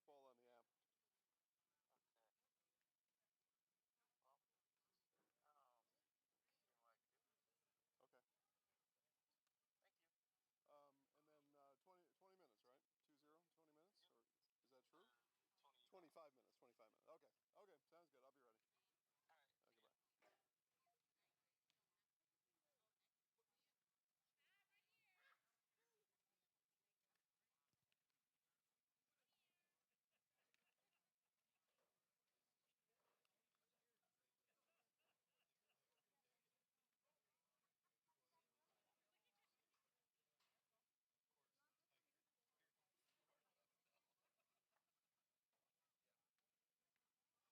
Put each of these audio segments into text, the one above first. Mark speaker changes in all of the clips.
Speaker 1: football on the app.
Speaker 2: Okay. Well, seemed like it.
Speaker 1: Okay.
Speaker 2: Thank you.
Speaker 1: And then 20 minutes, right? 2-0, 20 minutes?
Speaker 2: Yep.
Speaker 1: Or is that true?
Speaker 2: 25.
Speaker 1: 25 minutes, 25 minutes. Okay. Okay, sounds good. I'll be ready.
Speaker 2: All right. See
Speaker 1: Okay,
Speaker 2: ya.
Speaker 1: bye.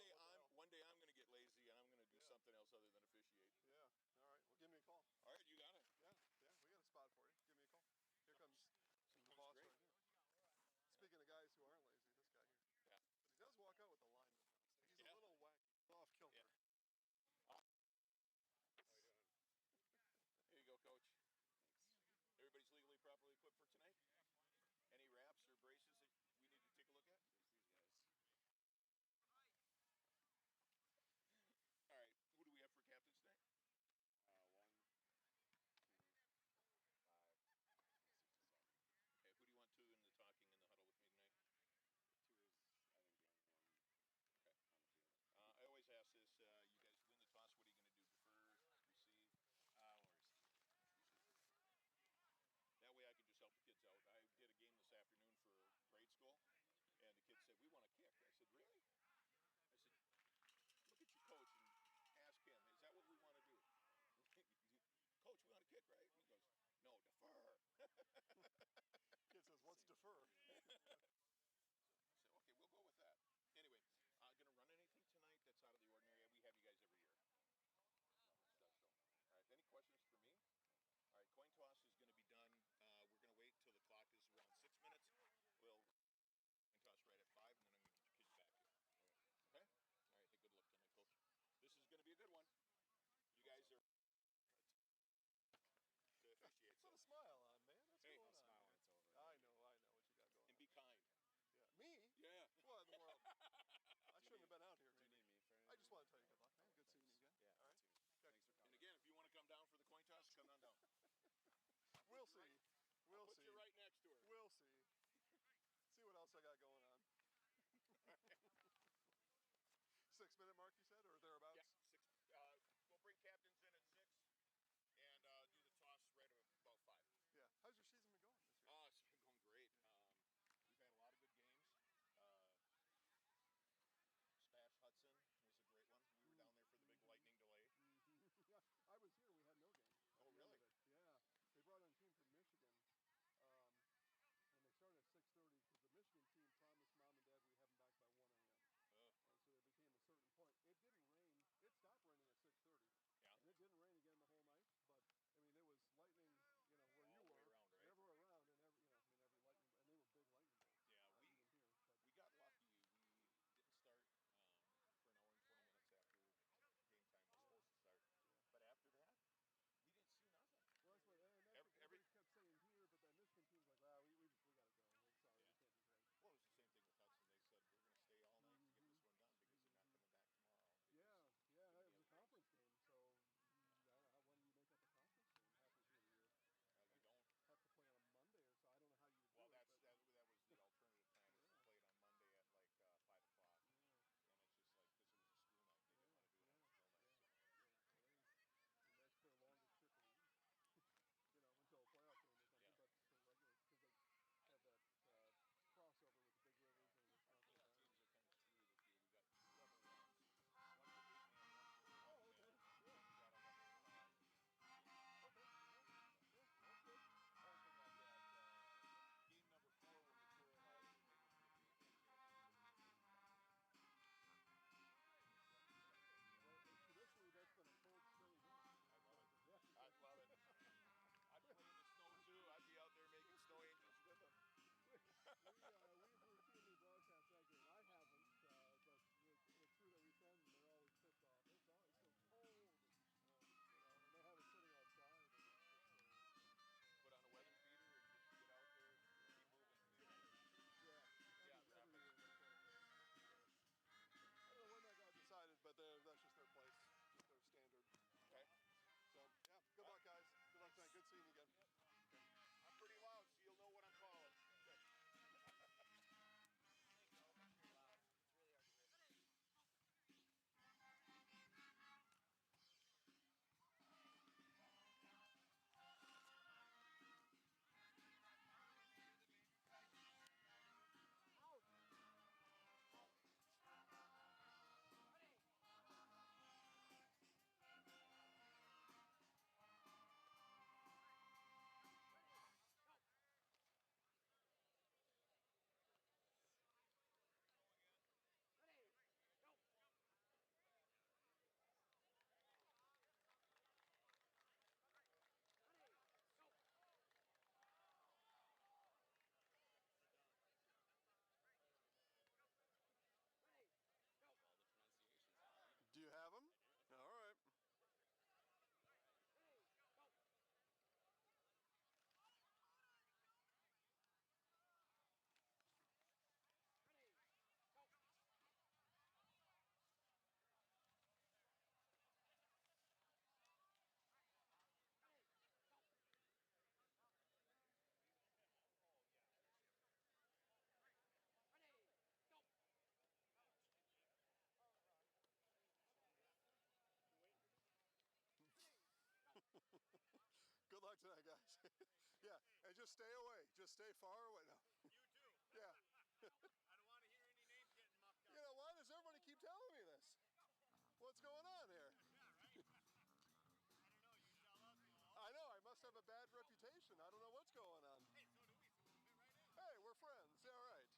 Speaker 3: One day I'm going to get lazy and I'm going to do something else other than officiate.
Speaker 1: Yeah. All right. Well, give me a call.
Speaker 3: All right, you got it.
Speaker 1: Yeah. Yeah. We got a spot for you. Give me a call. Here comes the boss
Speaker 3: great.
Speaker 1: right here. Speaking of guys who aren't lazy, this guy here.
Speaker 3: Yeah.
Speaker 1: But he does walk out with a lineman. He's a little wacky, off kilter.
Speaker 3: Yeah. How you doing? Here you go, Coach. Thanks. Everybody's legally properly equipped for tonight? Any wraps or braces that we need to take a look at?
Speaker 4: There's these guys.
Speaker 3: All right, who do we have for captains tonight?
Speaker 4: 1, 2, 5, 6, 7.
Speaker 3: Okay, who do you want to in the talking in the huddle with me tonight?
Speaker 4: 2 is, I think, the only one on the field.
Speaker 3: I always ask this, you guys win the toss, what are you going to do? Defer, receive?
Speaker 4: We'll receive.
Speaker 3: That way I can just help the kids out. I did a game this afternoon for grade school, and the kids said, we want to kick. I said, really? I said, look at your coach and ask him, is that what we want to do? Coach, we want to kick, right? And he goes, no, defer.
Speaker 1: Kid says, what's defer?
Speaker 3: I said, okay, we'll go with that. Anyway, going to run anything tonight that's out of the ordinary? We have you guys every year. Special. All right, any questions for me? All right, coin toss is going to be done. We're going to wait till the clock is around 6 minutes. We'll coin toss right at 5, and then I'm going to get your kids back here. Okay? All right, hey, good luck tonight, Coach. This is going to be a good one. You guys are to officiate.
Speaker 1: Put a smile on, man. What's going on?
Speaker 4: I'll smile when it's over.
Speaker 1: I know what you got going
Speaker 3: And
Speaker 1: on.
Speaker 3: be kind.
Speaker 1: Yeah. Me?
Speaker 3: Yeah.
Speaker 1: What in the world? I shouldn't have been out here.
Speaker 4: Do you need me for anything?
Speaker 1: I just want to tell you good luck, man. Good seeing you again.
Speaker 4: Yeah,
Speaker 1: All right.
Speaker 4: too.
Speaker 1: Okay.
Speaker 4: Thanks for
Speaker 3: And
Speaker 4: coming.
Speaker 3: again, if you want to come down for the coin toss, come on down.
Speaker 1: We'll see. We'll
Speaker 3: Put
Speaker 1: see.
Speaker 3: you right next to her.
Speaker 1: We'll see. See what else I got going on. 6-minute mark, you said, or thereabouts?
Speaker 3: Yeah, 6. We'll bring captains in at 6 and do the toss right about 5.
Speaker 1: Yeah. How's your season been going this year?
Speaker 3: Oh, it's been going great. We've had a lot of good games. Spash Hudson was a great one. We were down there for the big lightning delay.
Speaker 1: Yeah, I was here. We had no game.
Speaker 3: Oh, really?
Speaker 1: Yeah. They brought on a team from Michigan, and they started at 6:30 because the Michigan team promised Mom and Dad we'd have them back by 1 a.m. And so there became a certain point. It didn't my gosh. Yeah, and just stay away. Just stay far away. No.
Speaker 5: You too.
Speaker 1: Yeah.
Speaker 5: I don't want to hear any names getting mucked up.
Speaker 1: You know, why does everybody keep telling me this? What's going on here?
Speaker 5: Yeah, right? I don't know. You tell us, well.
Speaker 1: I know, I must have a bad reputation. I don't know what's going on.
Speaker 5: Hey, so do we. So we'll fit right in.
Speaker 1: Hey, we're friends. All right.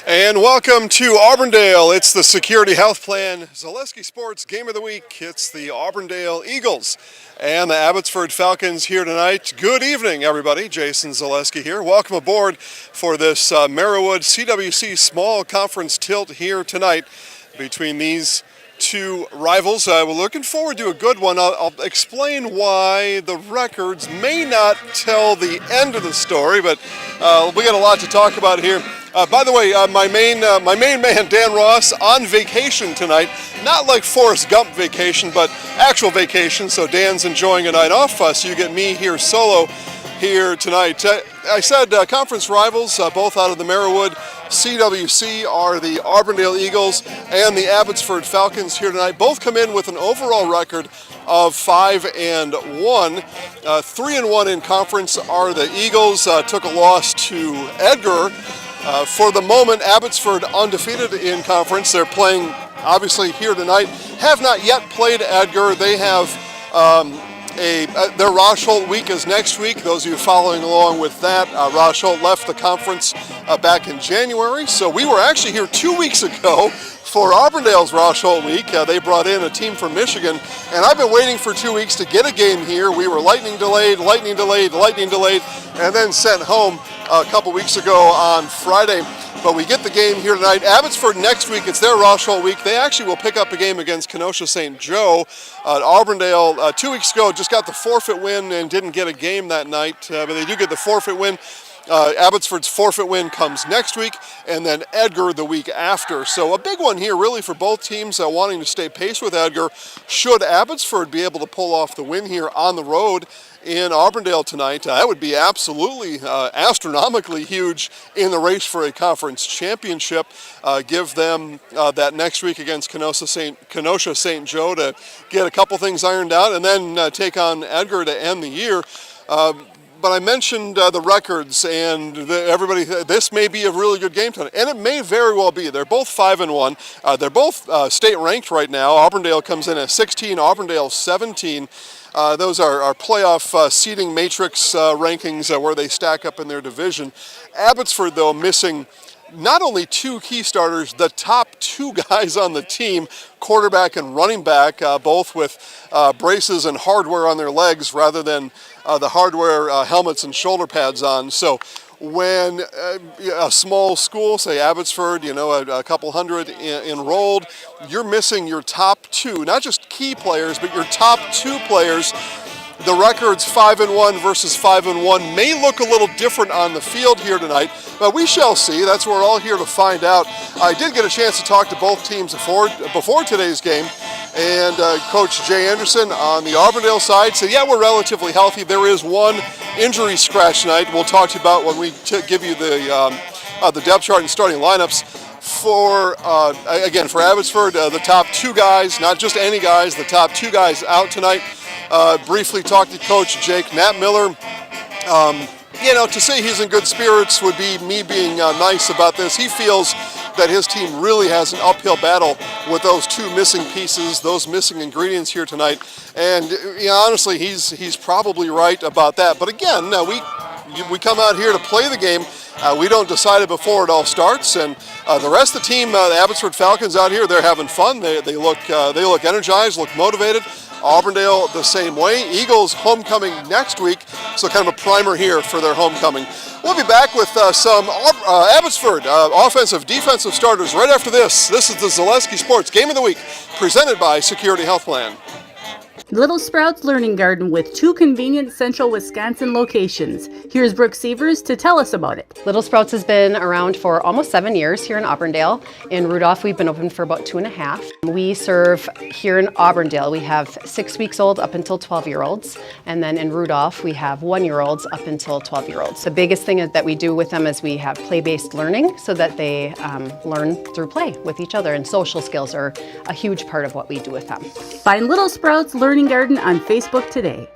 Speaker 1: And welcome to Auburndale. It's the Security Health Plan Zaleski Sports Game of the Week. It's the Auburndale Eagles and the Abbotsford Falcons here tonight. Good evening, everybody. Jason Zaleski here. Welcome aboard for this Merriwood CWC Small Conference Tilt here tonight between these two rivals. We're looking forward to a good one. I'll explain why the records may not tell the end of the story, but we got a lot to talk about here. By the way, my main man, Dan Ross, on vacation tonight. Not like Forrest Gump vacation, but actual vacation. So Dan's enjoying a night off. So you get me here solo here tonight. I said conference rivals, both out of the Merriwood CWC, are the Auburndale Eagles and the Abbotsford Falcons here tonight. Both come in with an overall record of 5-1. 3-1 in conference are the Eagles. Took a loss to Edgar. For the moment, Abbotsford undefeated in conference. They're playing, obviously, here tonight. Have not yet played Edgar. They have their Rosh-Holt week is next week. Those of you following along with that, Rosh-Holt left the conference back in January. So we were actually here 2 weeks ago for Auburndale's Rosh-Holt week. They brought in a team from Michigan, and I've been waiting for 2 weeks to get a game here. We were lightning delayed, and then sent home a couple weeks ago on Friday. But we get the game here tonight. Abbotsford next week, it's their Rosh-Holt week. They actually will pick up a game against Kenosha St. Joe. Auburndale, 2 weeks ago, just got the forfeit win and didn't get a game that night. But they do get the forfeit win. Abbotsford's forfeit win comes next week, and then Edgar the week after. So a big one here really for both teams wanting to stay pace with Edgar. Should Abbotsford be able to pull off the win here on the road in Auburndale tonight, that would be absolutely astronomically huge in the race for a conference championship. Give them that next week against Kenosha St. Joe to get a couple things ironed out, and then take on Edgar to end the year. But I mentioned the records, and everybody, this may be a really good game tonight, and it may very well be. They're both 5-1. They're both state ranked right now. Auburndale comes in at 16, Auburndale 17. Those are playoff seeding matrix rankings where they stack up in their division. Abbotsford, though, missing not only two key starters, the top two guys on the team, quarterback and running back, both with braces and hardware on their legs rather than the hardware helmets and shoulder pads on. So when a small school, say Abbotsford, a couple hundred enrolled, you're missing your top two, not just key players, but your top two players. The record's 5-1 versus 5-1 may look a little different on the field here tonight, but we shall see. That's what we're all here to find out. I did get a chance to talk to both teams before today's game, and Coach Jay Anderson on the Auburndale side said, yeah, we're relatively healthy. There is one injury scratch tonight we'll talk to you about when we give you the depth chart and starting lineups. For Abbotsford, the top two guys, not just any guys, the top two guys out tonight. Briefly talked to Coach Jake. Matt Miller, to say he's in good spirits would be me being nice about this. He feels that his team really has an uphill battle with those two missing pieces, those missing ingredients here tonight. And honestly, he's probably right about that. But again, we come out here to play the game. We don't decide it before it all starts. And the rest of the team, the Abbotsford Falcons out here, they're having fun. They look energized, look motivated. Auburndale the same way. Eagles homecoming next week, so kind of a primer here for their homecoming. We'll be back with some Abbotsford offensive, defensive starters right after this. This is the Zaleski Sports Game of the Week, presented by Security Health Plan.
Speaker 6: Little Sprouts Learning Garden with 2 convenient central Wisconsin locations. Here's Brooke Sievers to tell us about it.
Speaker 7: Little Sprouts has been around for almost 7 years here in Auburndale. In Rudolph, we've been open for about 2.5. We serve here in Auburndale. We have 6 weeks old up until 12-year-olds. And then in Rudolph, we have 1-year-olds up until 12-year-olds. The biggest thing that we do with them is we have play-based learning so that they learn through play with each other. And social skills are a huge part of what we do with them.
Speaker 6: Find Little Sprouts Learning Garden on Facebook today.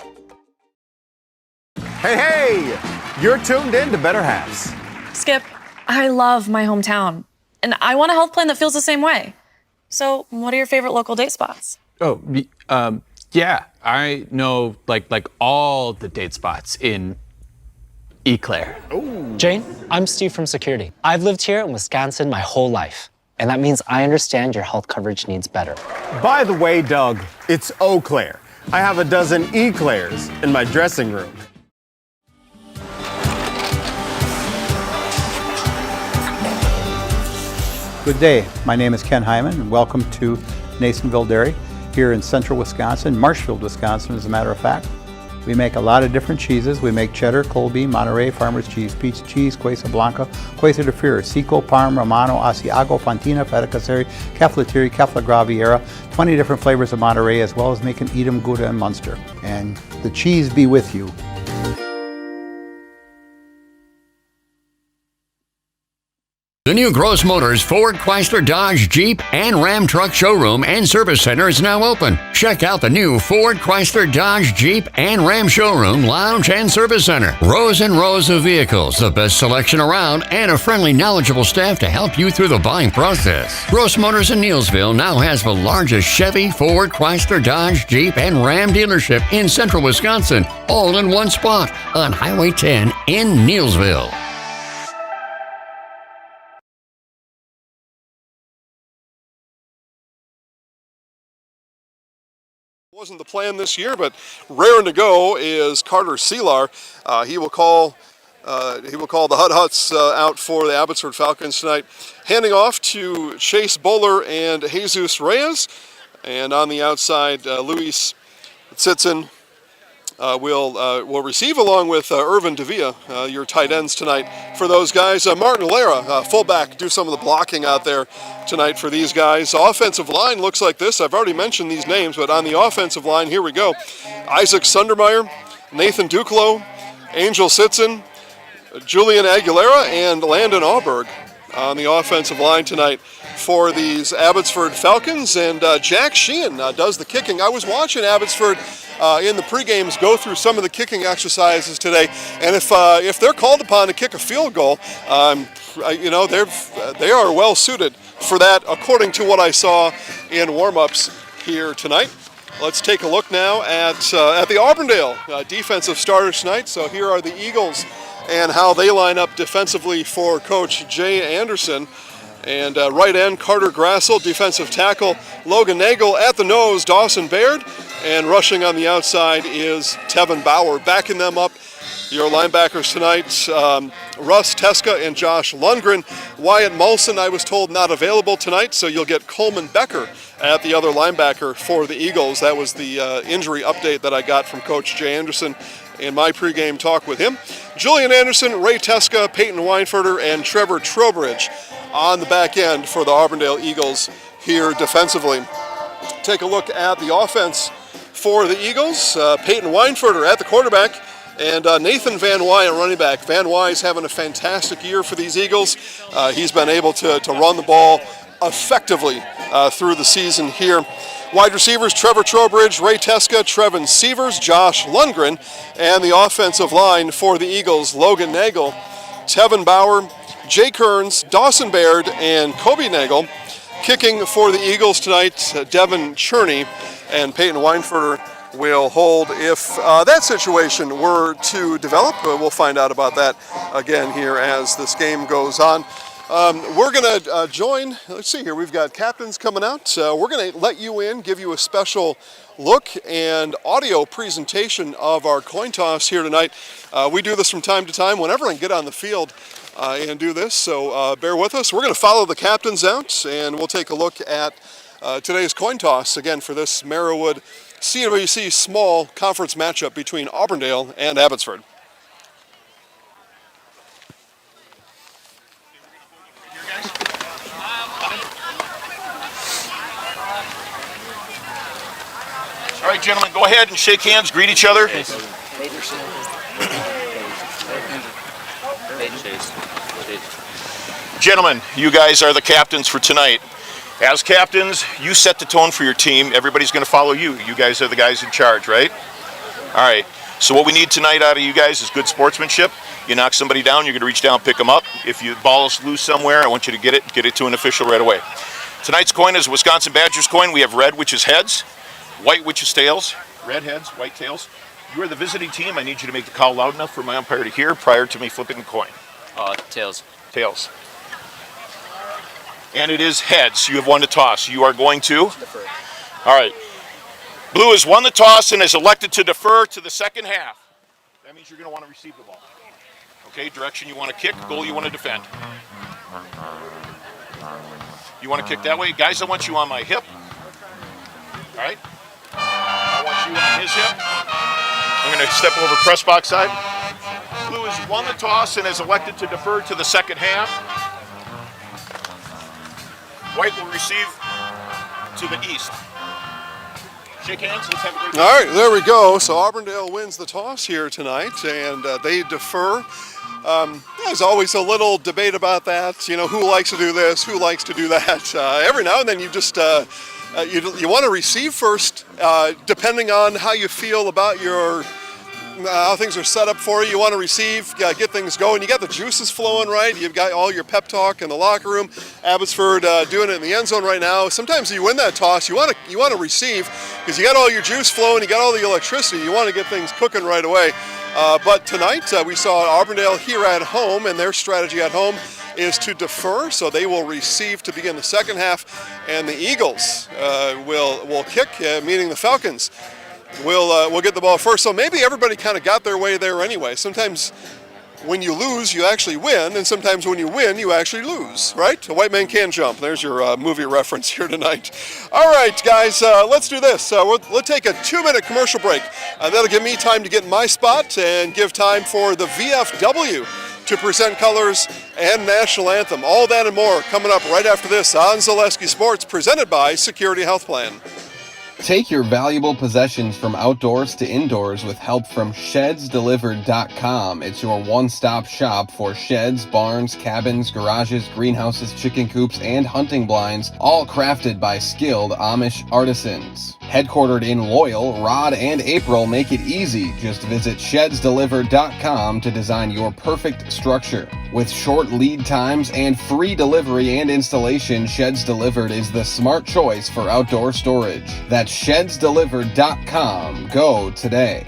Speaker 8: Hey, you're tuned in to Better Halves.
Speaker 9: Skip, I love my hometown, and I want a health plan that feels the same way. So, what are your favorite local date spots?
Speaker 10: Oh, yeah, I know like all the date spots in Eclair. Jane, I'm Steve from security. I've lived here in Wisconsin my whole life, and that means I understand your health coverage needs better.
Speaker 8: By the way, Doug, it's Eau Claire. I have a dozen Eclairs in my dressing room.
Speaker 11: Good day. My name is Ken Hyman, and welcome to Nasonville Dairy here in central Wisconsin, Marshfield, Wisconsin, as a matter of fact. We make a lot of different cheeses. We make cheddar, Colby, Monterey, Farmer's Cheese, Peach Cheese, Quesa Blanca, Quesa de Fir, Seco, Parm, Romano, Asiago, Fontina, Feta Caseri, Caflateri, Cafla Graviera, 20 different flavors of Monterey, as well as making Edam, Gouda, and Munster. And the cheese be with you.
Speaker 12: The new Gross Motors Ford, Chrysler, Dodge, Jeep, and Ram Truck Showroom and Service Center is now open. Check out the new Ford, Chrysler, Dodge, Jeep, and Ram Showroom, Lounge, and Service Center. Rows and rows of vehicles, the best selection around, and a friendly, knowledgeable staff to help you through the buying process. Gross Motors in Neillsville now has the largest Chevy, Ford, Chrysler, Dodge, Jeep, and Ram dealership in central Wisconsin, all in one spot on Highway 10 in Neillsville.
Speaker 1: Wasn't the plan this year, but raring to go is Carter Selar. He will call the Hut Huts out for the Abbotsford Falcons tonight, handing off to Chase Bowler and Jesus Reyes, and on the outside, Luis Tsitzen will receive along with Irvin Davia, your tight ends tonight for those guys. Martin Lara, fullback, do some of the blocking out there tonight for these guys. Offensive line looks like this. I've already mentioned these names, but on the offensive line, here we go. Isaac Sundermeyer, Nathan Duclos, Angel Sitzen, Julian Aguilera, and Landon Auberg on the offensive line tonight for these Abbotsford Falcons. And Jack Sheehan does the kicking. I was watching Abbotsford in the pre-games go through some of the kicking exercises today, and if they're called upon to kick a field goal, they are well suited for that, according to what I saw in warm-ups here tonight. Let's take a look now at the Auburndale defensive starters tonight. So here are the Eagles and how they line up defensively for Coach Jay Anderson. And right end, Carter Grassel. Defensive tackle, Logan Nagel. At the nose, Dawson Baird. And rushing on the outside is Tevin Bauer. Backing them up, your linebackers tonight, Russ Teska and Josh Lundgren. Wyatt Molson, I was told, not available tonight, so you'll get Coleman Becker at the other linebacker for the Eagles. That was the injury update that I got from Coach Jay Anderson in my pregame talk with him. Julian Anderson, Ray Teska, Peyton Weinfurter, and Trevor Trowbridge on the back end for the Auburndale Eagles here defensively. Take a look at the offense for the Eagles. Peyton Weinfurter at the quarterback, and Nathan Van Wy at running back. Van Wy's having a fantastic year for these Eagles. He's been able to run the ball effectively through the season here. Wide receivers, Trevor Trowbridge, Ray Teska, Trevin Sievers, Josh Lundgren, and the offensive line for the Eagles, Logan Nagel, Tevin Bauer, Jay Kearns, Dawson Baird, and Kobe Nagel. Kicking for the Eagles tonight, Devin Cherney, and Peyton Weinfurter will hold if that situation were to develop. We'll find out about that again here as this game goes on. We're going to join, let's see here, we've got captains coming out. We're going to let you in, give you a special look and audio presentation of our coin toss here tonight. We do this from time to time whenever I can get on the field and do this, so bear with us. We're going to follow the captains out, and we'll take a look at today's coin toss, again, for this Merriwood CWC small conference matchup between Auburndale and Abbotsford.
Speaker 3: All right, gentlemen, go ahead and shake hands, greet each other. Gentlemen, you guys are the captains for tonight. As captains, you set the tone for your team. Everybody's going to follow you. You guys are the guys in charge, right? All right. So what we need tonight out of you guys is good sportsmanship. You knock somebody down, you're going to reach down, pick them up. If your ball is loose somewhere, I want you to get it to an official right away. Tonight's coin is a Wisconsin Badgers coin. We have red, which is heads, white, which is tails, red heads, white tails. You are the visiting team. I need you to make the call loud enough for my umpire to hear prior to me flipping the coin.
Speaker 2: Tails.
Speaker 3: Tails. And it is heads. You have won the toss. You are going to?
Speaker 2: Defer.
Speaker 3: All right. Blue has won the toss and is elected to defer to the second half. That means you're going to want to receive the ball. Okay, direction you want to kick, goal you want to defend. You want to kick that way? Guys, I want you on my hip. All right? I want you on his hip. I'm going to step over press box side. Blue has won the toss and is elected to defer to the second half. White will receive to the east. Shake hands. Let's have a great day.
Speaker 1: All right, there we go. So Auburndale wins the toss here tonight, and they defer. There's always a little debate about that. You know, who likes to do this, who likes to do that. Every now and then you just you want to receive first, depending on how you feel about your how things are set up for you. You want to receive, get things going. You got the juices flowing, right? You've got all your pep talk in the locker room. Abbotsford doing it in the end zone right now. Sometimes you win that toss, you want to receive because you got all your juice flowing, you got all the electricity. You want to get things cooking right away. But tonight we saw Auburndale here at home, and their strategy at home is to defer, so they will receive to begin the second half, and the Eagles will kick, meaning the Falcons will get the ball first. So maybe everybody kind of got their way there anyway. Sometimes when you lose, you actually win, and sometimes when you win, you actually lose, right? A white man can jump. There's your movie reference here tonight. All right, guys, let's do this. We'll take a 2-minute commercial break. That'll give me time to get in my spot and give time for the VFW to present colors and national anthem. All that and more coming up right after this on Zaleski Sports, presented by Security Health Plan.
Speaker 13: Take your valuable possessions from outdoors to indoors with help from ShedsDelivered.com. It's your one-stop shop for sheds, barns, cabins, garages, greenhouses, chicken coops, and hunting blinds, all crafted by skilled Amish artisans. Headquartered in Loyal, Rod and April make it easy. Just visit ShedsDelivered.com to design your perfect structure. With short lead times and free delivery and installation, Sheds Delivered is the smart choice for outdoor storage. That's ShedsDelivered.com. Go today.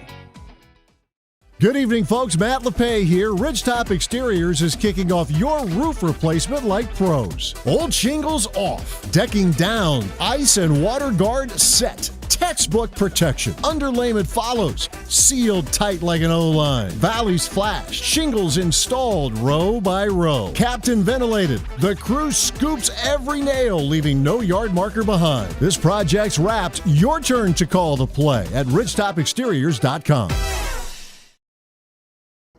Speaker 14: Good evening, folks. Matt LePay here. Ridgetop Exteriors is kicking off your roof replacement like pros. Old shingles off, decking down, ice and water guard set. Textbook protection. Underlayment follows. Sealed tight like an O-line. Valleys flashed. Shingles installed row by row. Captain ventilated. The crew scoops every nail, leaving no yard marker behind. This project's wrapped. Your turn to call the play at ridgetopexteriors.com.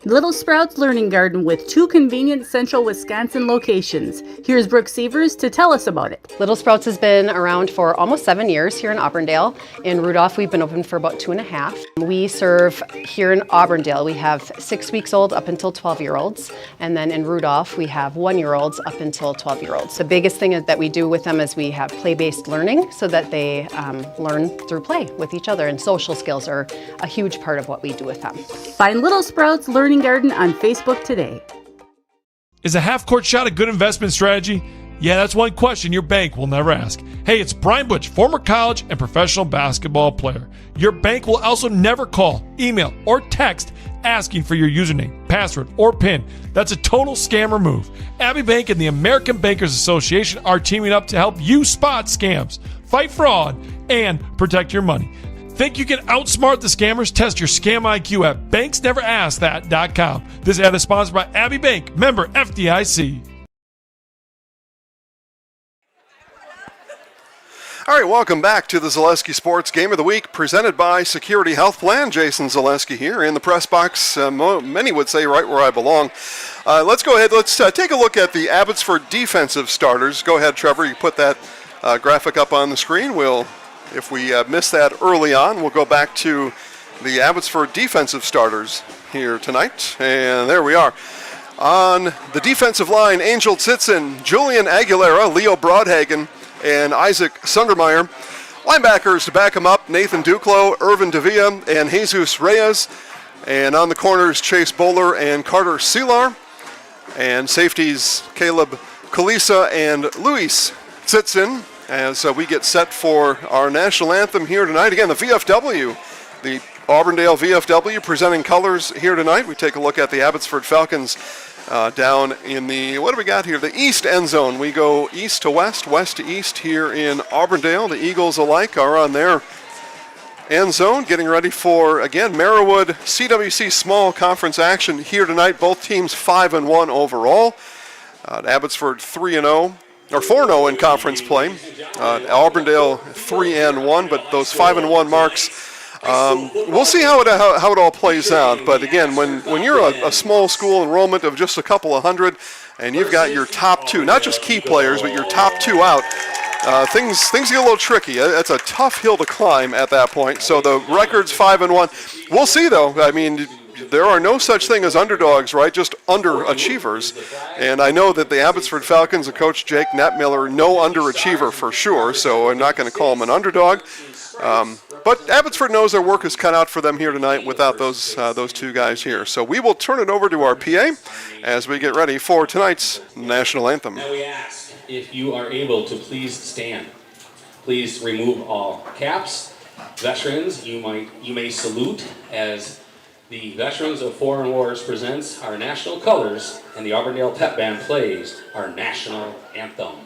Speaker 6: Little Sprouts Learning Garden with 2 convenient central Wisconsin locations. Here's Brooke Sievers to tell us about it.
Speaker 7: Little Sprouts has been around for almost 7 years here in Auburndale. In Rudolph, we've been open for about 2.5. We serve here in Auburndale. We have 6 weeks old up until 12-year-olds. And then in Rudolph, we have 1-year-olds up until 12-year-olds. The biggest thing that we do with them is we have play-based learning so that they learn through play with each other. And social skills are a huge part of what we do with them.
Speaker 6: Find Little Sprouts Learning Garden on Facebook today.
Speaker 15: Is a half-court shot a good investment strategy? Yeah, that's one question your bank will never ask. Hey, it's Brian Butch, former college and professional basketball player. Your bank will also never call, email, or text asking for your username, password, or PIN. That's a total scammer move. Abbey Bank and the American Bankers Association are teaming up to help you spot scams, fight fraud, and protect your money. Think you can outsmart the scammers? Test your scam IQ at banksneverasked.com. This ad is sponsored by Abbey Bank, member FDIC.
Speaker 1: All right, welcome back to the Zaleski Sports Game of the Week, presented by Security Health Plan. Jason Zaleski here in the press box. Many would say right where I belong. Let's go ahead. Let's take a look at the Abbotsford defensive starters. Go ahead, Trevor. You put that graphic up on the screen. If we missed that early on, we'll go back to the Abbotsford defensive starters here tonight. And there we are. On the defensive line, Angel Tzitzin, Julian Aguilera, Leo Broadhagen, and Isaac Sundermeyer. Linebackers to back him up, Nathan Duclos, Irvin Davia, and Jesus Reyes. And on the corners, Chase Bowler and Carter Selar. And safeties, Caleb Kalisa and Luis Tzitzin. As we get set for our national anthem here tonight. Again, the VFW, the Auburndale VFW presenting colors here tonight. We take a look at the Abbotsford Falcons down in the, what do we got here? The east end zone. We go east to west, west to east here in Auburndale. The Eagles alike are on their end zone, getting ready for, again, Merriwood CWC small conference action here tonight. Both teams 5-1 overall. Abbotsford 3-0, or 4-0 in conference play. Auburndale 3-1, but those 5-1 marks, we'll see how it all plays out. But again, when you're a small school enrollment of just a couple of hundred, and you've got your top two, not just key players, but your top two out, things get a little tricky. It's a tough hill to climb at that point. So the record's 5-1. We'll see, though. I mean, there are no such thing as underdogs, right? Just underachievers. And I know that the Abbotsford Falcons and Coach Jake Netmiller, no underachiever for sure, so I'm not going to call him an underdog. But Abbotsford knows their work is cut out for them here tonight without those two guys here. So we will turn it over to our PA as we get ready for tonight's national anthem.
Speaker 4: Now we ask if you are able to please stand. Please remove all caps. Veterans, you may salute as the Veterans of Foreign Wars presents our national colors and the Auburndale Pep Band plays our national anthem.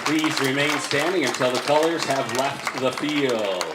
Speaker 4: Please remain standing until the colors have left the field.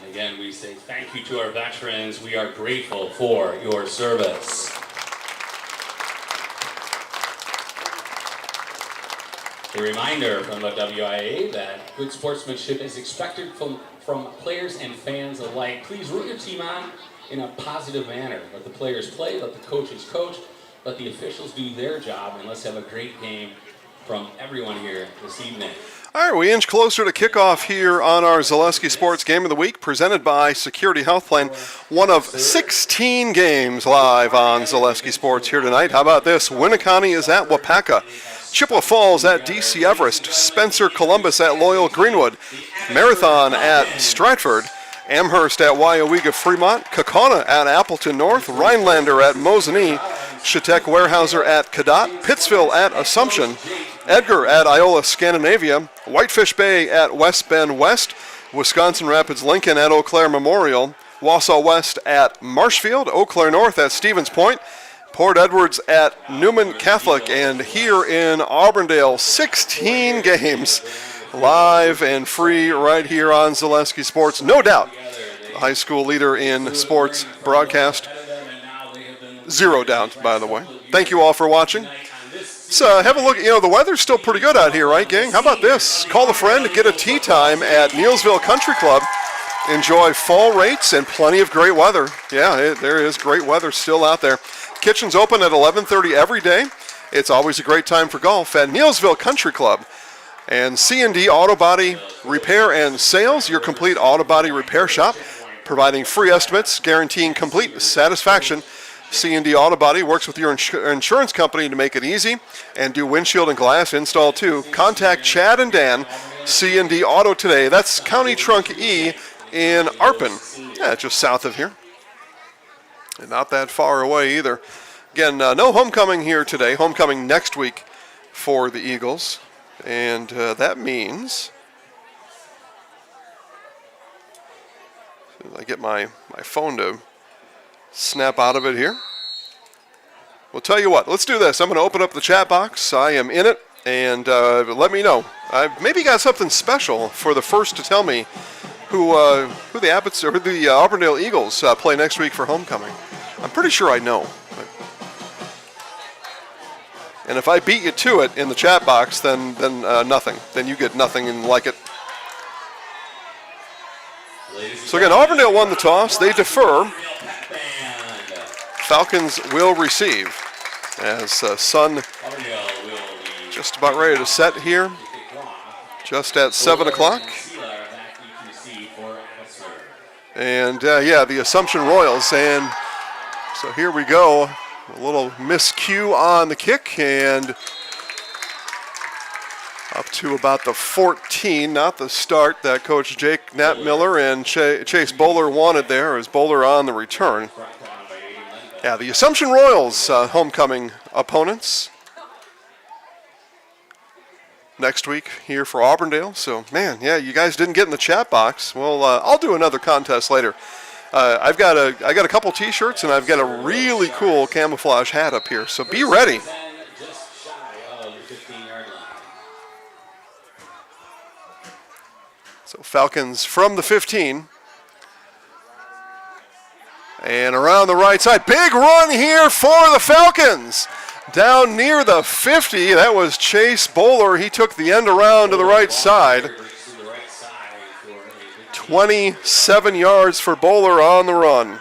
Speaker 4: Again, we say thank you to our veterans. We are grateful for your service. A reminder from the WIAA that good sportsmanship is expected from players and fans alike. Please root your team on in a positive manner. Let the players play, let the coaches coach, let the officials do their job, and let's have a great game from everyone here this evening.
Speaker 1: All right, we inch closer to kickoff here on our Zaleski Sports Game of the Week, presented by Security Health Plan. One of 16 games live on Zaleski Sports here tonight. How about this? Winneconne is at Wapaka. Chippewa Falls at DC Everest. Spencer Columbus at Loyal Greenwood. Marathon at Stratford. Amherst at Waiawega Fremont. Kaukauna at Appleton North. Rhinelander at Mosinee. Chautauqua Weyerhaeuser at Cadott. Pittsville at Assumption. Edgar at Iola Scandinavia. Whitefish Bay at West Bend West. Wisconsin Rapids Lincoln at Eau Claire Memorial. Wausau West at Marshfield. Eau Claire North at Stevens Point. Port Edwards at Newman Catholic. And here in Auburndale, 16 games live and free right here on Zaleski Sports. No doubt, the high school leader in sports broadcast. Zero doubt, by the way. Thank you all for watching. So have a look. You know, the weather's still pretty good out here, right, gang? How about this? Call a friend to get a tee time at Neilsville Country Club. enjoy fall rates and plenty of great weather. Yeah, there is great weather still out there. Kitchen's open at 11:30 every day. It's always a great time for golf at Neilsville Country Club. And C&D Auto Body Repair and Sales, your complete auto body repair shop, providing free estimates, guaranteeing complete satisfaction. C&D Auto Body works with your insurance company to make it easy and do windshield and glass install too. Contact Chad and Dan, C&D Auto today. That's County Trunk E in Arpin. Yeah, just south of here. And not that far away either. Again, no homecoming here today. Homecoming next week for the Eagles. And that means I get my phone to snap out of it here. We'll tell you what, let's do this. I'm going to open up the chat box. I am in it, and let me know. I've maybe got something special for the first to tell me who the Auburndale Eagles play next week for homecoming. I'm pretty sure I know. And if I beat you to it in the chat box, then nothing. Then you get nothing and like it. So again, Auburndale won the toss. They defer. Falcons will receive as sun just about ready to set here. Just at 7 o'clock. And yeah, the Assumption Royals. And so here we go. A little miscue on the kick and up to about the 14, not the start that Coach Jake Knapp-Miller and Chase Bowler wanted there, as Bowler on the return. Yeah, the Assumption Royals homecoming opponents next week here for Auburndale. So, man, yeah, you guys didn't get in the chat box. Well, I'll do another contest later. I got a couple T-shirts and I've got a really cool camouflage hat up here. So be ready. So Falcons from the 15. And around the right side. Big run here for the Falcons. Down near the 50. That was Chase Bowler. He took the end around to the right side. 27 yards for Bowler on the run.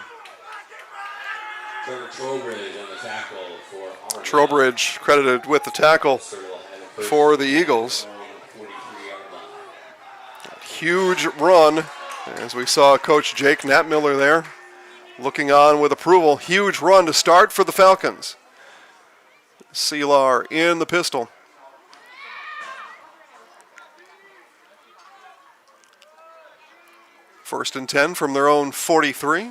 Speaker 1: Trowbridge credited with the tackle for the Eagles. Huge run, as we saw Coach Jake Knapp-Miller there looking on with approval. Huge run to start for the Falcons. Seelar in the pistol. First and 10 from their own 43.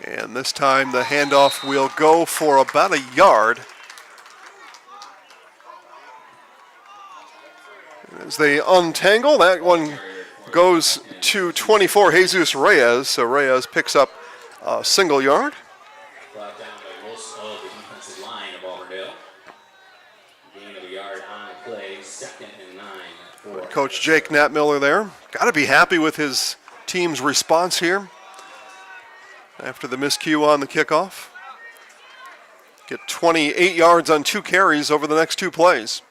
Speaker 1: And this time the handoff will go for about a yard. As they untangle, that one goes to 24, Jesus Reyes. So Reyes picks up a single yard.
Speaker 4: Brought down by most of the defensive line of Auburndale. Gain of a yard on the play, 2nd and 9. For
Speaker 1: Coach Jake Knapp-Miller there. Got to be happy with his team's response here after the miscue on the kickoff. Get 28 yards on 2 carries over the next 2 plays.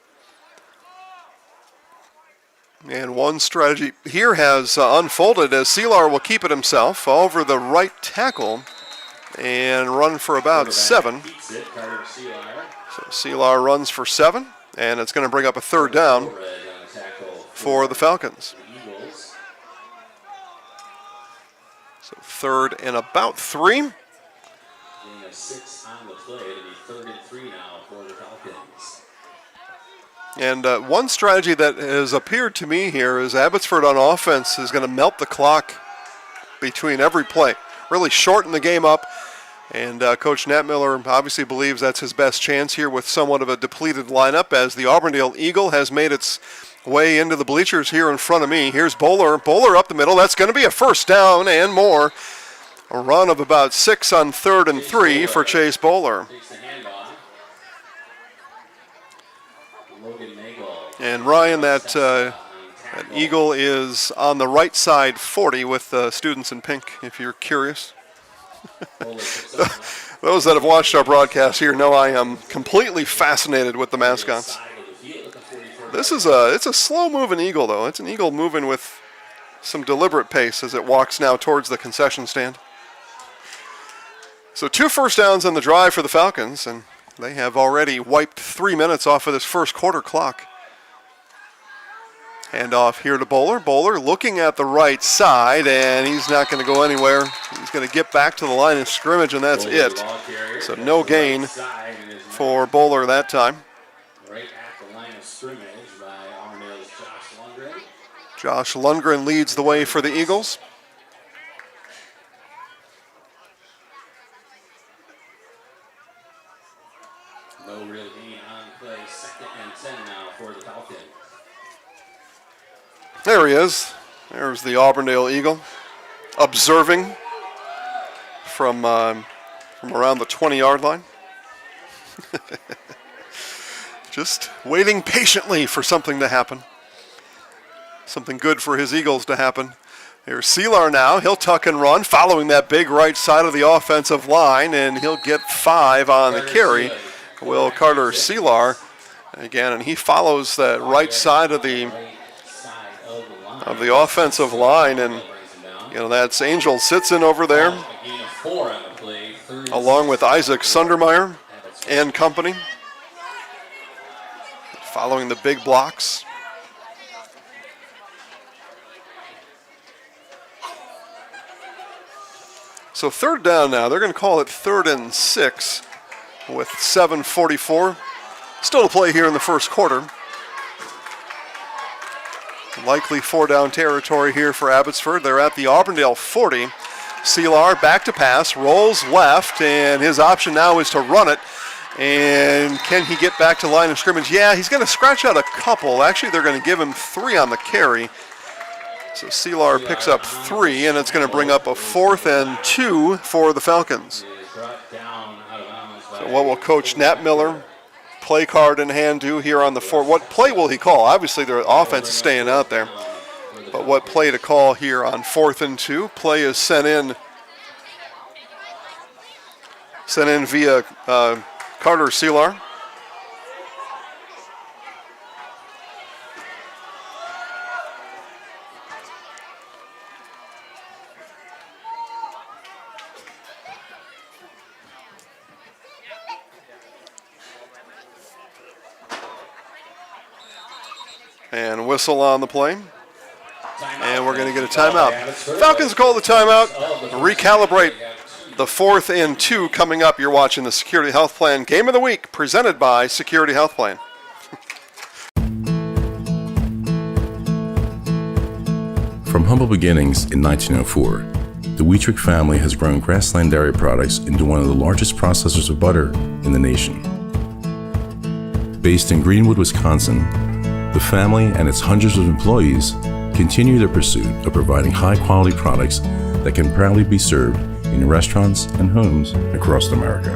Speaker 1: And one strategy here has unfolded as Seelar will keep it himself over the right tackle and run for about 7. So Seelar runs for 7, and it's going to bring up a 3rd down for the Falcons. So 3rd and about 3.
Speaker 4: Gain of 6 on the play. It'll be 3rd and 3 now for the Falcons.
Speaker 1: And one strategy that has appeared to me here is Abbotsford on offense is going to melt the clock between every play, really shorten the game up. And Coach Knapp-Miller obviously believes that's his best chance here with somewhat of a depleted lineup as the Auburndale Eagle has made its way into the bleachers here in front of me. Here's Bowler. Bowler up the middle. That's going to be a 1st down and more. A run of about 6 on 3rd and 3 for Chase Bowler. And Ryan, that Eagle is on the right side 40 with students in pink, if you're curious. Those that have watched our broadcast here know I am completely fascinated with the mascots. It's a slow-moving eagle, though. It's an eagle moving with some deliberate pace as it walks now towards the concession stand. So 2 first downs on the drive for the Falcons, and they have already wiped 3 minutes off of this first quarter clock. Hand off here to Bowler. Bowler looking at the right side, and he's not going to go anywhere. He's going to get back to the line of scrimmage, and that's it. So no gain for Bowler that time.
Speaker 4: Right at the line of scrimmage by Auburndale's Josh Lundgren.
Speaker 1: Josh Lundgren leads the way for the Eagles.
Speaker 4: No real gain on play. 2nd and 10 now for the Falcons.
Speaker 1: There he is. There's the Auburndale Eagle, observing from around the 20-yard line. Just waiting patiently for something to happen. Something good for his Eagles to happen. Here's Seelar now. He'll tuck and run, following that big right side of the offensive line, and he'll get 5 on the carry. Will Carter Seelar again, and he follows that right side of the offensive line, and that's Angel Sitson over there, along with Isaac Sundermeyer and company, following the big blocks. So 3rd down now. They're going to call it 3rd and 6 with 7:44 still to play here in the first quarter. Likely 4-down territory here for Abbotsford. They're at the Auburndale 40. Seelar back to pass, rolls left, and his option now is to run it. And can he get back to line of scrimmage? Yeah, he's going to scratch out a couple. Actually, they're going to give him 3 on the carry. So Seelar picks up 3, and it's going to bring up a 4th and 2 for the Falcons. So what will Coach Nat Miller, play card in hand, do here on the 4? What play will he call? Obviously, their offense is staying out there. But what play to call here on 4th and 2? Play is sent in via Carter Seelar. And whistle on the play. And we're going to get a timeout. Falcons call the timeout. Recalibrate the 4th and 2 coming up. You're watching the Security Health Plan Game of the Week presented by Security Health Plan.
Speaker 16: From humble beginnings in 1904, the Wheatrick family has grown Grassland Dairy Products into one of the largest processors of butter in the nation. Based in Greenwood, Wisconsin, the family and its hundreds of employees continue their pursuit of providing high-quality products that can proudly be served in restaurants and homes across America.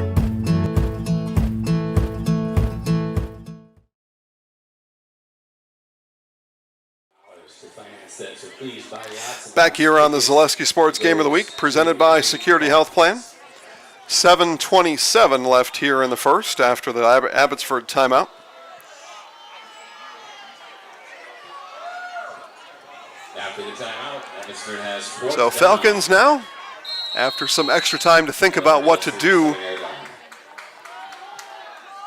Speaker 1: Back here on the Zaleski Sports Game of the Week, presented by Security Health Plan. 7:27 left here in the first after the Abbotsford timeout.
Speaker 4: After the timeout, Abbotsford has 4th
Speaker 1: So Falcons now, after some extra time to think about what to do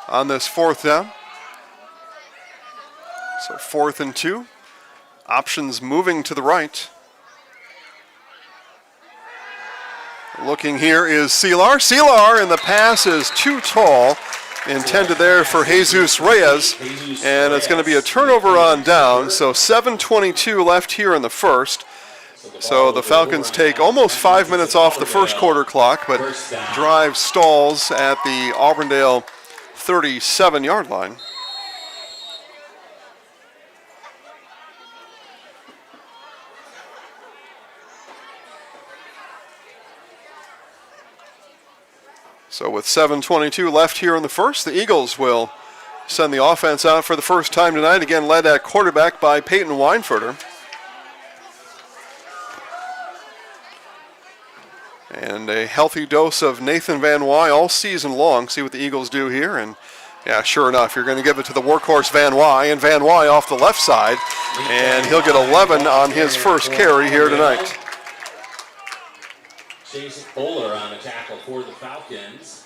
Speaker 1: on this 4th down. So 4th and 2. Options moving to the right. Looking here is Seelar. Seelar, and the pass is too tall. Intended there for Jesus Reyes. And it's going to be a turnover on down. So 7:22 left here in the first. So the Falcons take almost 5 minutes off the first quarter clock, but drive stalls at the Auburndale 37-yard line. So with 7:22 left here in the first, the Eagles will send the offense out for the first time tonight, again led at quarterback by Peyton Weinfurter. And a healthy dose of Nathan Van Wy all season long. See what the Eagles do here. And Yeah, sure enough, you're going to give it to the workhorse Van Wy, and Van Wy off the left side, and he'll get 11 on his first carry here tonight.
Speaker 4: Chase Bowler on the tackle for the Falcons.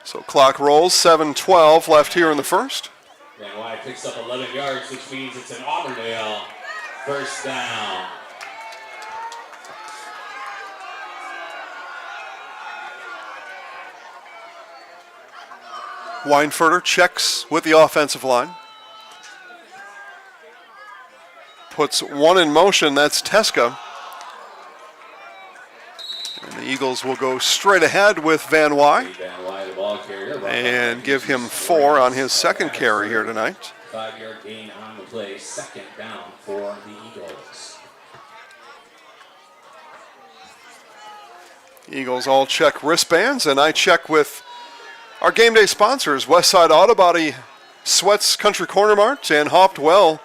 Speaker 1: So clock rolls, 7:12 left here in the first.
Speaker 4: Van Wy picks up 11 yards, which means it's an Auburndale first down.
Speaker 1: Weinfurter checks with the offensive line. Puts one in motion, that's Teska. And the Eagles will go straight ahead with Van Wy.
Speaker 4: Van Wy, the ball carrier.
Speaker 1: And give him 4 on his second carry here tonight.
Speaker 4: 5-yard gain on the play, second down for the Eagles.
Speaker 1: Eagles all check wristbands, and I check with our game day sponsors, Westside Auto Body, Sweats Country Corner Mart, and Hopped Well.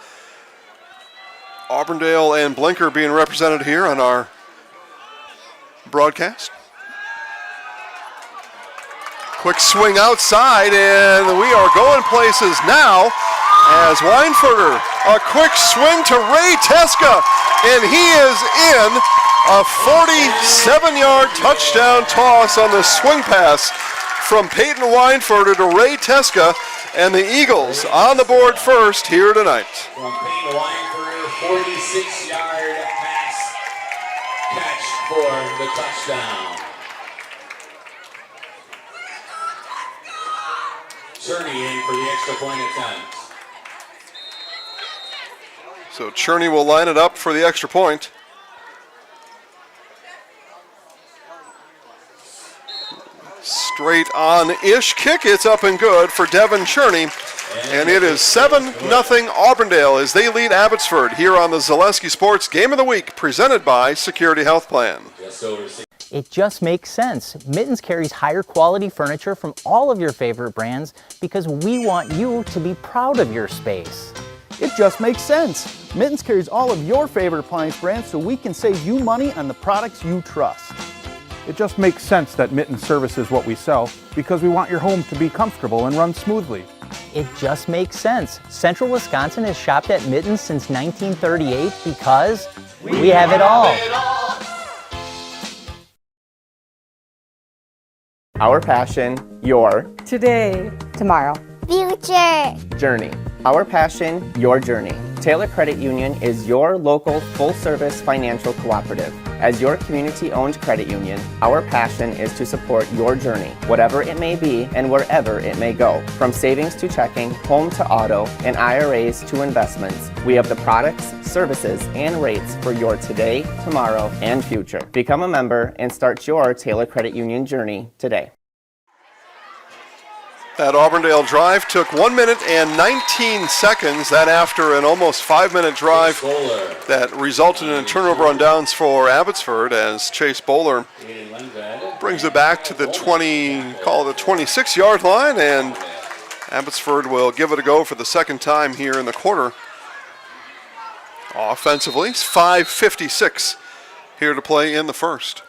Speaker 1: Auburndale and Blinker being represented here on our broadcast. Quick swing outside, and we are going places now as Weinfurter, a quick swing to Ray Teska, and he is in a 47-yard touchdown toss on the swing pass from Peyton Weinfurter to Ray Teska, and the Eagles on the board first here tonight.
Speaker 4: From Peyton Weinfurter, 46-yard pass catch for the touchdown. Cherney in for the extra point attempt.
Speaker 1: So Cherney will line it up for the extra point. Straight on-ish kick. It's up and good for Devin Cherney. And it is 7-0 Auburndale as they lead Abbotsford here on the Zaleski Sports Game of the Week, presented by Security Health Plan.
Speaker 17: It just makes sense. Mittens carries higher quality furniture from all of your favorite brands because we want you to be proud of your space.
Speaker 18: It just makes sense. Mittens carries all of your favorite appliance brands so we can save you money on the products you trust.
Speaker 19: It just makes sense that Mittens services what we sell because we want your home to be comfortable and run smoothly.
Speaker 17: It just makes sense. Central Wisconsin has shopped at Mittens since 1938 because we have it all.
Speaker 20: Our passion, your
Speaker 21: today, tomorrow,
Speaker 22: future
Speaker 20: journey. Our passion, your journey. Taylor Credit Union is your local full-service financial cooperative. As your community-owned credit union, our passion is to support your journey, whatever it may be and wherever it may go. From savings to checking, home to auto, and IRAs to investments, we have the products, services, and rates for your today, tomorrow, and future. Become a member and start your Taylor Credit Union journey today.
Speaker 1: That Auburndale drive took 1 minute and 19 seconds. That after an almost 5-minute drive that resulted in a turnover on downs for Abbotsford as Chase Bowler brings it back to the 26-yard line, and Abbotsford will give it a go for the second time here in the quarter. Offensively, 5:56 here to play in the first.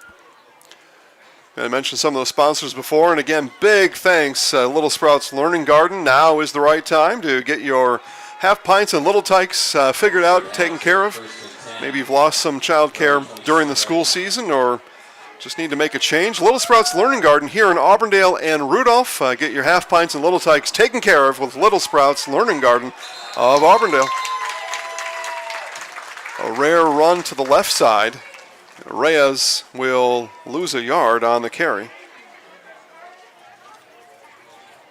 Speaker 1: I mentioned some of those sponsors before, and again, big thanks. Little Sprouts Learning Garden. Now is the right time to get your half pints and little tykes figured out, taken care of. Maybe you've lost some child care during the school season or just need to make a change. Little Sprouts Learning Garden here in Auburndale and Rudolph. Get your half pints and little tykes taken care of with Little Sprouts Learning Garden of Auburndale. A rare run to the left side. Reyes will lose a yard on the carry.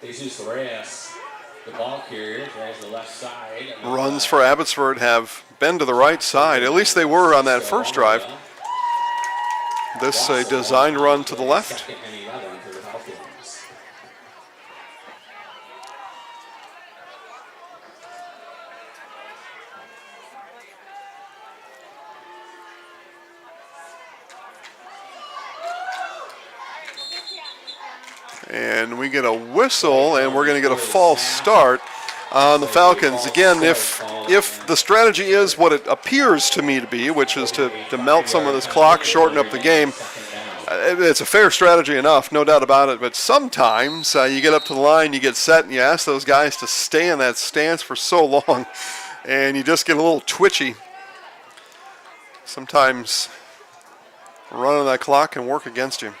Speaker 4: Jesus Reyes, the ball carrier, drives the left side.
Speaker 1: Runs for Abbotsford have been to the right side. At least they were on that first drive. This a designed run to the left. And we get a whistle, and we're going to get a false start on the Falcons. Again, if the strategy is what it appears to me to be, which is to melt some of this clock, shorten up the game, It's a fair strategy enough, no doubt about it, but sometimes you get up to the line, you get set, and you ask those guys to stay in that stance for so long, and you just get a little twitchy. Sometimes running that clock can work against you.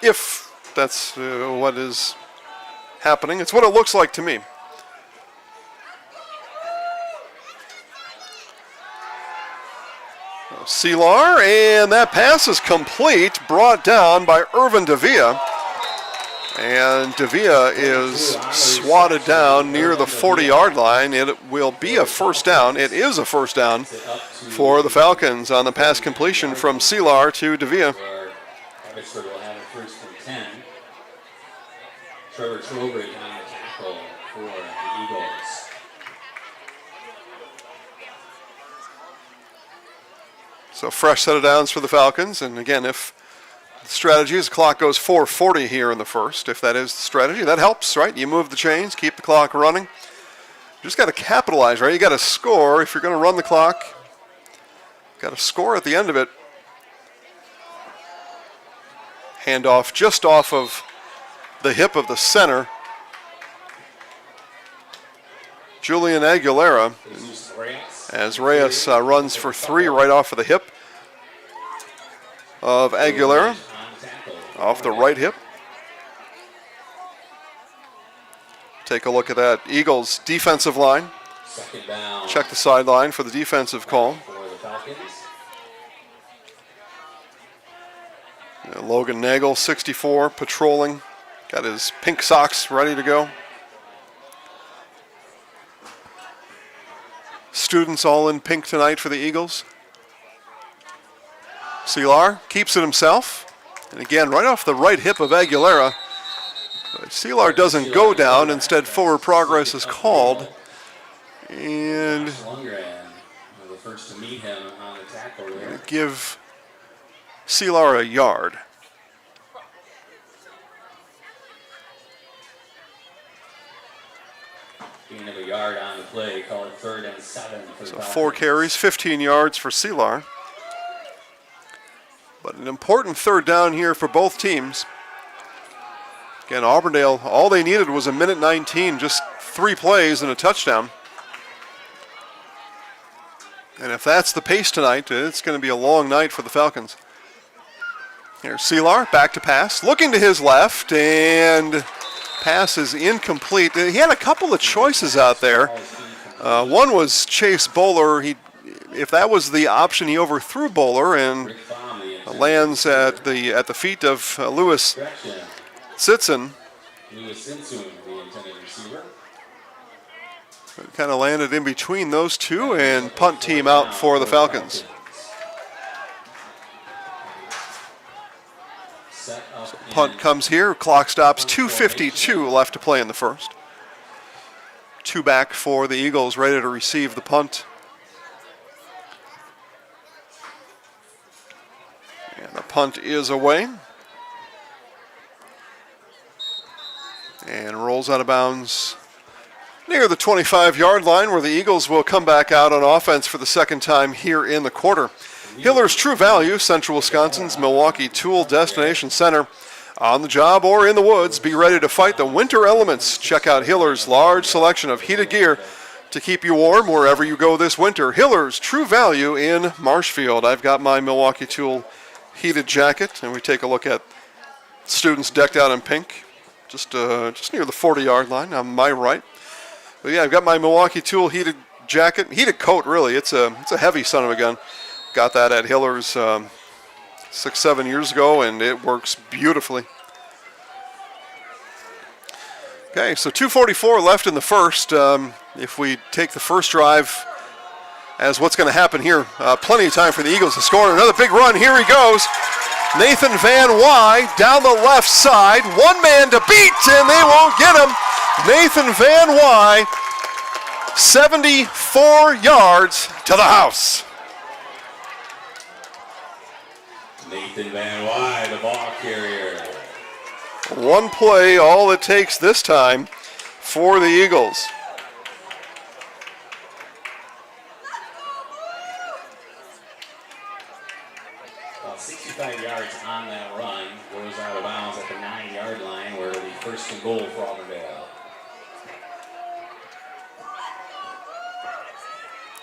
Speaker 1: If that's what is happening. It's what it looks like to me. Selar, and that pass is complete, brought down by Irvin Davia. And Davia is swatted down near the 40-yard line. It will be a first down. It is a first down for the Falcons on the pass completion from Selar to Davia.
Speaker 4: Abbotsford will have it first and 10. Trevor Trowbridge on the tackle for the Eagles.
Speaker 1: So fresh set of downs for the Falcons. And again, if the strategy is the clock goes 4:40 here in the first, if that is the strategy, that helps, right? You move the chains, keep the clock running. You just got to capitalize, right? You got to score if you're going to run the clock. Got to score at the end of it. Handoff just off of the hip of the center. Julian Aguilera, as Reyes runs for 3 right off of the hip of Aguilera, off the right hip. Take a look at that Eagles defensive line. Check the sideline for the defensive call. Logan Nagel, 64, patrolling. Got his pink socks ready to go. Students all in pink tonight for the Eagles. Selar keeps it himself. And again, right off the right hip of Aguilera. But Selar doesn't go down. Instead, forward progress is called. And
Speaker 4: the first to meet him on the tackle there.
Speaker 1: Give Selar a yard.
Speaker 4: Gain of a yard on the play, call it 3rd and 7 for
Speaker 1: So
Speaker 4: the
Speaker 1: 4 carries, 15 yards for Selar. But an important third down here for both teams. Again, Auburndale, all they needed was a minute 19, just 3 plays and a touchdown. And if that's the pace tonight, it's going to be a long night for the Falcons. Here's Selar, back to pass, looking to his left, and pass is incomplete. He had a couple of choices out there. One was Chase Bowler. If that was the option, he overthrew Bowler and lands at the feet of Lewis Sitson.
Speaker 4: Lewis Sitson, the intended receiver.
Speaker 1: Kind of landed in between those two, and punt team out for the Falcons. So punt comes here. Clock stops. 2:52 left to play in the first. 2 back for the Eagles, ready to receive the punt. And the punt is away. And rolls out of bounds near the 25-yard line, where the Eagles will come back out on offense for the second time here in the quarter. Hiller's True Value, Central Wisconsin's Milwaukee Tool Destination Center. On the job or in the woods, be ready to fight the winter elements. Check out Hiller's large selection of heated gear to keep you warm wherever you go this winter. Hiller's True Value in Marshfield. I've got my Milwaukee Tool heated jacket, and we take a look at students decked out in pink, just near the 40-yard line on my right. But yeah, I've got my Milwaukee Tool heated jacket, heated coat really. It's a heavy son of a gun. Got that at Hiller's 6-7 years ago, and it works beautifully. Okay, so 2:44 left in the first. If we take the first drive as what's going to happen here, plenty of time for the Eagles to score. Another big run. Here he goes. Nathan Van Wy down the left side. One man to beat, and they won't get him. Nathan Van Wy, 74 yards to the house.
Speaker 4: Nathan Van Wy, the ball carrier.
Speaker 1: One play, all it takes this time for the Eagles.
Speaker 4: About 65 yards on that run. First and goal for Auburndale.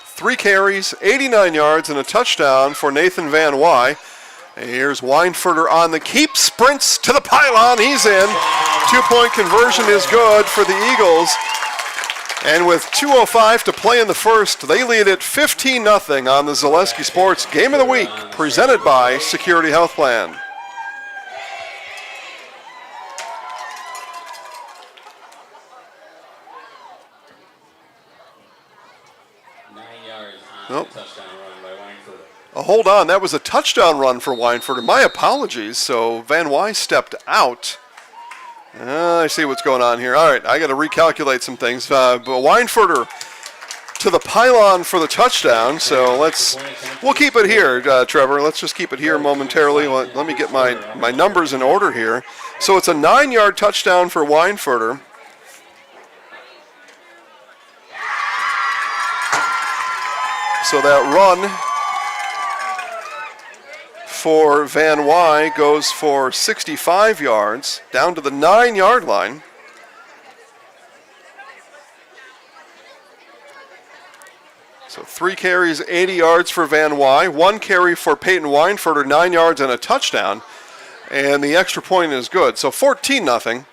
Speaker 1: 3 carries, 89 yards, and a touchdown for Nathan Van Wy. Here's Weinfurter on the keep, sprints to the pylon, he's in. 2-point conversion is good for the Eagles. And with 2:05 to play in the first, they lead it 15-0 on the Zaleski Sports Game of the Week, presented by Security Health Plan. Nope. Oh, hold on, that was a touchdown run for Weinfurter. My apologies. So Van Wy stepped out. I see what's going on here. All right, I got to recalculate some things. But Weinfurter to the pylon for the touchdown. So we'll keep it here, Trevor. Let's just keep it here momentarily. Let me get my numbers in order here. So it's a 9-yard touchdown for Weinfurter. So that run for Van Wy goes for 65 yards, down to the 9-yard line. So 3 carries, 80 yards for Van Wy, 1 carry for Peyton Weinfurter, 9 yards and a touchdown. And the extra point is good. So 14-0.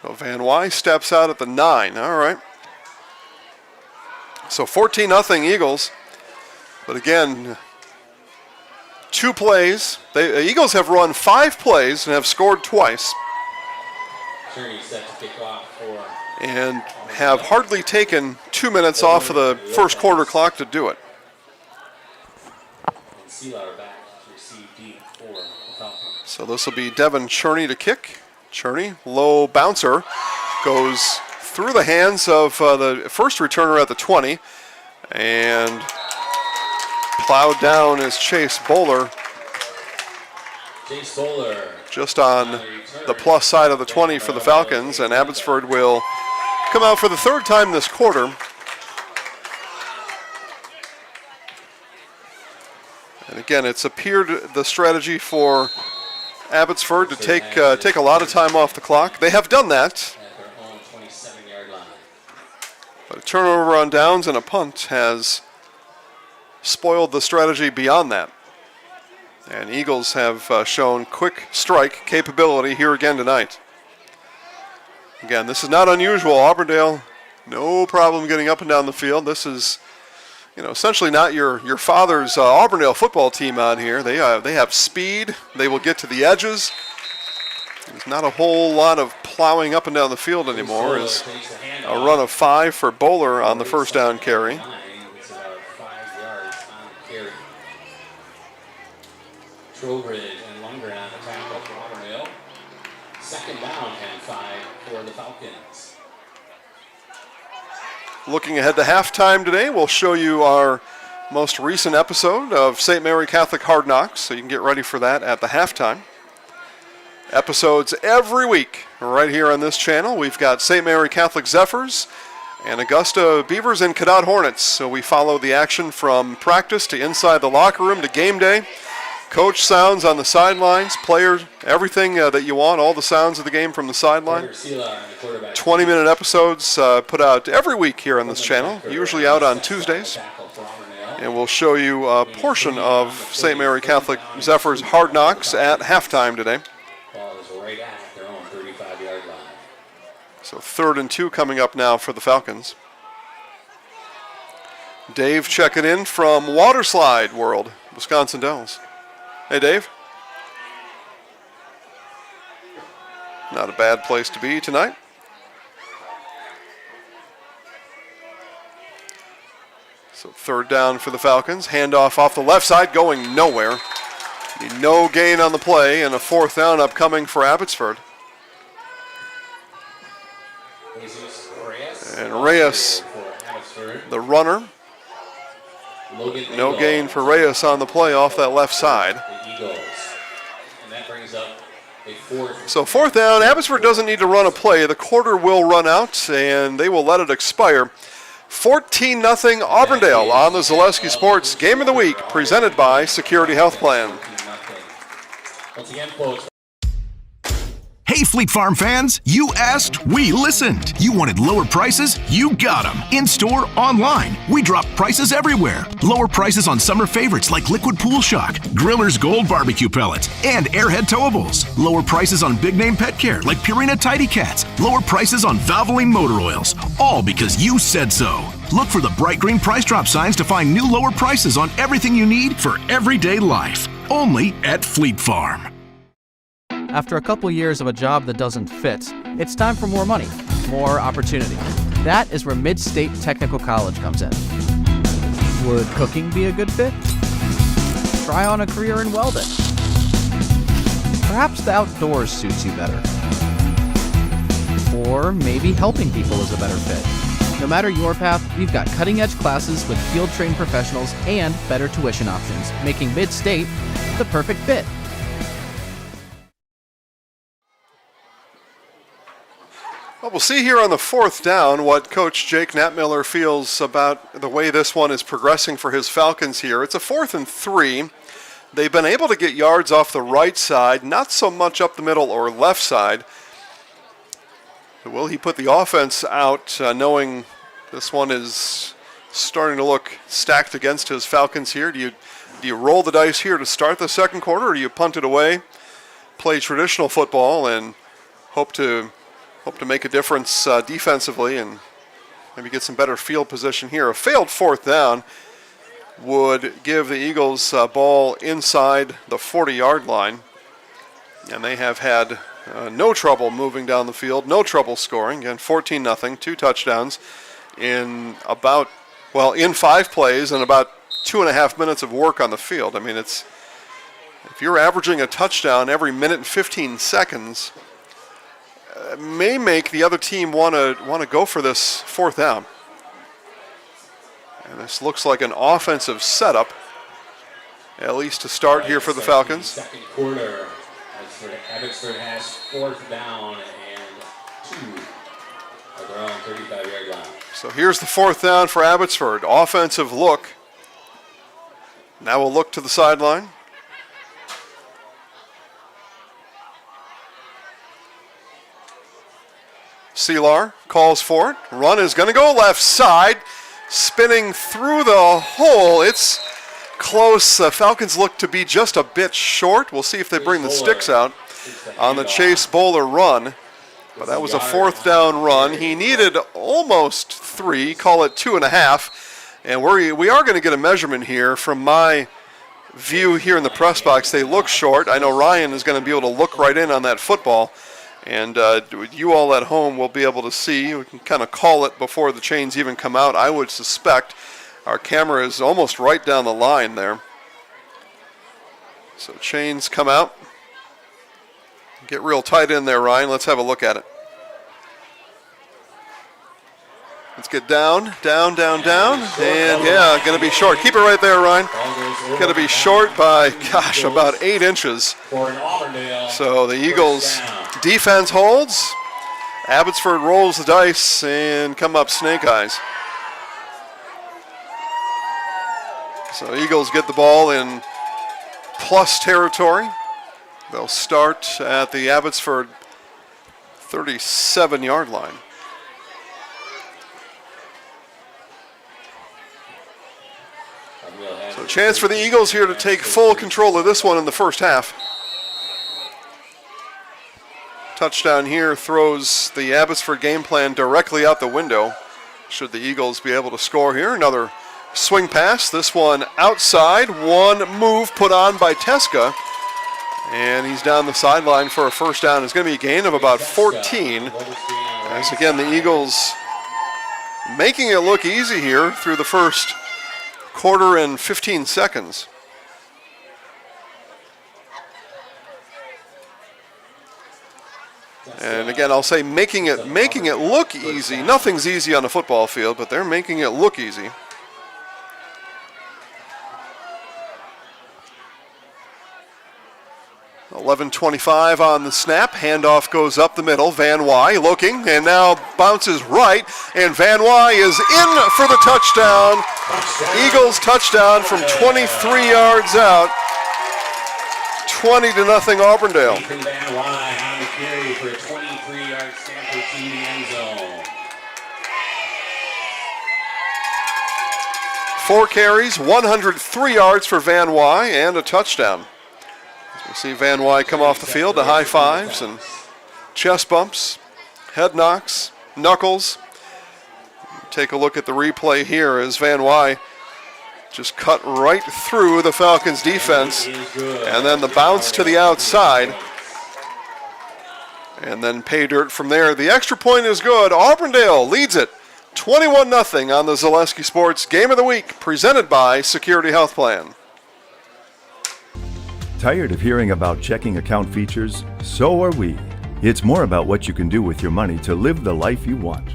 Speaker 1: So Van Wy steps out at the 9. All right. So 14-0 Eagles. But again, 2 plays. The Eagles have run 5 plays and have scored twice.
Speaker 4: Set to kick off for
Speaker 1: and have hardly taken 2 minutes off of the first quarter clock to do it. So this will be Devin Cherney to kick. Cherney, low bouncer, goes through the hands of the first returner at the 20, and plowed down is Chase Bowler.
Speaker 4: Chase Bowler.
Speaker 1: Just on the plus side of the 20 for the Falcons, and Abbotsford will come out for the 3rd time this quarter. And again, it's appeared the strategy for Abbotsford to take a lot of time off the clock. They have done that. But a turnover on downs and a punt has spoiled the strategy beyond that. And Eagles have shown quick strike capability here again tonight. Again, this is not unusual. Auburndale, no problem getting up and down the field. This is, essentially not your father's Auburndale football team out here. They have speed. They will get to the edges. There's not a whole lot of plowing up and down the field anymore. It's a run of 5 for Bowler on the first down carry.
Speaker 4: Trowbridge and Lundgren on the tackle for Auburndale. 2nd down and 5 for the Falcons.
Speaker 1: Looking ahead to halftime today, we'll show you our most recent episode of St. Mary Catholic Hard Knocks, so you can get ready for that at the halftime. Episodes every week right here on this channel. We've got St. Mary Catholic Zephyrs and Augusta Beavers and Cadott Hornets. So we follow the action from practice to inside the locker room to game day. Coach sounds on the sidelines, players, everything that you want, all the sounds of the game from the sideline. 20-minute episodes put out every week here on this channel, usually out on Tuesdays. And we'll show you a portion of St. Mary Catholic Zephyrs Hard Knocks at halftime today.
Speaker 4: Ball is right at their own 35-yard line.
Speaker 1: So 3rd and 2 coming up now for the Falcons. Dave checking in from Waterslide World, Wisconsin Dells. Hey, Dave. Not a bad place to be tonight. So 3rd down for the Falcons. Handoff off the left side, going nowhere. No gain on the play, and a 4th down upcoming for Abbotsford. And Reyes, the runner. No gain for Reyes on the play off that left side. So 4th down, Abbotsford doesn't need to run a play. The quarter will run out, and they will let it expire. 14-0 Auburndale on the Zaleski Sports Game of the Week, presented by Security Health Plan.
Speaker 4: Once again, folks.
Speaker 5: Hey, Fleet Farm fans, you asked, we listened. You wanted lower prices? You got them. In-store, online. We drop prices everywhere. Lower prices on summer favorites like Liquid Pool Shock, Griller's Gold Barbecue Pellets, and Airhead Towables. Lower prices on big-name pet care like Purina Tidy Cats. Lower prices on Valvoline motor oils. All because you said so. Look for the bright green price drop signs to find new lower prices on everything you need for everyday life. Only at Fleet Farm.
Speaker 22: After a couple years of a job that doesn't fit, it's time for more money, more opportunity. That is where Mid-State Technical College comes in. Would cooking be a good fit? Try on a career in welding. Perhaps the outdoors suits you better. Or maybe helping people is a better fit. No matter your path, we've got cutting-edge classes with field-trained professionals and better tuition options, making Mid-State the perfect fit.
Speaker 1: Well, we'll see here on the 4th down what Coach Jake Knapmiller feels about the way this one is progressing for his Falcons here. It's a 4th and 3. They've been able to get yards off the right side, not so much up the middle or left side. Will he put the offense out, knowing this one is starting to look stacked against his Falcons here? Do you roll the dice here to start the second quarter, or do you punt it away, play traditional football, and hope to make a difference defensively and maybe get some better field position here? A failed 4th down would give the Eagles ball inside the 40-yard line, and they have had no trouble moving down the field, no trouble scoring. Again, 14-0, 2 touchdowns in 5 plays and about 2.5 minutes of work on the field. I mean, if you're averaging a touchdown every minute and 15 seconds, may make the other team want to go for this 4th down. And this looks like an offensive setup, at least to start here for the Falcons.
Speaker 4: Second quarter, Abbotsford has 4th down and 2 at their own 35-yard line.
Speaker 1: So here's the 4th down for Abbotsford. Offensive look. Now we'll look to the sideline. Selar calls for it. Run is going to go left side. Spinning through the hole. It's close. Falcons look to be just a bit short. We'll see if they bring the sticks out on the Chase Bowler run. But that was a 4th down run. He needed almost 3, call it 2.5. And we are going to get a measurement here from my view here in the press box. They look short. I know Ryan is going to be able to look right in on that football. And you all at home will be able to see. We can kind of call it before the chains even come out. I would suspect our camera is almost right down the line there. So chains come out. Get real tight in there, Ryan. Let's have a look at it. Let's get down. And yeah, going to be short. Keep it right there, Ryan. Going to be short by, about 8 inches. So the Eagles defense holds. Abbotsford rolls the dice and come up snake eyes. So Eagles get the ball in plus territory. They'll start at the Abbotsford 37-yard line. So a chance for the Eagles here to take full control of this one in the first half. Touchdown here throws the Abbotsford game plan directly out the window. Should the Eagles be able to score here. Another swing pass. This one outside. One move put on by Teska. And he's down the sideline for a first down. It's going to be a gain of about 14. As again, the Eagles making it look easy here through the first quarter and 15 seconds. And again, I'll say making it look easy. Nothing's easy on a football field, but they're making it look easy. 11:25 on the snap. Handoff goes up the middle. Van Wy looking and now bounces right. And Van Wy is in for the touchdown. Eagles touchdown from 23 yards out. 20-0 Auburndale.
Speaker 4: Ethan Van Wy on the carry for a 23-yard scamper to the end zone.
Speaker 1: 4 carries, 103 yards for Van Wy and a touchdown. We see Van Wy come off the field to high fives and chest bumps, head knocks, knuckles. Take a look at the replay here as Van Wy just cut right through the Falcons defense, and then the bounce to the outside, and then pay dirt from there. The extra point is good. Auburndale leads it 21-0 on the Zaleski Sports Game of the Week, presented by Security Health Plan.
Speaker 9: Tired of hearing about checking account features? So are we. It's more about what you can do with your money to live the life you want.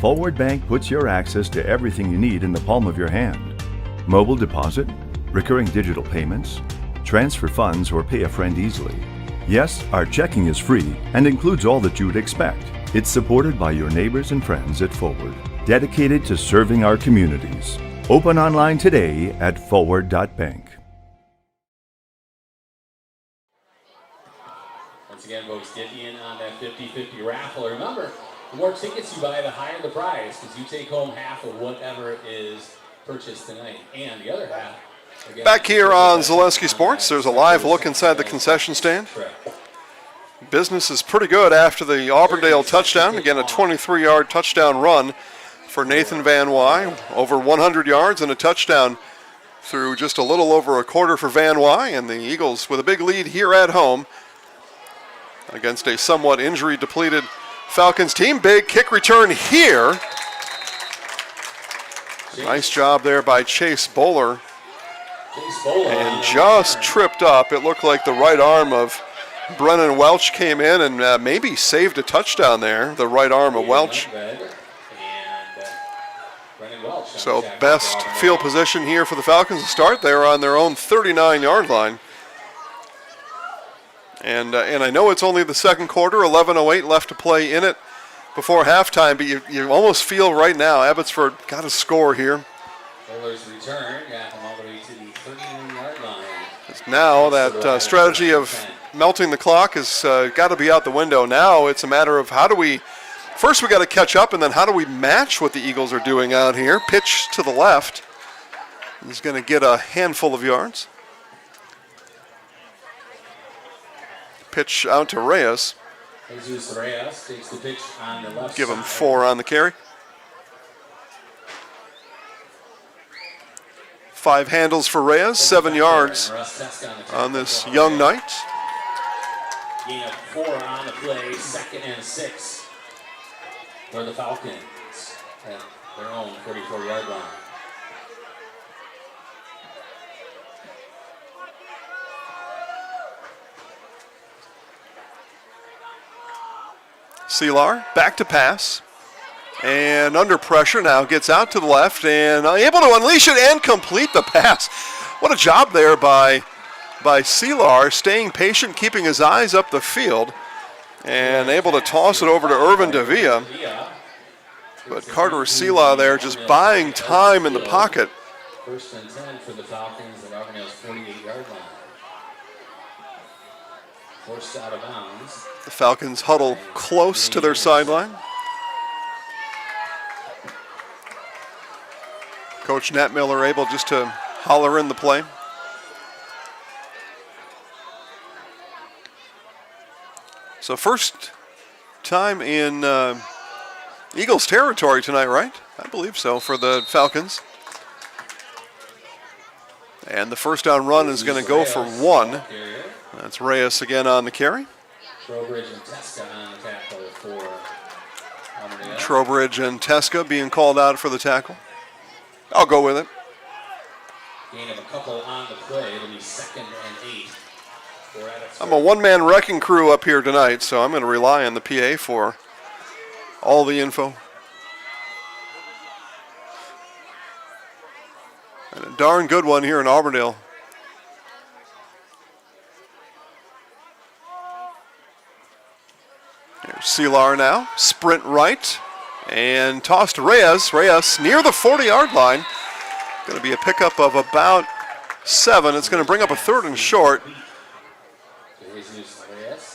Speaker 9: Forward Bank puts your access to everything you need in the palm of your hand. Mobile deposit, recurring digital payments, transfer funds, or pay a friend easily. Yes, our checking is free and includes all that you would expect. It's supported by your neighbors and friends at Forward, dedicated to serving our communities. Open online today at forward.bank.
Speaker 4: Once again, folks, get in on that 50-50 raffle. Remember, the more tickets you buy, the higher the prize, because you take home half of whatever is purchased tonight, and the other half. Again,
Speaker 1: back here on Zaleski Sports, there's a live look inside the concession stand. Business is pretty good after the Auburndale touchdown. Again, a 23-yard touchdown run for Nathan Van Wy, over 100 yards and a touchdown through just a little over a quarter for Van Wy, and the Eagles with a big lead here at home against a somewhat injury-depleted Falcons team. Big kick return here. Nice job there by Chase Bowler. And just tripped up. It looked like the right arm of Brennan Welch came in and maybe saved a touchdown there, the right arm of Welch. So best field position here for the Falcons to start. They're on their own 39-yard line. And I know it's only the second quarter, 11:08 left to play in it before halftime, but you almost feel right now Abbotsford got to score here.
Speaker 4: Bowler's return got them all the way to the 39-yard line.
Speaker 1: Now that strategy of melting the clock has got to be out the window. Now it's a matter of how do we, first we got to catch up, and then how do we match what the Eagles are doing out here. Pitch to the left. He's going to get a handful of yards. Pitch out to Reyes.
Speaker 4: Jesus Reyes takes the pitch on the left
Speaker 1: Give him
Speaker 4: side.
Speaker 1: 4 on the carry. 5 handles for Reyes, 7 yards on this young night.
Speaker 4: Gain of 4 on the play, 2nd and 6 for the Falcons at their own 44-yard line.
Speaker 1: Selar back to pass. And under pressure now gets out to the left and able to unleash it and complete the pass. What a job there by Selar, staying patient, keeping his eyes up the field, and able to toss it over to Irvin Davia. But Carter Selar there just buying time in the pocket.
Speaker 4: 1st and 10 for the Falcons at Auburndale's 48-yard line. Forced out of bounds.
Speaker 1: The Falcons huddle close to their sideline. Coach Nat Miller able just to holler in the play. So first time in Eagles territory tonight, right? I believe so for the Falcons. And the first down run is going to go for 1. That's Reyes again on the carry.
Speaker 4: Trowbridge and Teska on the tackle for Auburndale.
Speaker 1: Trowbridge and Teska being called out for the tackle. I'll go with it.
Speaker 4: Gain of a couple on the play. It'll be 2nd and 8. For Abbotsford.
Speaker 1: I'm a one-man wrecking crew up here tonight, so I'm going to rely on the PA for all the info. And a darn good one here in Auburndale. Selar now, sprint right, and toss to Reyes. Reyes near the 40-yard line. Going to be a pickup of about 7. It's going to bring up a 3rd and short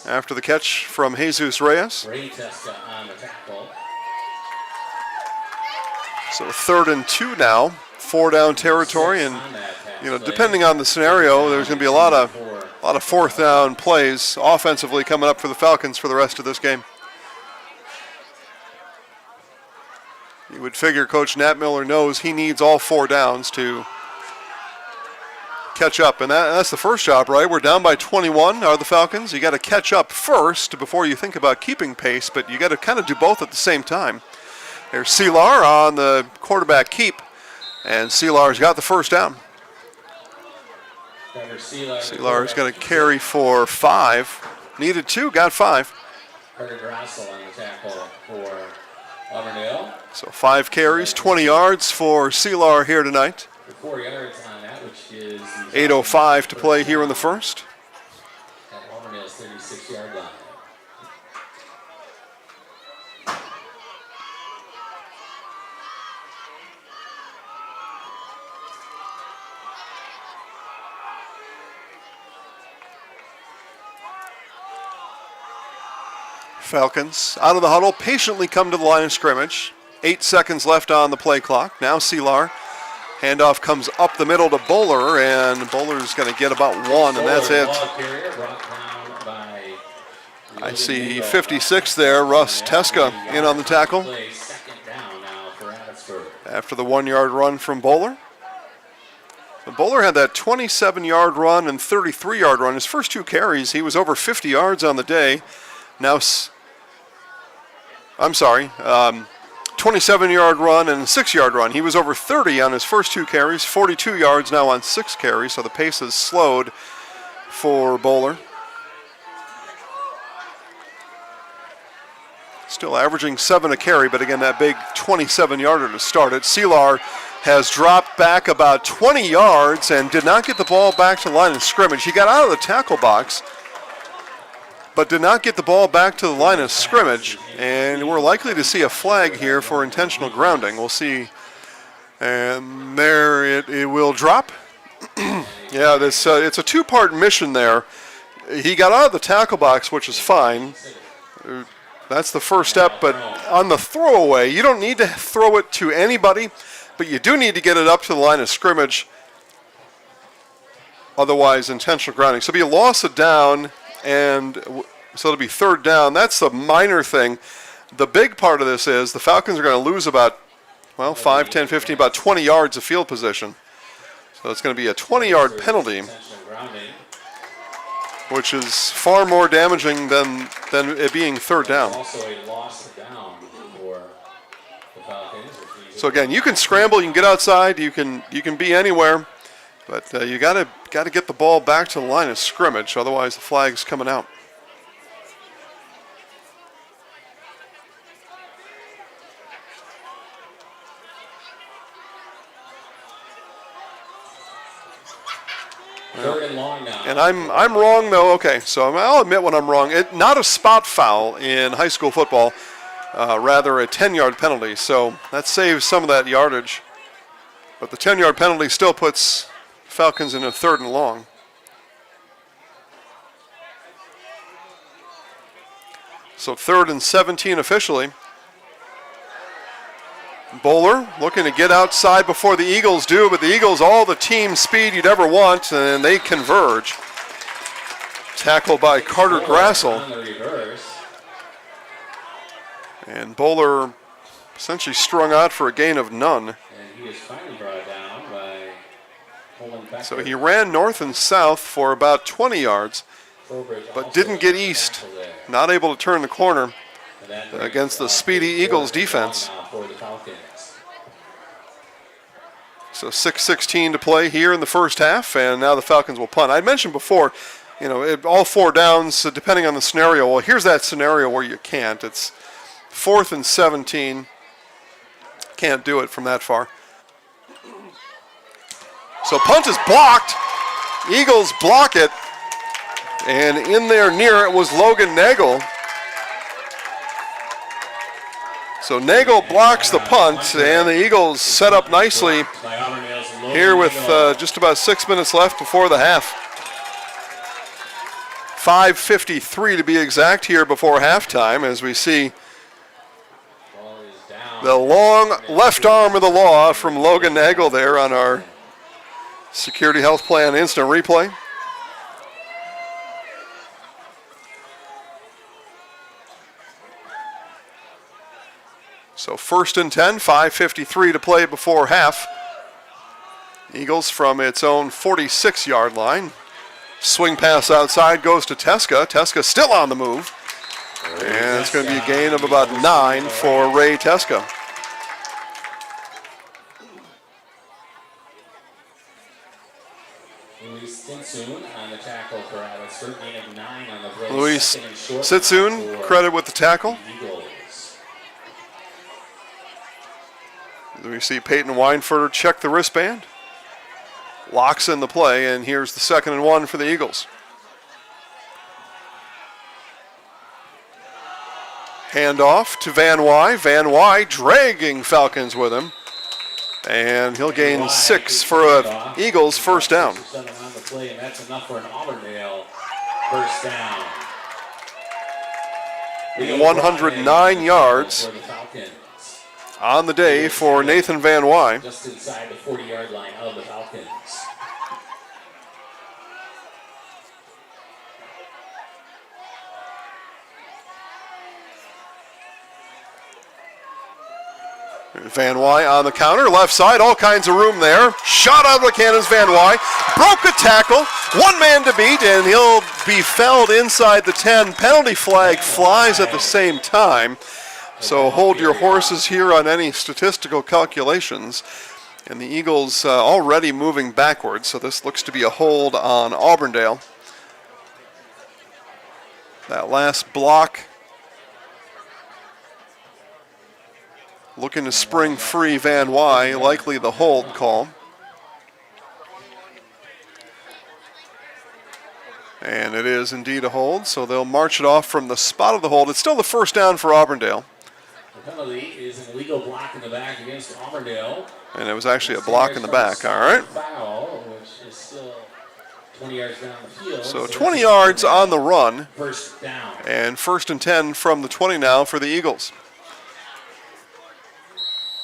Speaker 1: after the catch from Jesus Reyes. So 3rd and 2 now, 4 down territory, and depending on the scenario, there's going to be a lot of 4th down plays offensively coming up for the Falcons for the rest of this game. You would figure Coach Nat Miller knows he needs all 4 downs to catch up, and that's the first job, right? We're down by 21, are the Falcons. You got to catch up first before you think about keeping pace, but you got to kind of do both at the same time. There's Selar on the quarterback keep, and Selar's got the first down. Selar's going to carry for 5. Needed 2, got 5.
Speaker 4: Carter Grassel on the tackle for Auburndale.
Speaker 1: So 5 carries, 20 yards for Selar here tonight.
Speaker 4: 4 yards on that, which is
Speaker 1: 8:05 to play here in the first.
Speaker 4: At Auburndale's 36-yard line.
Speaker 1: Falcons out of the huddle, patiently come to the line of scrimmage. 8 seconds left on the play clock. Now Selar. Handoff comes up the middle to Bowler, and Bowler's going to get about 1, and that's it. I see 56 there, Russ Teska in on the tackle. After the 1-yard run from Bowler. So Bowler had that 27-yard run and 33-yard run. His first 2 carries, he was over 50 yards on the day. Now, 27-yard run and 6-yard run. He was over 30 on his first 2 carries, 42 yards now on 6 carries, so the pace has slowed for Bowler. Still averaging 7 a carry, but again, that big 27-yarder to start it. Selar has dropped back about 20 yards and did not get the ball back to the line of scrimmage. He got out of the tackle box, but did not get the ball back to the line of scrimmage, and we're likely to see a flag here for intentional grounding. We'll see, and there it will drop. Yeah, it's a 2-part mission there. He got out of the tackle box, which is fine. That's the first step, but on the throwaway, you don't need to throw it to anybody, but you do need to get it up to the line of scrimmage, otherwise intentional grounding. So it'll be a loss of down, and so it'll be 3rd down. That's the minor thing. The big part of this is the Falcons are going to lose about, 5, 10, 15, about 20 yards of field position. So it's going to be a 20-yard penalty, which is far more damaging than it being 3rd down.
Speaker 4: Also a loss down for the Falcons.
Speaker 1: So again, you can scramble, you can get outside, you can be anywhere, but you got to get the ball back to the line of scrimmage, otherwise the flag's coming out.
Speaker 4: Third and long now.
Speaker 1: And I'm wrong though. Okay, so I'll admit when I'm wrong. Not a spot foul in high school football, rather a 10-yard penalty. So that saves some of that yardage. But the 10-yard penalty still puts Falcons in a 3rd and long. So 3rd and 17 officially. Bowler looking to get outside before the Eagles do, but the Eagles all the team speed you'd ever want, and they converge. Tackle by Carter Grassel. And Bowler essentially strung out for a gain of none.
Speaker 4: And he is finally brought down by pulling back.
Speaker 1: So he ran north and south for about 20 yards, but didn't get east. Not able to turn the corner against the speedy Eagles defense. So 6:16 to play here in the first half, and now the Falcons will punt. I mentioned before, all 4 downs, depending on the scenario. Well, here's that scenario where you can't. It's 4th and 17. Can't do it from that far. So punt is blocked. Eagles block it, and in there near it was Logan Nagel. So Nagel blocks the punt, and the Eagles set up nicely here with just about 6 minutes left before the half. 5:53 to be exact here before halftime, as we see the long left arm of the law from Logan Nagel there on our Security Health Plan instant replay. So 1st and 10, 5:53 to play before half. Eagles from its own 46-yard line. Swing pass outside goes to Teska. Teska still on the move. And it's going to be a gain of about 9 for Ray Teska. Luis Sitsoon credit with the tackle. We see Peyton Weinfurter check the wristband. Locks in the play, and here's the 2nd and 1 for the Eagles. Handoff to Van Wy. Van Wy dragging Falcons with him. And he'll gain 6 for a Eagles first down.
Speaker 4: That's enough for an Auburndale first down.
Speaker 1: 109 yards on the day for Nathan Van Wy.
Speaker 4: Just inside the 40-yard line of the Falcons.
Speaker 1: Van Wy on the counter, left side, all kinds of room there. Shot out of the cannons, Van Wy. Broke a tackle, one man to beat, and he'll be fouled inside the 10. Penalty flag flies at the same time. So hold your horses here on any statistical calculations. And the Eagles already moving backwards, so this looks to be a hold on Auburndale. That last block looking to spring free Van Wy, likely the hold call. And it is indeed a hold, so they'll march it off from the spot of the hold. It's still the first down for Auburndale.
Speaker 4: The penalty is an illegal block in the back against Auburndale.
Speaker 1: And it was actually a block in the back, all right.
Speaker 4: Foul, which is still 20 yards down the field.
Speaker 1: So 20 yards on the run.
Speaker 4: First down.
Speaker 1: And 1st and 10 from the 20 now for the Eagles.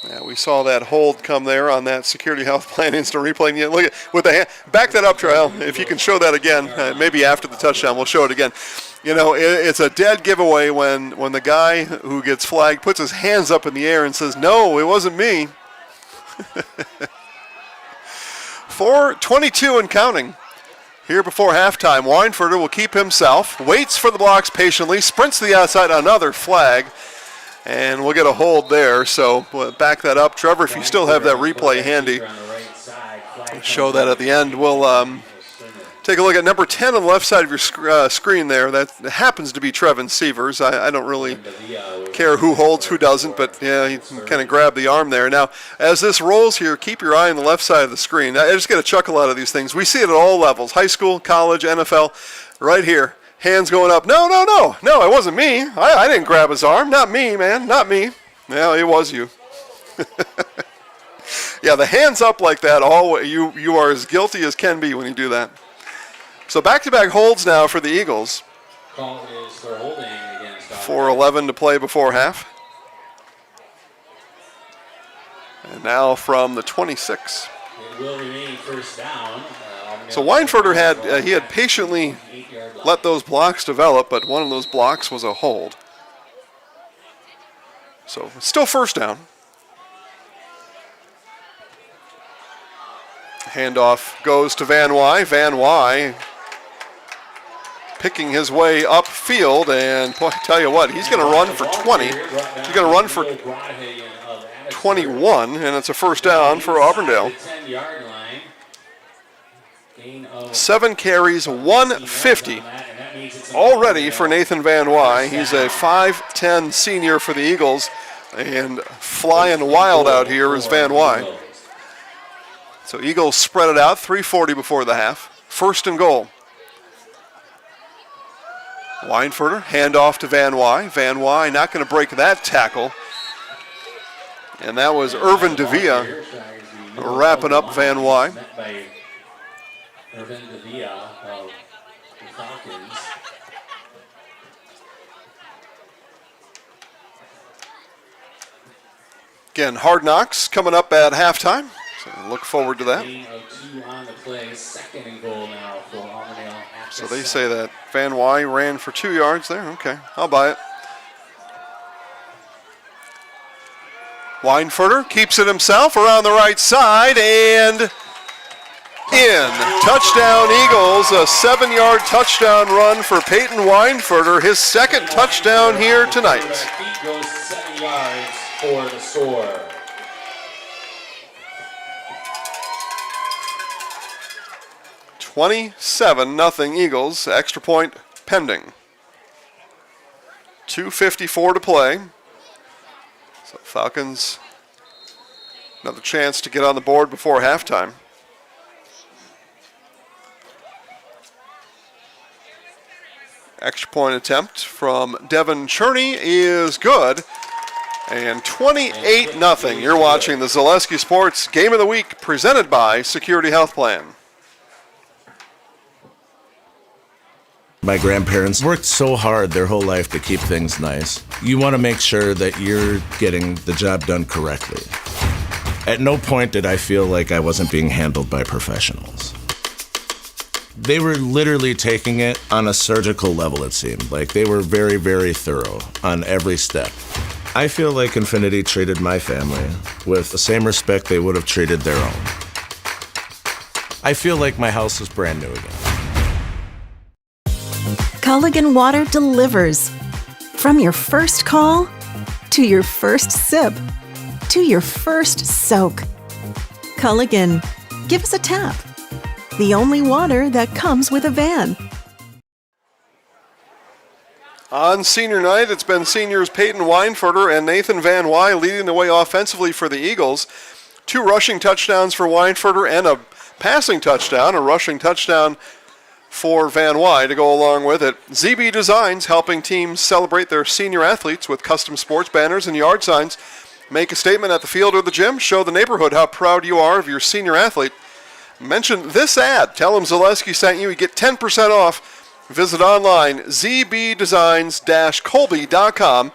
Speaker 1: Yeah, we saw that hold come there on that Security Health Plan instant replay. And look at with the hand, back that up, Trail. If you can show that again, maybe after the touchdown, we'll show it again. You know, it's a dead giveaway when the guy who gets flagged puts his hands up in the air and says, "No, it wasn't me." 4:22 and counting. Here before halftime, Weinfurter will keep himself, waits for the blocks patiently, sprints to the outside, another flag. And we'll get a hold there, so we'll back that up. Trevor, if you still have that replay handy, show that at the end. We'll take a look at number 10 on the left side of your screen there. That happens to be Trevin Sievers. I don't really care who holds, who doesn't, but yeah, he kind of grabbed the arm there. Now, as this rolls here, keep your eye on the left side of the screen. I just get a chuckle out of these things. We see it at all levels, high school, college, NFL, right here. Hands going up. No, it wasn't me. I didn't grab his arm. Not me, man. Not me. No, it was you. Yeah, the hands up like that, you are as guilty as can be when you do that. So back-to-back holds now for the Eagles. 4:11 to play before half. And now from the 26.
Speaker 4: It will remain first down.
Speaker 1: So Weinfurter had patiently let those blocks develop, but one of those blocks was a hold. So it's still first down. Handoff goes to Van Wy. Van Wy picking his way upfield, and boy, I tell you what, he's going to run for 20. He's going to run for 21, and it's a first down for Auburndale. 7 carries, 150 already for Nathan Van Wy. He's a 5'10 senior for the Eagles, and flying wild out here is Van Wy. So Eagles spread it out, 3:40 before the half. 1st and goal. Weinfurter, handoff to Van Wy. Van Wy not going to break that tackle. And that was Irvin Davia wrapping up Van Wy.
Speaker 4: Met by Irvin Davia of the Falcons.
Speaker 1: Again, Hard Knocks coming up at halftime. So look forward to that.
Speaker 4: Gain of 2 on the play. Second and goal now for Auburndale.
Speaker 1: So they say that Van Wy ran for 2 yards there. Okay, I'll buy it. Weinfurter keeps it himself around the right side and in. Touchdown Eagles, a 7-yard touchdown run for Peyton Weinfurter, his second touchdown here tonight.
Speaker 4: Feet goes 7 yards for the score.
Speaker 1: $27-0 Eagles, extra point pending. 2:54 to play. So Falcons, another chance to get on the board before halftime. Extra point attempt from Devin Cherney is good. And 28-0. You're watching the Zaleski Sports Game of the Week presented by Security Health Plan.
Speaker 8: My grandparents worked so hard their whole life to keep things nice. You want to make sure that you're getting the job done correctly. At no point did I feel like I wasn't being handled by professionals. They were literally taking it on a surgical level, it seemed. Like they were very, very thorough on every step. I feel like Infinity treated my family with the same respect they would have treated their own. I feel like my house is brand new again.
Speaker 10: Culligan Water delivers. From your first call, to your first sip, to your first soak. Culligan, give us a tap. The only water that comes with a van.
Speaker 1: On senior night, it's been seniors Peyton Weinfurter and Nathan Van Wy leading the way offensively for the Eagles. 2 rushing touchdowns for Weinfurter and a passing touchdown, a rushing touchdown for Van Wy to go along with it. ZB Designs helping teams celebrate their senior athletes with custom sports banners and yard signs. Make a statement at the field or the gym. Show the neighborhood how proud you are of your senior athlete. Mention this ad. Tell them Zaleski sent you. You get 10% off. Visit online, zbdesigns-colby.com.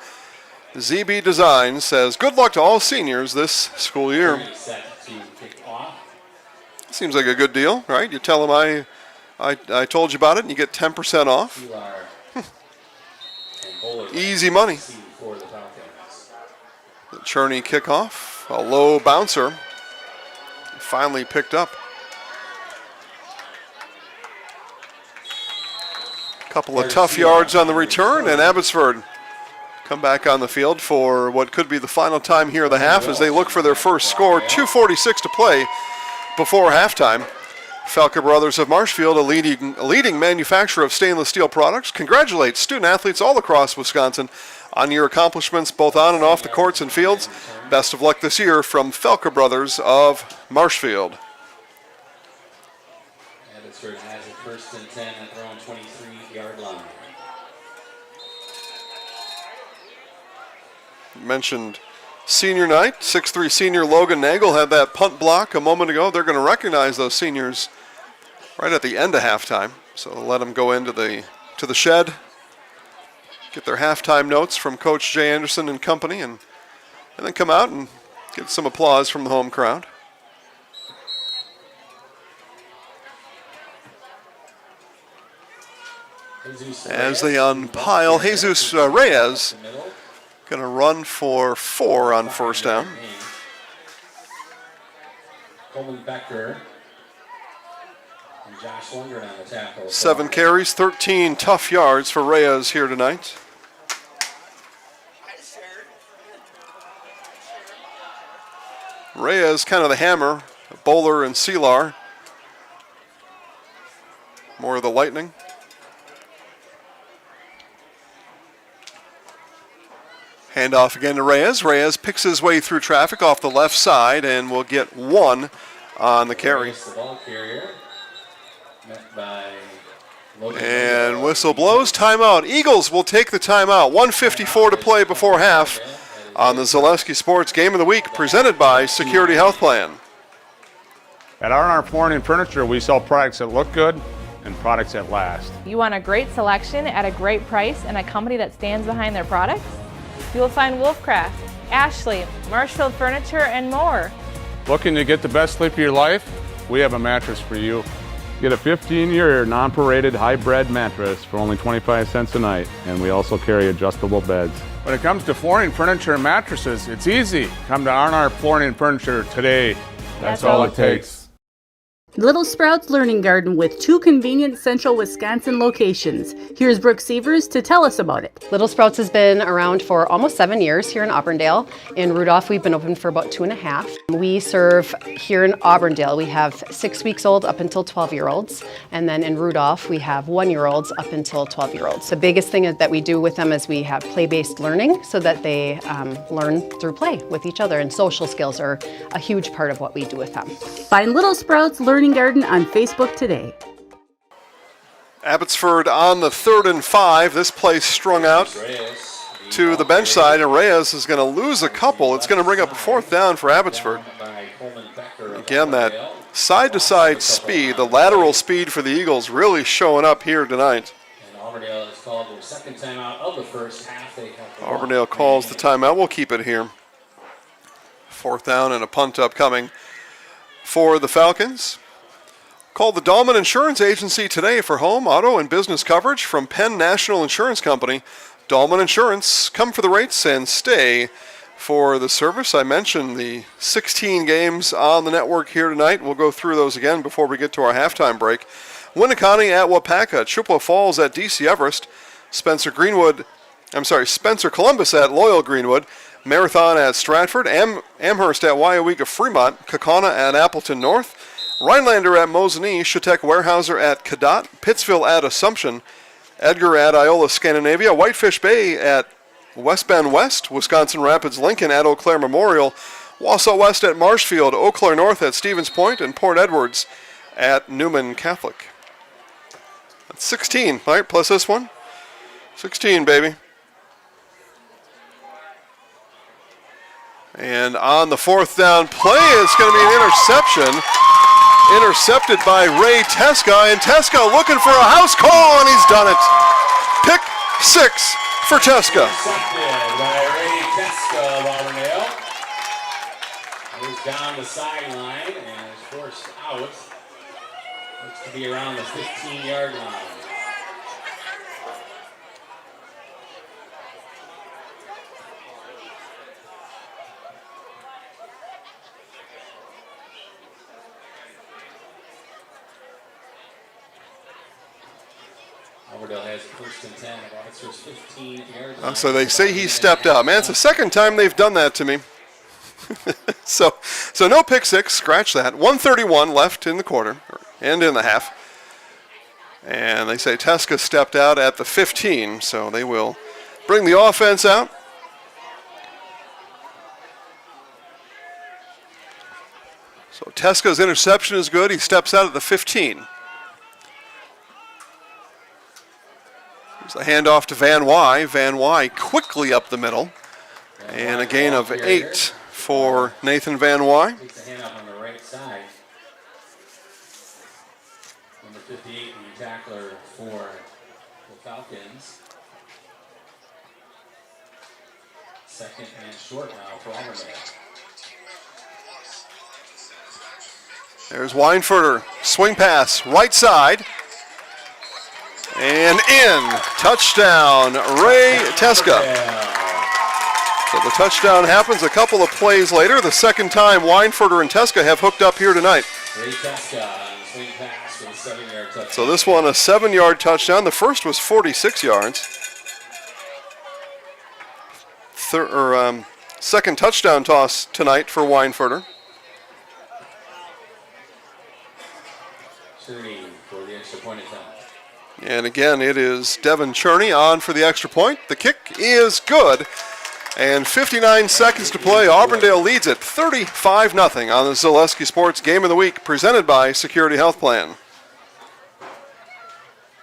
Speaker 1: ZB Designs says, good luck to all seniors this school year. Seems like a good deal, right? You tell them I told you about it and you get 10% off. Easy money. The Cherney kickoff, a low bouncer. Finally picked up. Couple of tough yards on the return, and Abbotsford come back on the field for what could be the final time here of the half as they look for their first score. 2:46 to play before halftime. Felker Brothers of Marshfield, a leading manufacturer of stainless steel products, congratulates student athletes all across Wisconsin on your accomplishments both on and off the courts and fields. Best of luck this year from Felker Brothers of Marshfield.
Speaker 4: Abbotsford has it 1st and 10 at their own 23-yard line.
Speaker 1: Mentioned senior night. 6'3" senior Logan Nagel had that punt block a moment ago. They're going to recognize those seniors right at the end of halftime. So let them go into the shed, get their halftime notes from Coach Jay Anderson and company, and then come out and get some applause from the home crowd. As they unpile, Jesus Reyes going to run for 4 on first down.
Speaker 4: Coleman Becker and Josh Lundgren on the tackle.
Speaker 1: 7 carries, 13 tough yards for Reyes here tonight. Reyes kind of the hammer, Bowler and Selar. More of the lightning. Handoff again to Reyes. Reyes picks his way through traffic off the left side and will get 1 on the carry.
Speaker 4: The ball carrier met by Logan.
Speaker 1: And whistle blows. Timeout. Eagles will take the timeout. 1:54 to play before half on the Zaleski Sports Game of the Week, presented by Security Health Plan.
Speaker 11: At R&R Flooring and Furniture, we sell products that look good and products that last.
Speaker 12: You want a great selection at a great price and a company that stands behind their products? You will find Wolfcraft, Ashley, Marshfield Furniture, and more.
Speaker 11: Looking to get the best sleep of your life? We have a mattress for you. Get a 15-year non-paraded hybrid mattress for only 25 cents a night, and we also carry adjustable beds. When it comes to flooring, furniture, and mattresses, it's easy. Come to R&R Flooring and Furniture today. That's all it takes.
Speaker 6: Little Sprouts Learning Garden with 2 convenient central Wisconsin locations. Here's Brooke Sievers to tell us about it.
Speaker 7: Little Sprouts has been around for almost 7 years here in Auburndale. In Rudolph, we've been open for about 2.5. We serve here in Auburndale, we have 6 weeks old up until 12-year-olds. And then in Rudolph, we have 1-year-olds up until 12-year-olds. The biggest thing that we do with them is we have play-based learning so that they learn through play with each other. And social skills are a huge part of what we do with them.
Speaker 6: Find Little Sprouts Learning Garden on Facebook today.
Speaker 1: Abbotsford on the 3rd and 5. This play strung out to the bench side, and Reyes is going to lose a couple. It's going to bring up a 4th down for Abbotsford. Again, that side-to-side speed, the lateral speed for the Eagles really showing up here tonight.
Speaker 4: Auburndale has called their second timeout of the first half.
Speaker 1: Auburndale calls the timeout. We'll keep it here. 4th down and a punt upcoming for the Falcons. Call the Dahlman Insurance Agency today for home, auto, and business coverage from Penn National Insurance Company. Dahlman Insurance, come for the rates and stay for the service. I mentioned the 16 games on the network here tonight. We'll go through those again before we get to our halftime break. Winneconne at Wapaka, Chippewa Falls at DC Everest, Spencer Columbus at Loyal Greenwood, Marathon at Stratford, Amherst at Waiawega Fremont, Kaukauna at Appleton North, Rhinelander at Mosinee, Chautauqua Weyerhaeuser at Cadott, Pittsville at Assumption, Edgar at Iola Scandinavia, Whitefish Bay at West Bend West, Wisconsin Rapids Lincoln at Eau Claire Memorial, Wausau West at Marshfield, Eau Claire North at Stevens Point, and Port Edwards at Newman Catholic. That's 16, right, plus this one. 16, baby. And on the 4th down play, it's going to be an interception. Intercepted by Ray Teska, and Teska looking for a house call, and he's done it. Pick 6 for Teska.
Speaker 4: Intercepted by Ray Teska of Auburndale. Moves down the sideline and is forced out. Looks to be around the 15-yard line. Auburndale has 1st and 10 at Abbotsford's 15-yard line.
Speaker 1: So they say he stepped out. Man, it's the second time they've done that to me. so no pick 6, scratch that. 1:31 left in the quarter, and in the half. And they say Teska stepped out at the 15, so they will bring the offense out. So Teska's interception is good. He steps out at the 15. There's a handoff to Van Wy. Van Wy quickly up the middle. And a gain of 8 for Nathan Van Wy.
Speaker 4: Takes the handoff on the right side. Number 58, the tackler for the Falcons. 2nd and short now for Auburndale.
Speaker 1: There's Weinfurter. Swing pass, right side. And in. Touchdown, Ray Teska. So the touchdown happens a couple of plays later. The second time Weinfurter and Teska have hooked up here tonight.
Speaker 4: Ray Teska on the swing pass for the 7-yard touchdown.
Speaker 1: So this one a 7-yard touchdown. The first was 46 yards. Second touchdown toss tonight for Weinfurter.
Speaker 4: Cherney for the extra point attempt.
Speaker 1: And again, it is Devin Cherney on for the extra point. The kick is good. And 59 seconds to play. Auburndale leads it 35-0 on the Zaleski Sports Game of the Week, presented by Security Health Plan.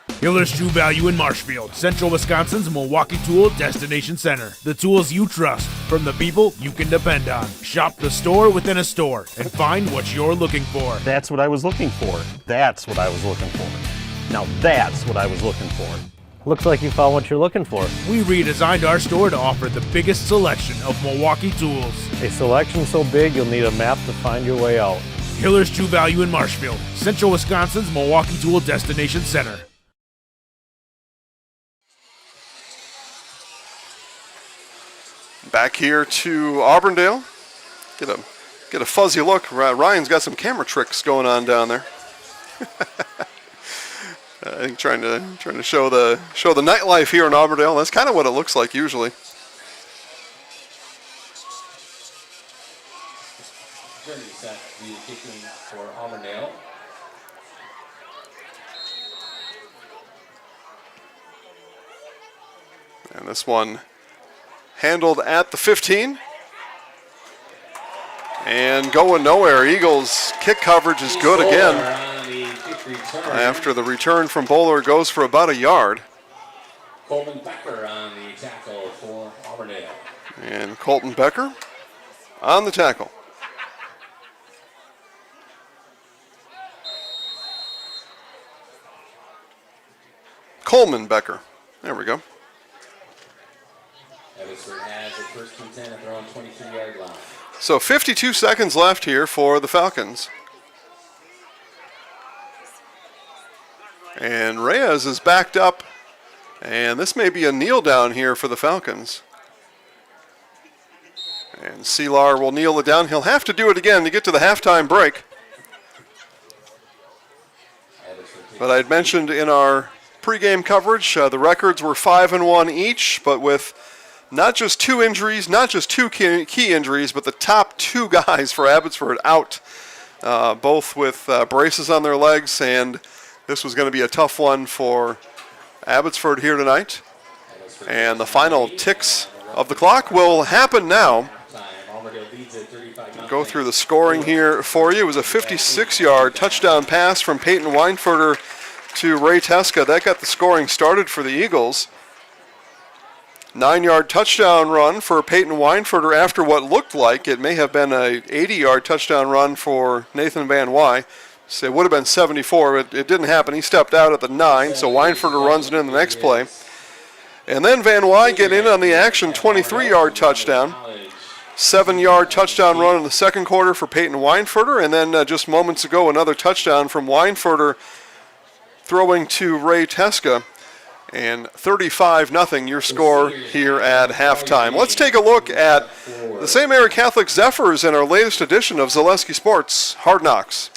Speaker 2: Hiller's True Value in Marshfield, Central Wisconsin's Milwaukee Tool Destination Center. The tools you trust from the people you can depend on. Shop the store within a store and find what you're looking for.
Speaker 3: That's what I was looking for. That's what I was looking for. Now that's what I was looking for.
Speaker 23: Looks like you found what you're looking for.
Speaker 2: We redesigned our store to offer the biggest selection of Milwaukee tools.
Speaker 23: A selection so big you'll need a map to find your way out.
Speaker 2: Hiller's True Value in Marshfield, Central Wisconsin's Milwaukee Tool Destination Center.
Speaker 1: Back here to Auburndale. Get a fuzzy look. Ryan's got some camera tricks going on down there. I think trying to show the nightlife here in Auburndale. That's kind of what it looks like usually.
Speaker 4: Journey set the kicking for Auburndale.
Speaker 1: And this one handled at the 15. And going nowhere. Eagles kick coverage is good again. After the return from Bowler goes for about a yard.
Speaker 4: Coleman Becker on the tackle for Auburndale.
Speaker 1: And Colton Becker on the tackle. Coleman Becker. There we go.
Speaker 4: Abbotsford has a first and 10 at their own 23-yard line.
Speaker 1: So 52 seconds left here for the Falcons. And Reyes is backed up. And this may be a kneel down here for the Falcons. And Selar will kneel it down. He'll have to do it again to get to the halftime break. But I'd mentioned in our pregame coverage, the records were 5-1 each, but with not just two injuries, not just two key injuries, but the top two guys for Abbotsford out, both with braces on their legs, and this was going to be a tough one for Abbotsford here tonight. And the final ticks of the clock will happen now. Go through the scoring here for you. It was a 56-yard touchdown pass from Peyton Weinfurter to Ray Teska. That got the scoring started for the Eagles. 9-yard touchdown run for Peyton Weinfurter after what looked like it may have been a 80-yard touchdown run for Nathan Van Wy. So it would have been 74. It didn't happen. He stepped out at the 9, so Weinfurter runs it in the next play. And then Van Wy get in on the action, 23-yard touchdown. 7-yard touchdown run in the second quarter for Peyton Weinfurter, and then just moments ago another touchdown from Weinfurter throwing to Ray Teska. And 35-0 your score here at halftime. Let's take a look at the St. Mary Catholic Zephyrs in our latest edition of Zaleski Sports Hard Knocks.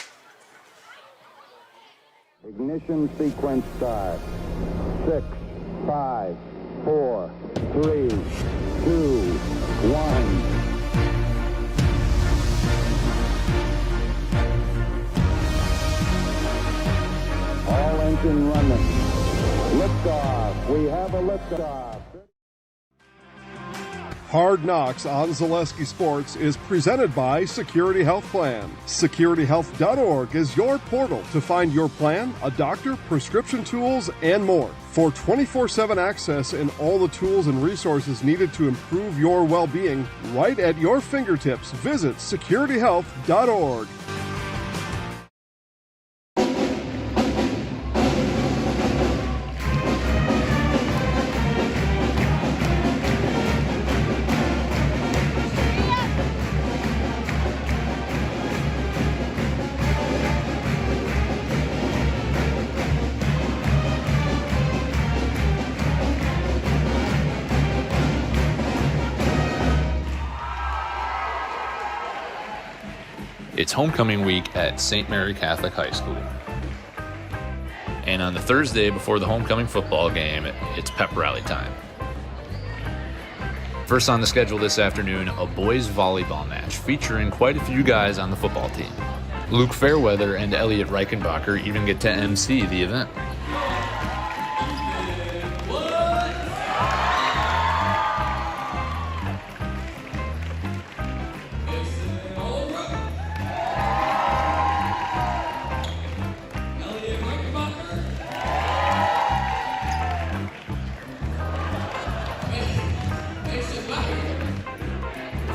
Speaker 24: Ignition sequence start. 6, 5, 4, 3, 2, 1. All engine running. Liftoff. We have a liftoff.
Speaker 1: Hard Knocks on Zaleski Sports is presented by Security Health Plan. SecurityHealth.org is your portal to find your plan, a doctor, prescription tools, and more. For 24/7 access and all the tools and resources needed to improve your well-being, right at your fingertips, visit SecurityHealth.org.
Speaker 25: It's homecoming week at St. Mary Catholic High School. And on the Thursday before the homecoming football game, it's pep rally time. First on the schedule this afternoon, a boys volleyball match featuring quite a few guys on the football team. Luke Fairweather and Elliot Reichenbacher even get to MC the event.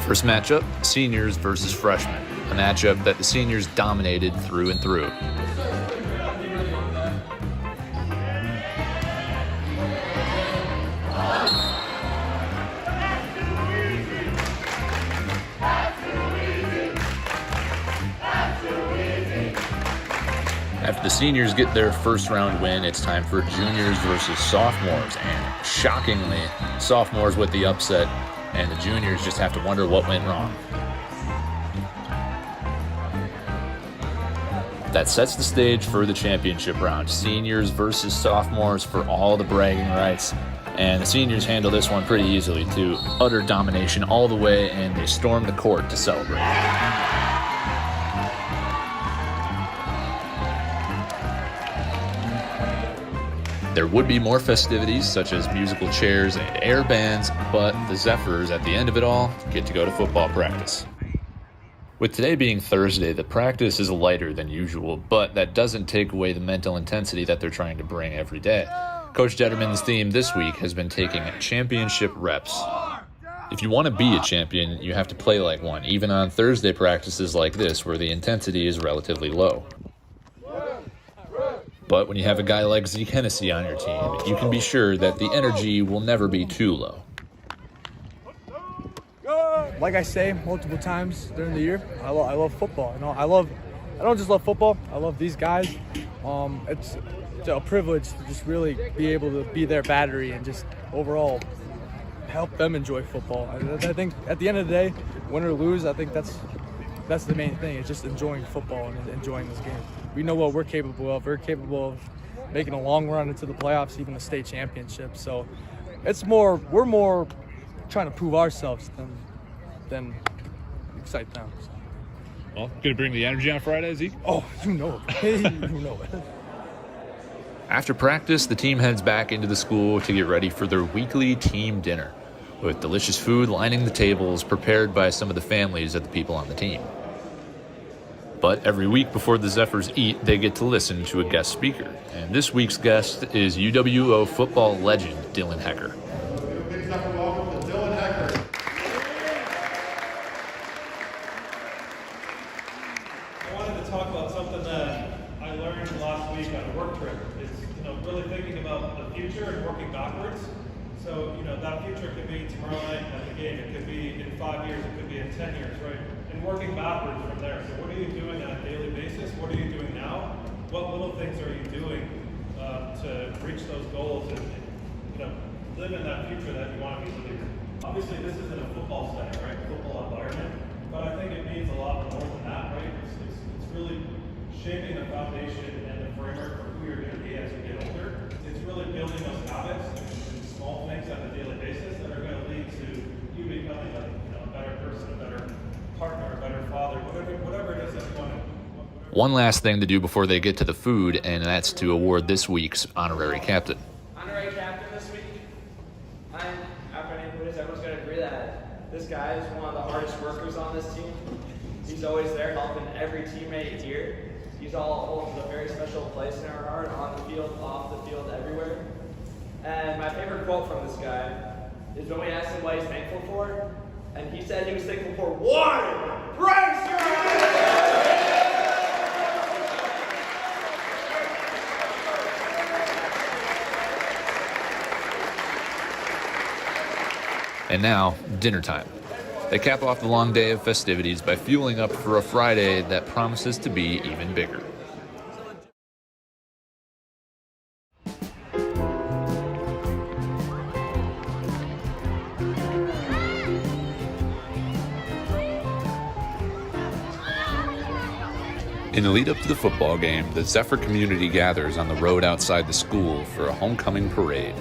Speaker 25: First matchup, seniors versus freshmen, a matchup that the seniors dominated through and through. After the seniors get their first round win, it's time for juniors versus sophomores, and shockingly, sophomores with the upset, and the juniors just have to wonder what went wrong. That sets the stage for the championship round. Seniors versus sophomores for all the bragging rights. And the seniors handle this one pretty easily too. Utter domination all the way, and they storm the court to celebrate. There would be more festivities, such as musical chairs and air bands, but the Zephyrs, at the end of it all, get to go to football practice. With today being Thursday, the practice is lighter than usual, but that doesn't take away the mental intensity that they're trying to bring every day. Coach Detterman's theme this week has been taking championship reps. If you want to be a champion, you have to play like one, even on Thursday practices like this, where the intensity is relatively low. But when you have a guy like Zeke Hennessy on your team, you can be sure that the energy will never be too low.
Speaker 13: Like I say multiple times during the year, I love football. You know, I don't just love football. I love these guys. It's a privilege to just really be able to be their battery and just overall help them enjoy football. I think at the end of the day, win or lose, I think that's the main thing. It's just enjoying football and enjoying this game. We know what we're capable of. We're capable of making a long run into the playoffs, even the state championship. So we're more trying to prove ourselves than excite them. So.
Speaker 14: Well, gonna bring the energy on Friday, Zeke?
Speaker 13: Oh, you know it. You know it.
Speaker 25: After practice, the team heads back into the school to get ready for their weekly team dinner, with delicious food lining the tables prepared by some of the families of the people on the team. But every week before the Zephyrs eat, they get to listen to a guest speaker. And this week's guest is UWO football legend Dylan Hecker.
Speaker 1: Big Zephyr welcome to Dylan Hecker.
Speaker 15: I wanted to talk about something that I learned last week on a work trip. Is really thinking about the future and working backwards. So that future could be tomorrow night at the game. It could be in 5 years. It could be in 10 years, right? And working backwards from there. So what are you doing on a daily basis? What are you doing now? What little things are you doing to reach those goals and live in that future that you want to be living in? Obviously, this isn't a football setting, right? Football environment, but I think it means a lot more than that, right? It's really shaping the foundation and the framework for who you're going to be as you get older. It's really building those habits and small things on a daily basis that are going to lead to you becoming a better person, a better partner, a better father, whatever it is that you want to.
Speaker 25: One last thing to do before they get to the food, and that's to award this week's honorary captain.
Speaker 16: Honorary captain this week. After any quiz, everyone's going to agree that this guy is one of the hardest workers on this team. He's always there helping every teammate here. He's all holds a very special place in our heart, on the field, off the field, everywhere. And my favorite quote from this guy is when we asked him what he's thankful for, and he said he was thankful for water.
Speaker 25: And now, dinner time. They cap off the long day of festivities by fueling up for a Friday that promises to be even bigger. In the lead up to the football game, the Zephyr community gathers on the road outside the school for a homecoming parade.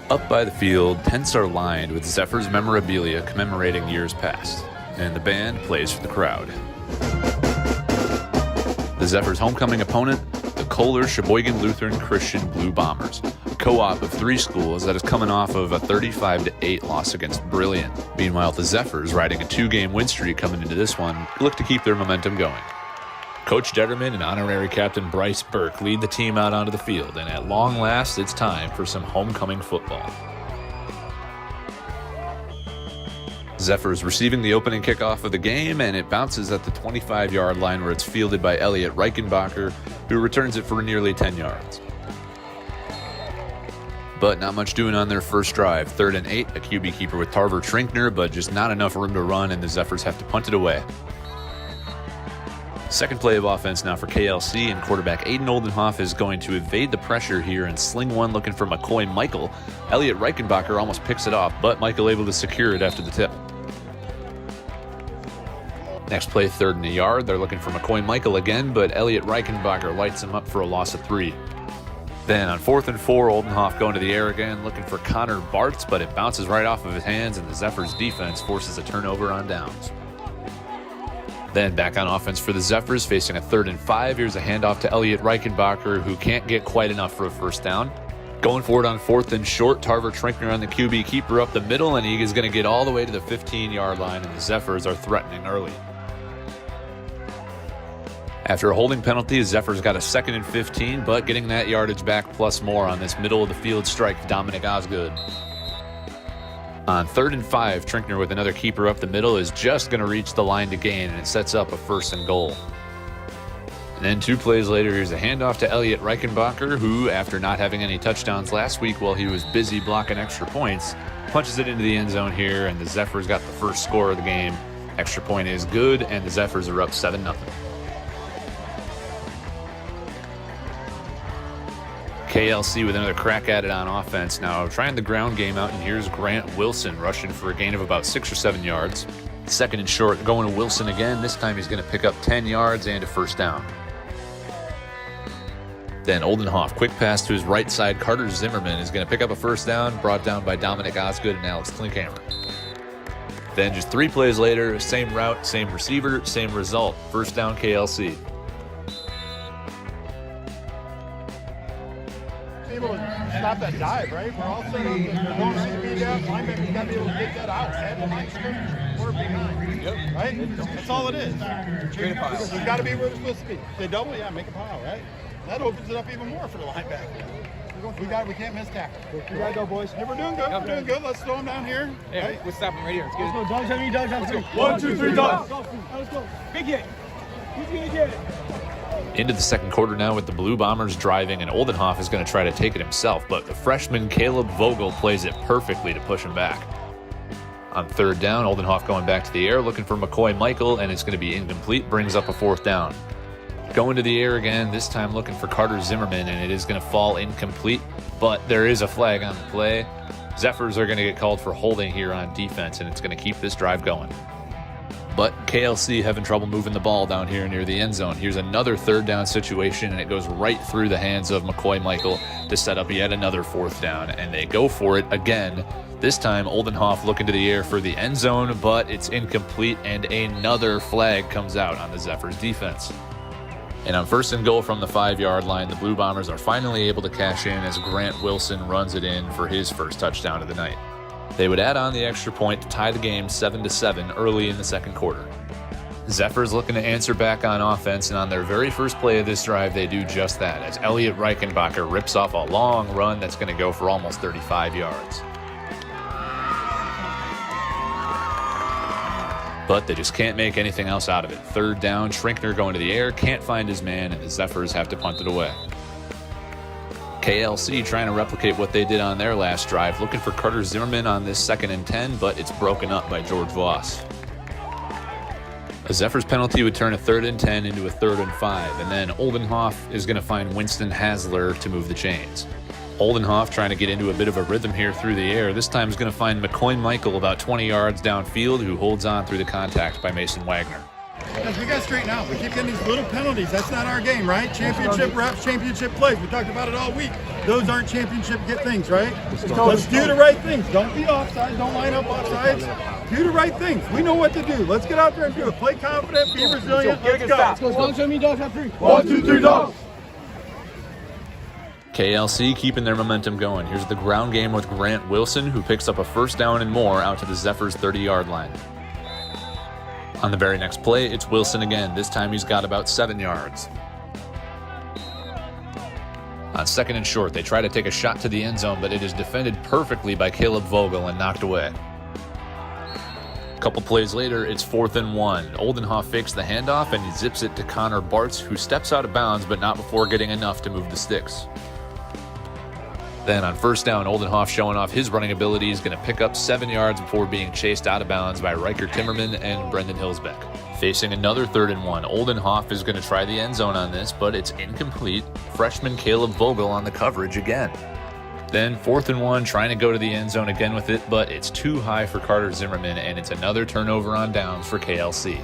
Speaker 25: Up by the field, tents are lined with Zephyrs memorabilia commemorating years past, and the band plays for the crowd. The Zephyrs' homecoming opponent, the Kohler Sheboygan Lutheran Christian Blue Bombers, a co-op of 3 schools that is coming off of a 35-8 loss against Brilliant. Meanwhile, the Zephyrs, riding a 2-game win streak coming into this one, look to keep their momentum going. Coach Detterman and honorary captain Bryce Burke lead the team out onto the field, and at long last, it's time for some homecoming football. Zephyrs receiving the opening kickoff of the game, and it bounces at the 25-yard line where it's fielded by Elliot Reichenbacher, who returns it for nearly 10 yards. But not much doing on their first drive. 3rd and 8, a QB keeper with Tarver Trinkner, but just not enough room to run, and the Zephyrs have to punt it away. Second play of offense now for KLC, and quarterback Aiden Oldenhoff is going to evade the pressure here and sling one looking for McCoy Michael. Elliot Reichenbacher almost picks it off, but Michael able to secure it after the tip. Next play, 3rd and a yard. They're looking for McCoy Michael again, but Elliot Reichenbacher lights him up for a loss of 3. Then on 4th and 4, Oldenhoff going to the air again, looking for Connor Bartz, but it bounces right off of his hands, and the Zephyrs defense forces a turnover on downs. Then back on offense for the Zephyrs, facing a 3rd and 5. Here's a handoff to Elliot Reichenbacher, who can't get quite enough for a first down. Going forward on 4th and short, Tarver Trinkner on the QB keeper up the middle, and he is going to get all the way to the 15-yard line, and the Zephyrs are threatening early. After a holding penalty, the Zephyrs got a 2nd and 15, but getting that yardage back plus more on this middle-of-the-field strike, Dominic Osgood. On 3rd and 5, Trinkner with another keeper up the middle is just going to reach the line to gain, and it sets up a 1st and goal. And then 2 plays later, here's a handoff to Elliot Reichenbacher, who, after not having any touchdowns last week while he was busy blocking extra points, punches it into the end zone here, and the Zephyrs got the first score of the game. Extra point is good, and the Zephyrs are up 7-0. KLC with another crack at it on offense now, trying the ground game out, and here's Grant Wilson rushing for a gain of about 6 or 7 yards. 2nd and short, going to Wilson again. This time he's going to pick up 10 yards and a first down. Then Oldenhoff, quick pass to his right side. Carter Zimmerman is going to pick up a first down, brought down by Dominic Osgood and Alex Klinkhammer. Then just 3 plays later, same route, same receiver, same result. First down KLC.
Speaker 17: Able to stop that dive, right? We're all set up. We're going to see the down. Linebackers got to be able to get that out. Have the line scrimmage. We're behind. Yep. Right? That's all it is. Create a pile. We've got to be where we're supposed to be. They double, yeah, make a pile, right? That opens it up even more for the linebacker. We can't miss tackle. We got to go, boys. Hey, we're doing good. We're doing good. Let's throw them down here.
Speaker 18: Hey,
Speaker 17: right?
Speaker 18: let's stop them right here. Let's
Speaker 17: go. Dogs on me, dogs on me.
Speaker 18: 1, 2, 3, dogs.
Speaker 17: Let's go. Big hit. Who's going to get it?
Speaker 25: Into the second quarter now with the Blue Bombers driving, and Oldenhoff is going to try to take it himself, but the freshman Caleb Vogel plays it perfectly to push him back. On 3rd down, Oldenhoff going back to the air, looking for McCoy Michael, and it's going to be incomplete, brings up a 4th down. Going to the air again, this time looking for Carter Zimmerman, and it is going to fall incomplete, but there is a flag on the play. Zephyrs are going to get called for holding here on defense, and it's going to keep this drive going. But KLC having trouble moving the ball down here near the end zone. Here's another 3rd down situation, and it goes right through the hands of McCoy Michael to set up yet another 4th down, and they go for it again. This time, Oldenhoff looking to the air for the end zone, but it's incomplete, and another flag comes out on the Zephyrs defense. And on 1st and goal from the 5-yard line, the Blue Bombers are finally able to cash in as Grant Wilson runs it in for his first touchdown of the night. They would add on the extra point to tie the game 7-7 early in the second quarter. Zephyrs looking to answer back on offense, and on their very first play of this drive, they do just that, as Elliot Reichenbacher rips off a long run that's going to go for almost 35 yards. But they just can't make anything else out of it. 3rd down, Trinkner going to the air, can't find his man, and the Zephyrs have to punt it away. KLC trying to replicate what they did on their last drive, looking for Carter Zimmerman on this 2nd and 10, but it's broken up by George Voss. A Zephyrs penalty would turn a 3rd and 10 into a 3rd and 5, and then Oldenhoff is going to find Winston Hasler to move the chains. Oldenhoff trying to get into a bit of a rhythm here through the air. This time is going to find McCoy Michael about 20 yards downfield, who holds on through the contact by Mason Wagner.
Speaker 17: Guys, we got to straighten out. We keep getting these little penalties. That's not our game, right? Championship reps, championship plays. We talked about it all week. Those aren't championship get things, right? Let's do the right things. Don't be offside. Don't line up offsides. Do the right things. We know what to do. Let's get out there and do it. Play confident, be resilient. Let's go. Let's go.
Speaker 5: 1, 2, 3, dogs, have 3.
Speaker 17: 1, 2, 3, dogs.
Speaker 25: KLC keeping their momentum going. Here's the ground game with Grant Wilson, who picks up a first down and more out to the Zephyrs' 30-yard line. On the very next play, it's Wilson again. This time he's got about 7 yards. On second and short, they try to take a shot to the end zone, but it is defended perfectly by Caleb Vogel and knocked away. A couple plays later, it's 4th and 1. Oldenhoff fakes the handoff and he zips it to Connor Bartz, who steps out of bounds, but not before getting enough to move the sticks. Then on first down, Oldenhoff, showing off his running ability, is going to pick up 7 yards before being chased out of bounds by Riker Timmerman and Brendan Hillsbeck. Facing another 3rd and 1, Oldenhoff is going to try the end zone on this, but it's incomplete. Freshman Caleb Vogel on the coverage again. Then 4th and 1, trying to go to the end zone again with it, but it's too high for Carter Zimmerman, and it's another turnover on downs for KLC.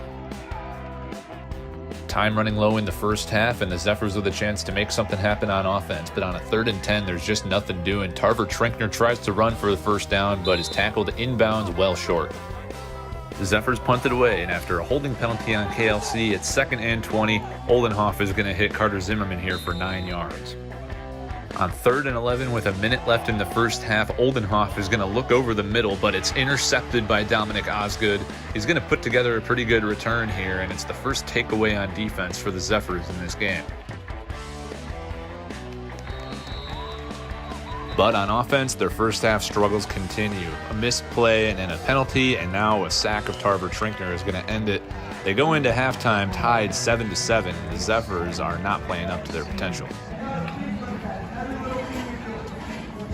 Speaker 25: Time running low in the first half, and the Zephyrs with a chance to make something happen on offense, but on a 3rd and 10, there's just nothing doing. Tarver Trinkner tries to run for the first down, but is tackled inbounds well short. The Zephyrs punted away, and after a holding penalty on KLC, it's 2nd and 20. Oldenhoff is going to hit Carter Zimmerman here for 9 yards. On 3rd and 11, with a minute left in the first half, Oldenhoff is going to look over the middle, but it's intercepted by Dominic Osgood. He's going to put together a pretty good return here, and it's the first takeaway on defense for the Zephyrs in this game. But on offense, their first half struggles continue. A missed play and then a penalty, and now a sack of Tarver Trinkner is going to end it. They go into halftime tied 7-7. The Zephyrs are not playing up to their potential.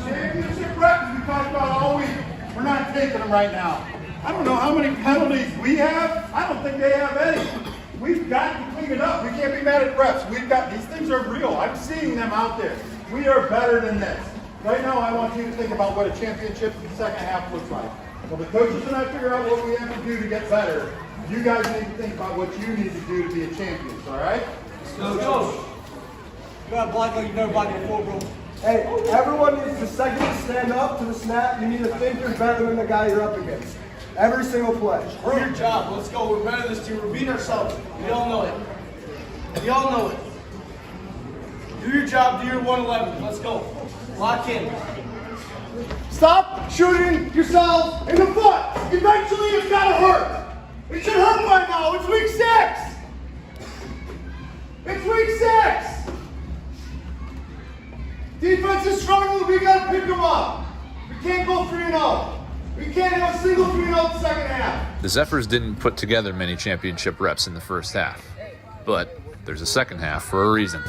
Speaker 17: Championship reps we talked about all week. We're not taking them right now. I don't know how many penalties we have. I don't think they have any. We've got to clean it up. We can't be mad at reps. These things are real. I'm seeing them out there. We are better than this. Right now, I want you to think about what a championship in the second half looks like. Well, the coaches and I figure out what we have to do to get better. You guys need to think about what you need to do to be a champion. All right?
Speaker 5: Let's go. You got to block like you've never blocked before, bro. Hey, everyone needs to second to stand up to the snap. You need to think you're better than the guy you're up against. Every single play. Do your job. Let's go. We're better than this team. We're beating ourselves. We all know it. We all know it. Do your job. Do your 111. Let's go. Lock in.
Speaker 17: Stop shooting yourself in the foot. Eventually, it's got to hurt. It should hurt by now. It's week 6. It's week 6. Defense is struggling. We got to pick them up. We can't go 3-0. We can't have a single 3-0 in the second half.
Speaker 25: The Zephyrs didn't put together many championship reps in the first half, but there's a second half for a reason.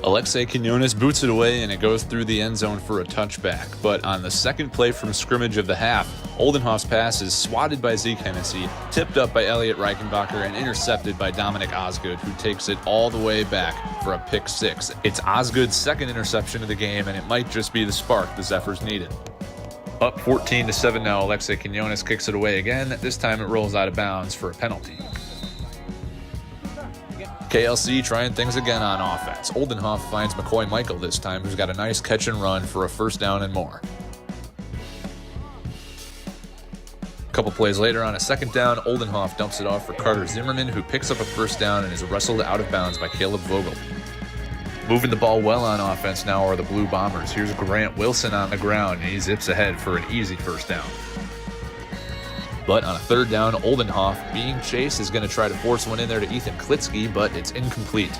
Speaker 25: Alexei Quinones boots it away, and it goes through the end zone for a touchback. But on the second play from scrimmage of the half, Oldenhoff's pass is swatted by Zeke Hennessy, tipped up by Elliot Reichenbacher, and intercepted by Dominic Osgood, who takes it all the way back for a pick 6. It's Osgood's second interception of the game, and it might just be the spark the Zephyrs needed. Up 14-7 now, Alexei Quinones kicks it away again. This time it rolls out of bounds for a penalty. KLC trying things again on offense. Oldenhoff finds McCoy Michael this time, who's got a nice catch and run for a first down and more. A couple plays later, on a second down, Oldenhoff dumps it off for Carter Zimmerman, who picks up a first down and is wrestled out of bounds by Caleb Vogel. Moving the ball well on offense now are the Blue Bombers. Here's Grant Wilson on the ground, and he zips ahead for an easy first down. But on a third down, Oldenhoff, being chased, is going to try to force one in there to Ethan Klitsky, but it's incomplete.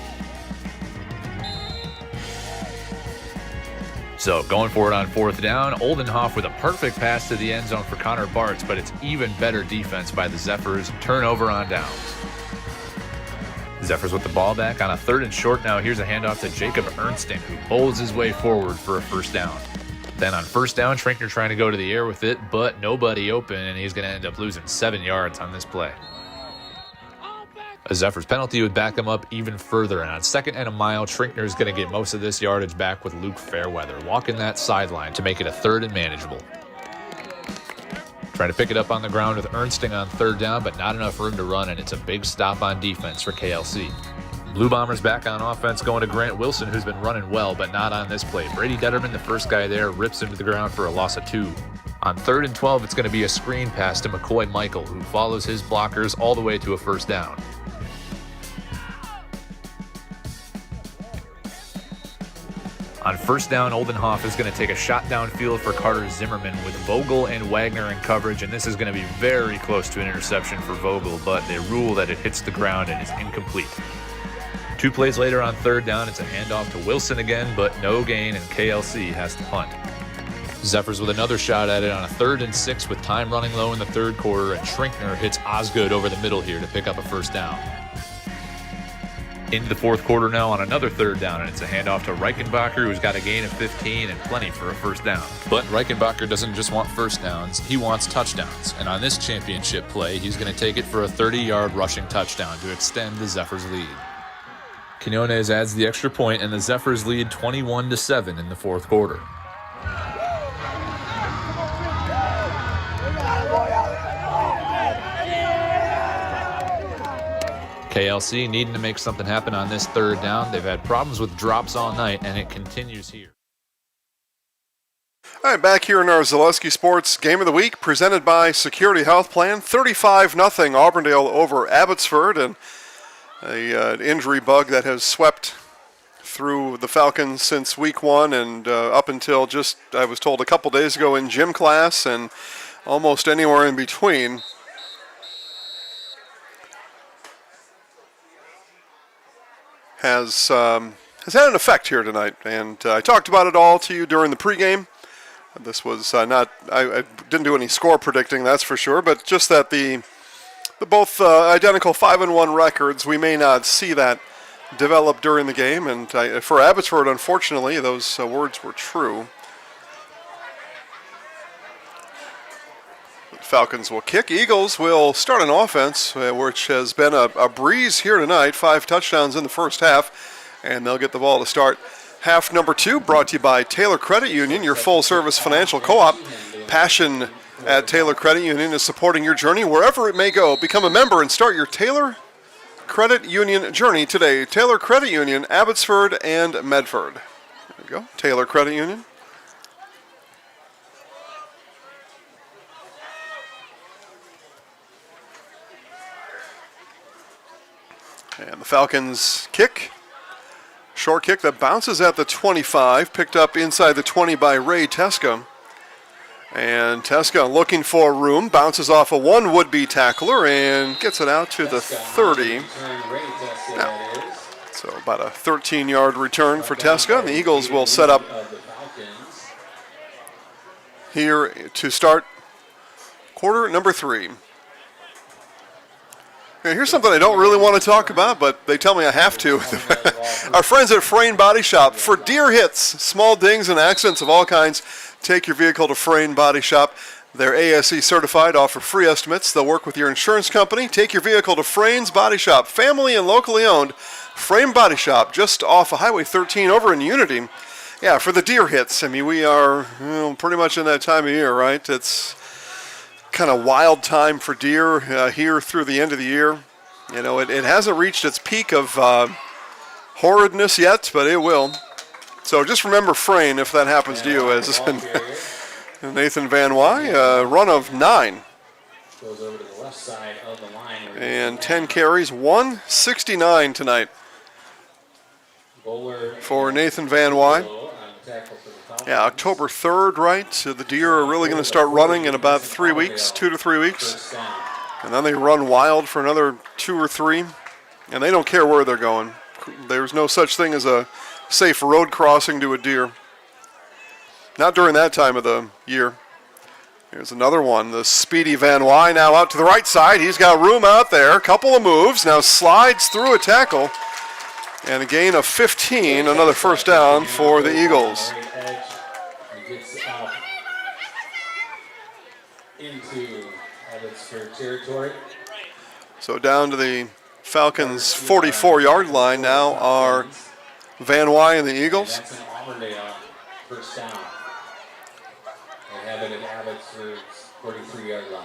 Speaker 25: So going for it on fourth down, Oldenhoff with a perfect pass to the end zone for Connor Bartz, but it's even better defense by the Zephyrs. Turnover on downs. Zephyrs with the ball back on a 3rd and short now. Here's a handoff to Jacob Ernsting, who bowls his way forward for a first down. Then on first down, Trinkner trying to go to the air with it, but nobody open, and he's going to end up losing 7 yards on this play. A Zephyrs penalty would back him up even further, and on 2nd and a mile, Trinkner is going to get most of this yardage back with Luke Fairweather walking that sideline to make it a 3rd and manageable. Trying to pick it up on the ground with Ernsting on third down, but not enough room to run, and it's a big stop on defense for KLC. Blue Bombers back on offense, going to Grant Wilson, who's been running well, but not on this play. Brady Detterman, the first guy there, rips him to the ground for a loss of 2. On 3rd and 12, it's going to be a screen pass to McCoy Michael, who follows his blockers all the way to a first down. On first down, Oldenhoff is going to take a shot downfield for Carter Zimmerman with Vogel and Wagner in coverage, and this is going to be very close to an interception for Vogel, but they rule that it hits the ground and is incomplete. 2 plays later on 3rd down, it's a handoff to Wilson again, but no gain, and KLC has to punt. Zephyrs with another shot at it on a 3rd and 6 with time running low in the 3rd quarter, and Schrinkner hits Osgood over the middle here to pick up a first down. Into the 4th quarter now on another 3rd down, and it's a handoff to Reichenbacher, who's got a gain of 15 and plenty for a first down. But Reichenbacher doesn't just want first downs, he wants touchdowns. And on this championship play, he's going to take it for a 30-yard rushing touchdown to extend the Zephyrs' lead. Quinones adds the extra point, and the Zephyrs lead 21-7 in the 4th quarter. KLC needing to make something happen on this 3rd down. They've had problems with drops all night, and it continues here.
Speaker 1: All right, back here in our Zaleski Sports Game of the Week, presented by Security Health Plan. 35-0 Auburndale over Abbotsford, and an injury bug that has swept through the Falcons since week 1 and up until just, I was told, a couple days ago in gym class and almost anywhere in between. Has had an effect here tonight, and I talked about it all to you during the pregame. This was not, I didn't do any score predicting, that's for sure, but just that the both identical 5-1 records, we may not see that develop during the game, and for Abbotsford, unfortunately, those words were true. Falcons will kick. Eagles will start an offense, which has been a breeze here tonight. 5 touchdowns in the first half, and they'll get the ball to start half number 2, brought to you by Taylor Credit Union, your full-service financial co-op. Passion at Taylor Credit Union is supporting your journey wherever it may go. Become a member and start your Taylor Credit Union journey today. Taylor Credit Union, Abbotsford and Medford. There we go, Taylor Credit Union. And the Falcons kick. Short kick that bounces at the 25, picked up inside the 20 by Ray Teska. And Teska looking for room, bounces off a one would-be tackler and gets it out to the 30. Now, so about a 13-yard return for Teska. And the Eagles will set up here to start quarter number 3. Here's something I don't really want to talk about, but they tell me I have to. Our friends at Frayne Body Shop. For deer hits, small dings, and accidents of all kinds, take your vehicle to Frayne Body Shop. They're ASE certified, offer free estimates. They'll work with your insurance company. Take your vehicle to Frayne's Body Shop. Family and locally owned. Frayne Body Shop, just off of Highway 13 over in Unity. Yeah, for the deer hits. I mean, we are pretty much in that time of year, right? It's kind of wild time for deer here through the end of the year. You know, it hasn't reached its peak of horridness yet, but it will. So just remember Frayne if that happens to you, as Nathan Van Wy, run of 9.
Speaker 4: Goes over to the left side of the line.
Speaker 1: And 10 carries, 169 tonight for Nathan Van Wy. Yeah, October 3rd, right? So the deer are really going to start running in about 3 weeks, 2 to 3 weeks. And then they run wild for another 2 or 3. And they don't care where they're going. There's no such thing as a safe road crossing to a deer. Not during that time of the year. Here's another one. The speedy Van Wy now out to the right side. He's got room out there. Couple of moves. Now slides through a tackle. And a gain of 15. Another first down for the Eagles.
Speaker 4: Into Abbotsford territory.
Speaker 1: So down to the Falcons' 44-yard line now are Van Wy and the Eagles.
Speaker 4: That's an Auburndale first down. They have it at Abbotsford's 43-yard line.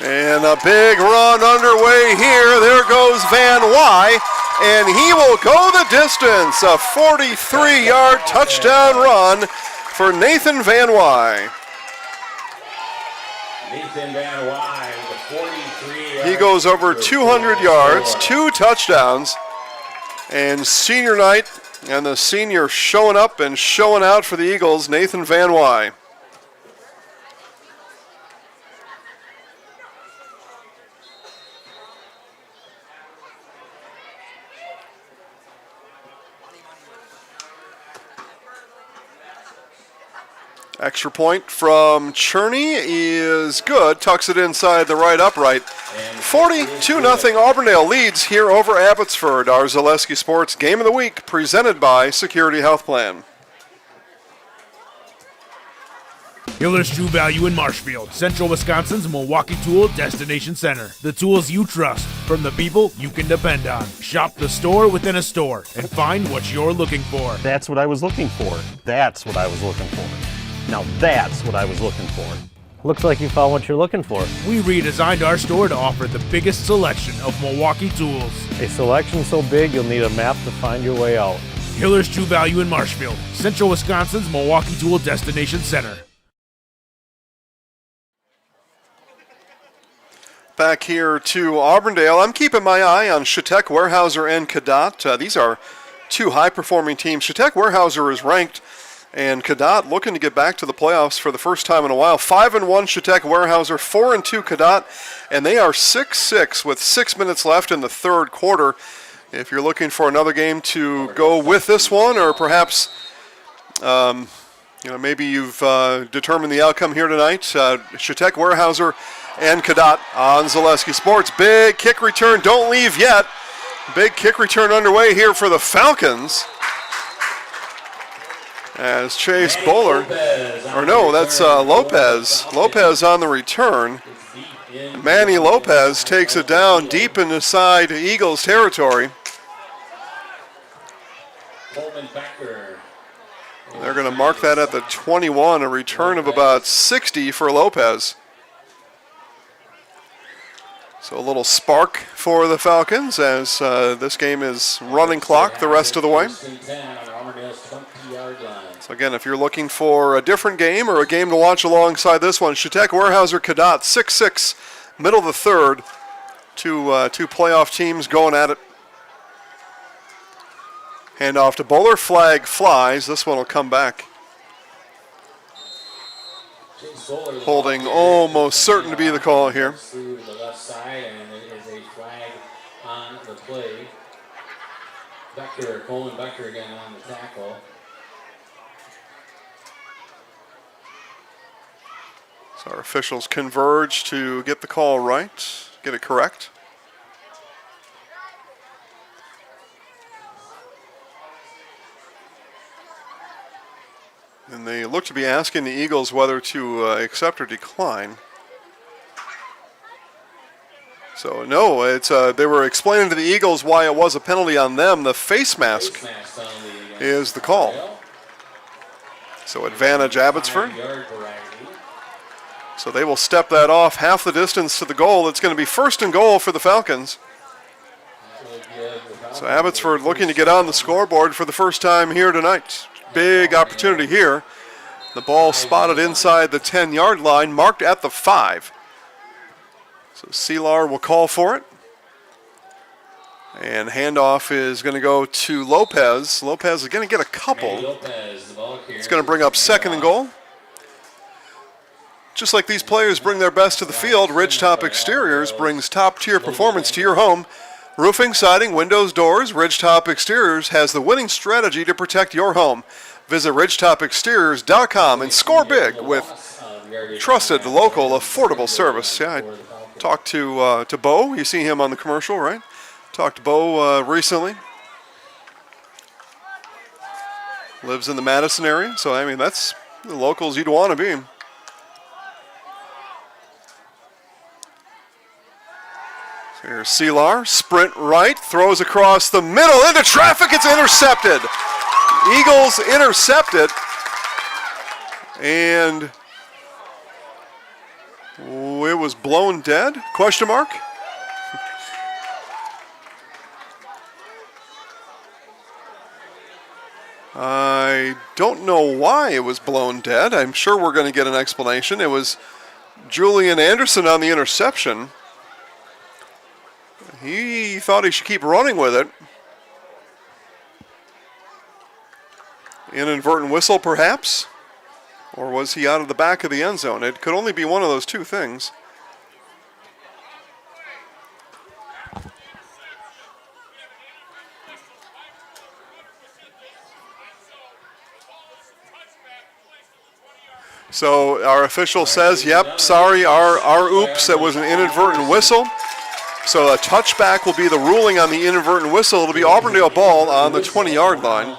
Speaker 1: And a big run underway here. There goes Van Wy, and he will go the distance. A 43-yard touchdown run for Nathan Van Wy.
Speaker 4: Nathan Van Wy with a 43-yard.
Speaker 1: He goes over 200 yards, 2 touchdowns, and senior night, and the senior showing up and showing out for the Eagles, Nathan Van Wy. Extra point from Cherney is good. Tucks it inside the right upright. 42-0 Auburndale leads here over Abbotsford. Our Zaleski Sports Game of the Week presented by Security Health Plan.
Speaker 2: Hiller's True Value in Marshfield, Central Wisconsin's Milwaukee Tool Destination Center. The tools you trust from the people you can depend on. Shop the store within a store and find what you're looking for.
Speaker 3: That's what I was looking for. That's what I was looking for. Now that's what I was looking for.
Speaker 23: Looks like you found what you're looking for.
Speaker 2: We redesigned our store to offer the biggest selection of Milwaukee tools.
Speaker 23: A selection so big you'll need a map to find your way out.
Speaker 2: Hiller's True Value in Marshfield, Central Wisconsin's Milwaukee Tool Destination Center.
Speaker 1: Back here to Auburndale. I'm keeping my eye on Shatek, Weyerhaeuser, and Cadott. These are 2 high-performing teams. Shatek Weyerhaeuser is ranked, and Cadott looking to get back to the playoffs for the first time in a while. 5-1 Shatek Weyerhaeuser, 4-2 Cadott, and they are 6-6 with 6 minutes left in the third quarter. If you're looking for another game to go with this one, or perhaps maybe you've determined the outcome here tonight, Shatek Weyerhaeuser and Cadott on Zaleski Sports. Big kick return, don't leave yet. Big kick return underway here for the Falcons. As Chase Bowler, or no, that's Lopez. Lopez on the return. Manny Lopez takes it down deep inside Eagles territory. They're going to mark that at the 21, a return of about 60 for Lopez. So a little spark for the Falcons as this game is running clock the rest of the way. So again, if you're looking for a different game or a game to watch alongside this one, Shatek Weyerhaeuser Cadott 6-6, middle of the third. Two playoff teams going at it. Hand off to Bowler, flag flies. This one will come back. Holding almost certain to be the call here.
Speaker 4: Through to the left side, and it is a flag on the play. Coleman Becker again on the tackle.
Speaker 1: So our officials converge to get the call right, get it correct. And they look to be asking the Eagles whether to accept or decline. So no, it's they were explaining to the Eagles why it was a penalty on them. The face mask is the call. So advantage Abbotsford. So they will step that off half the distance to the goal. It's going to be 1st and goal for the Falcons. So Abbotsford looking to get on the scoreboard for the first time here tonight. Big opportunity here. The ball spotted inside the 10-yard line, marked at the 5. So Selar will call for it. And handoff is going to go to Lopez. Lopez is going to get a couple. It's going to bring up 2nd and goal. Just like these players bring their best to the field, Ridgetop Exteriors brings top-tier performance to your home. Roofing, siding, windows, doors, Ridgetop Exteriors has the winning strategy to protect your home. Visit ridgetopexteriors.com and score big with trusted, local, affordable service. Yeah, I talked to Bo. You see him on the commercial, right? Talked to Bo recently. Lives in the Madison area, so I mean that's the locals you'd want to be. Here's Selar, sprint right, throws across the middle into traffic. It's intercepted. Eagles intercept it. And it was blown dead? Question mark? I don't know why it was blown dead. I'm sure we're going to get an explanation. It was Julian Anderson on the interception. He thought he should keep running with it. Inadvertent whistle, perhaps? Or was he out of the back of the end zone? It could only be one of those two things. So our official says, yep, sorry, our oops, that was an inadvertent whistle. So a touchback will be the ruling on the inadvertent whistle. It'll be Auburndale ball on the 20-yard line.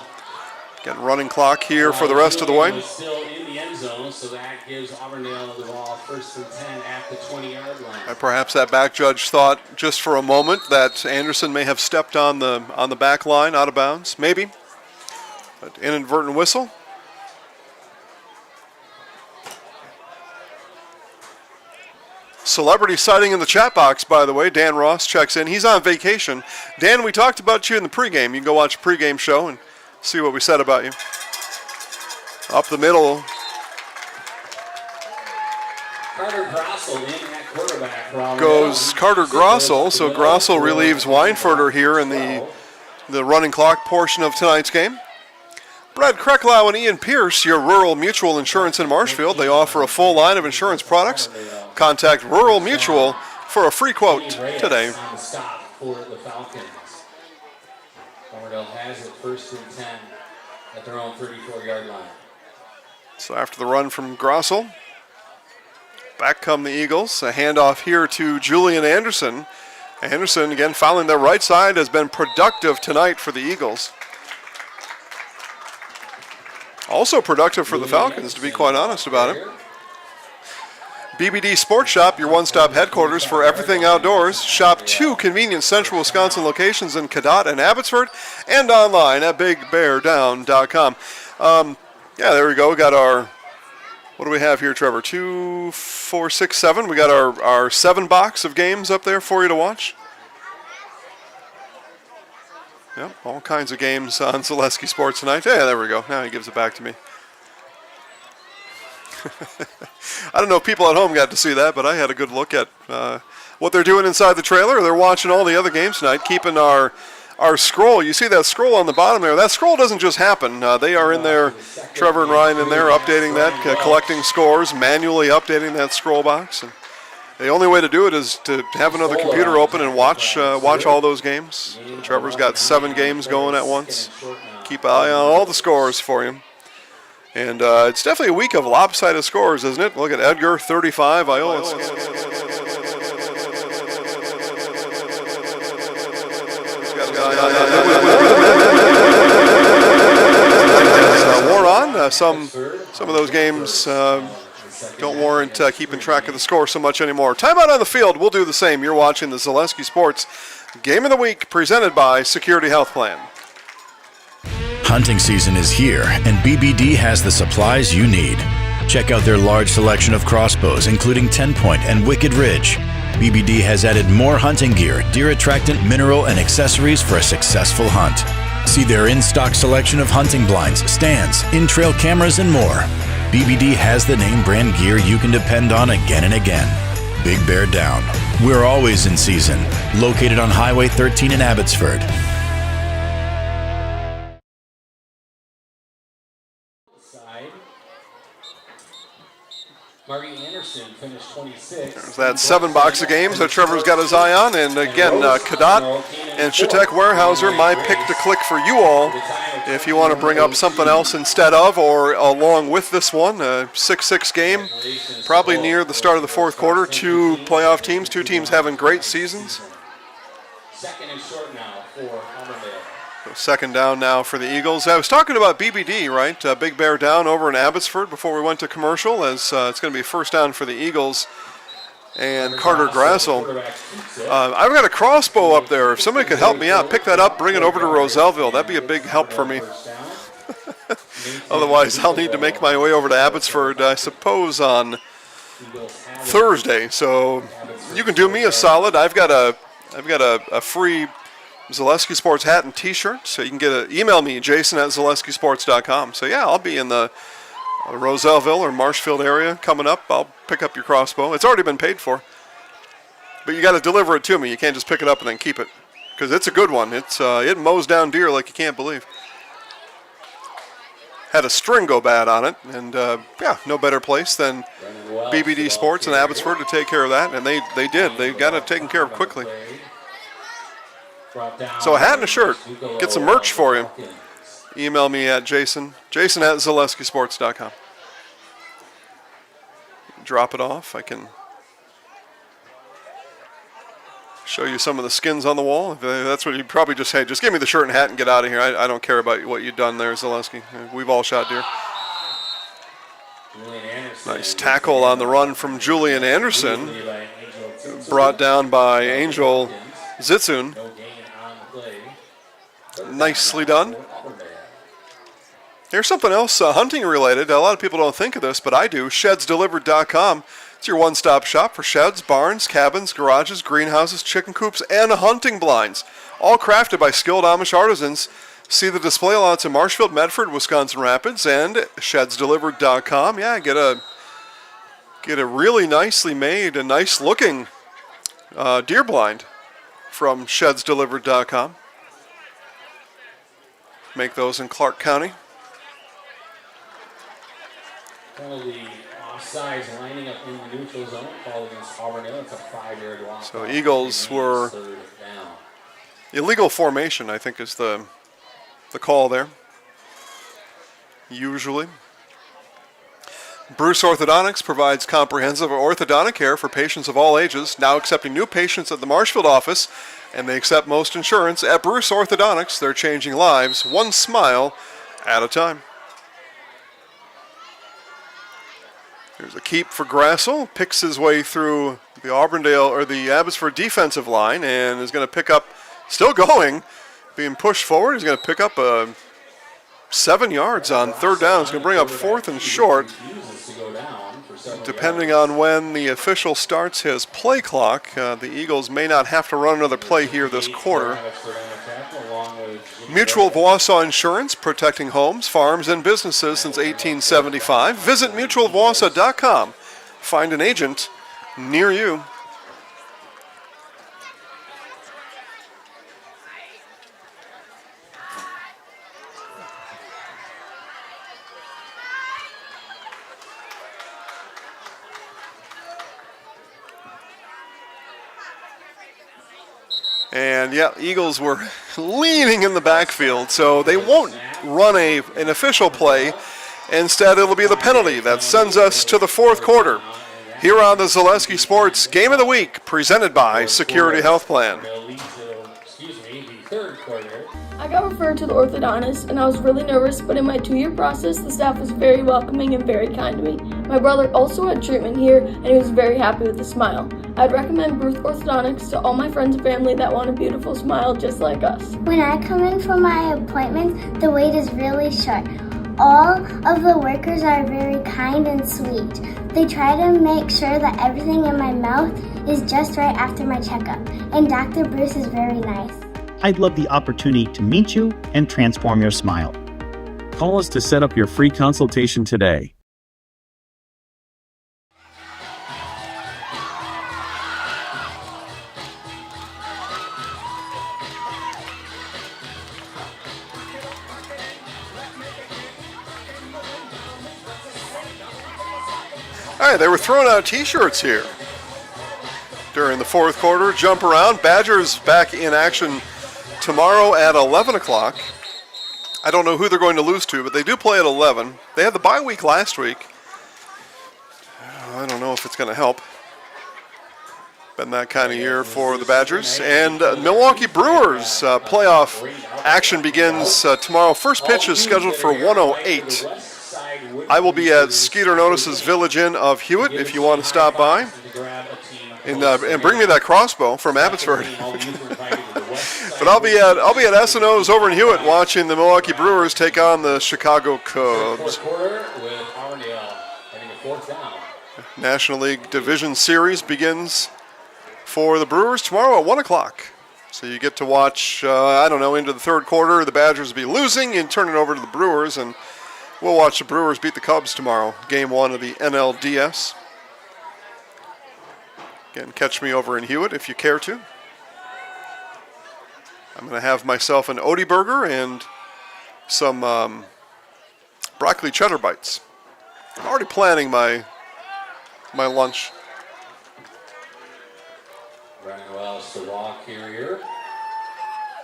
Speaker 1: Again, running clock here for the rest of the way.
Speaker 4: Still in the end zone, so that gives Auburndale the ball 1st and 10 at the 20-yard line.
Speaker 1: Perhaps that back judge thought just for a moment that Anderson may have stepped on the back line out of bounds. Maybe. But inadvertent whistle. Celebrity sighting in the chat box, by the way. Dan Ross checks in. He's on vacation. Dan, we talked about you in the pregame. You can go watch a pregame show and see what we said about you. Up the middle.
Speaker 4: Carter Grossel in at quarterback for Auburndale.
Speaker 1: Goes Carter Grossel. So Grossel relieves Weinfurter here in the running clock portion of tonight's game. Brad Krecklau and Ian Pierce, your Rural Mutual Insurance in Marshfield. They offer a full line of insurance products. Contact Rural Mutual for a free quote today.
Speaker 4: On the stop for the Falcons. Auburndale has it 1st and 10 at their own 34-yard line.
Speaker 1: So after the run from Grossel, back come the Eagles. A handoff here to Julian Anderson. Anderson, again, following the right side, has been productive tonight for the Eagles. Also productive for the Falcons, to be quite honest about it. BBD Sports Shop, your one-stop headquarters for everything outdoors. Shop 2 convenient Central Wisconsin locations in Cadott and Abbotsford, and online at BigBearDown.com. Yeah, there we go. We got our, what do we have here, Trevor? 2, 4, 6, 7. We got our 7 box of games up there for you to watch. Yep, all kinds of games on Zaleski Sports tonight. Yeah, there we go. Now he gives it back to me. I don't know if people at home got to see that, but I had a good look at what they're doing inside the trailer. They're watching all the other games tonight, keeping our scroll. You see that scroll on the bottom there? That scroll doesn't just happen. They are in there, Trevor and Ryan in there, updating that, collecting scores, manually updating that scroll box. And the only way to do it is to have another computer open and watch all those games. So Trevor's got 7 games going at once. Keep an eye on all the scores for you. And it's definitely a week of lopsided scores, isn't it? Look at Edgar, 35, Iola. War on. Some of those games don't warrant keeping track of the score so much anymore. Timeout on the field. We'll do the same. You're watching the Zaleski Sports Game of the Week presented by Security Health Plan.
Speaker 18: Hunting season is here, and BBD has the supplies you need. Check out their large selection of crossbows, including 10-point and Wicked Ridge. BBD has added more hunting gear, deer attractant, mineral, and accessories for a successful hunt. See their in-stock selection of hunting blinds, stands, in-trail cameras, and more. BBD has the name brand gear you can depend on again and again. Big Bear Down. We're always in season. Located on Highway 13 in Abbotsford.
Speaker 4: Marty Anderson finished 26.
Speaker 1: There's that 7 box of games that Trevor's got his eye on. And again, Cadott and Shatek Weyerhaeuser, my pick to click for you all. If you want to bring up something else instead of or along with this one, a 6-6 game, probably near the start of the 4th quarter. 2 playoff teams, 2 teams having great seasons.
Speaker 4: 2nd and short now for Auburndale.
Speaker 1: So 2nd down now for the Eagles. I was talking about BBD, right? Big Bear Down over in Abbotsford before we went to commercial, as it's going to be 1st down for the Eagles and Carter Grassel. I've got a crossbow up there. If somebody could help me out, pick that up, bring it over to Roselleville. That'd be a big help for me. Otherwise, I'll need to make my way over to Abbotsford, I suppose, on Thursday. So you can do me a solid. I've got a free Zaleski Sports hat and T-shirt, so you can email me, jason@zaleskisports.com. So yeah, I'll be in the Roselleville or Marshfield area coming up. I'll pick up your crossbow. It's already been paid for, but you got to deliver it to me. You can't just pick it up and then keep it, because it's a good one. It mows down deer like you can't believe. Had a string go bad on it, and yeah, no better place than BBD Sports in Abbotsford to take care of that, and they did. They got it taken care of quickly. So a hat and a shirt. Get some merch for you. Email me at jason@zaleskisports.com. Drop it off. I can show you some of the skins on the wall. If that's what you'd probably just say. Just give me the shirt and hat and get out of here. I don't care about what you've done there, Zaleski. We've all shot deer. Nice tackle on the run from Julian Anderson. Brought down by Angel Zitzun. Nicely done. Here's something else hunting related. A lot of people don't think of this, but I do. ShedsDelivered.com. It's your one-stop shop for sheds, barns, cabins, garages, greenhouses, chicken coops, and hunting blinds. All crafted by skilled Amish artisans. See the display lots in Marshfield, Medford, Wisconsin Rapids, and ShedsDelivered.com. Yeah, get a really nicely made and nice-looking deer blind from ShedsDelivered.com. Make those in Clark County.
Speaker 4: Penalty offsides, lining up in the neutral zone. Call against Auburndale. It's a 5-yard walk.
Speaker 1: So Eagles were illegal formation, I think, is the call there. Usually. Bruce Orthodontics provides comprehensive orthodontic care for patients of all ages, now accepting new patients at the Marshfield office, and they accept most insurance. At Bruce Orthodontics, they're changing lives one smile at a time. There's a keep for Grassel, picks his way through the Auburndale or the Abbotsford defensive line and is going to pick up, still going, being pushed forward. He's going to pick up 7 yards on third down. He's going to bring up 4th and short. Depending on when the official starts his play clock, the Eagles may not have to run another play here this quarter. Mutual of Wausau Insurance, protecting homes, farms, and businesses since 1875. Visit mutualofwausau.com. Find an agent near you. And yeah, Eagles were leaning in the backfield, so they won't run an official play. Instead, it'll be the penalty that sends us to the fourth quarter here on the Zaleski Sports Game of the Week, presented by Security Health Plan.
Speaker 9: I got referred to the orthodontist, and I was really nervous, but in my 2-year process, the staff was very welcoming and very kind to me. My brother also had treatment here, and he was very happy with the smile. I'd recommend Bruce Orthodontics to all my friends and family that want a beautiful smile just like us.
Speaker 19: When I come in for my appointment, the wait is really short. All of the workers are very kind and sweet. They try to make sure that everything in my mouth is just right after my checkup, and Dr. Bruce is very nice.
Speaker 20: I'd love the opportunity to meet you and transform your smile.
Speaker 21: Call us to set up your free consultation today.
Speaker 1: All right, they were throwing out T-shirts here during the fourth quarter. Jump around. Badgers back in action tomorrow at 11 o'clock. I don't know who they're going to lose to, but they do play at 11. They had the bye week last week. I don't know if it's going to help. Been that kind of year for the Badgers. And Milwaukee Brewers playoff action begins tomorrow. First pitch is scheduled for 1:08. I will be at Skeeter Notice's Village Inn of Hewitt if you want to stop by. and bring me that crossbow from Abbotsford. But I'll be at S&O's over in Hewitt watching the Milwaukee Brewers take on the Chicago Cubs. National League Division Series begins for the Brewers tomorrow at 1 o'clock. So you get to watch, into the third quarter. The Badgers will be losing and turn it over to the Brewers, and we'll watch the Brewers beat the Cubs tomorrow, game 1 of the NLDS. Again, catch me over in Hewitt if you care to. I'm going to have myself an Odie burger and some broccoli cheddar bites. I'm already planning my lunch.
Speaker 4: Running well, Sawak here.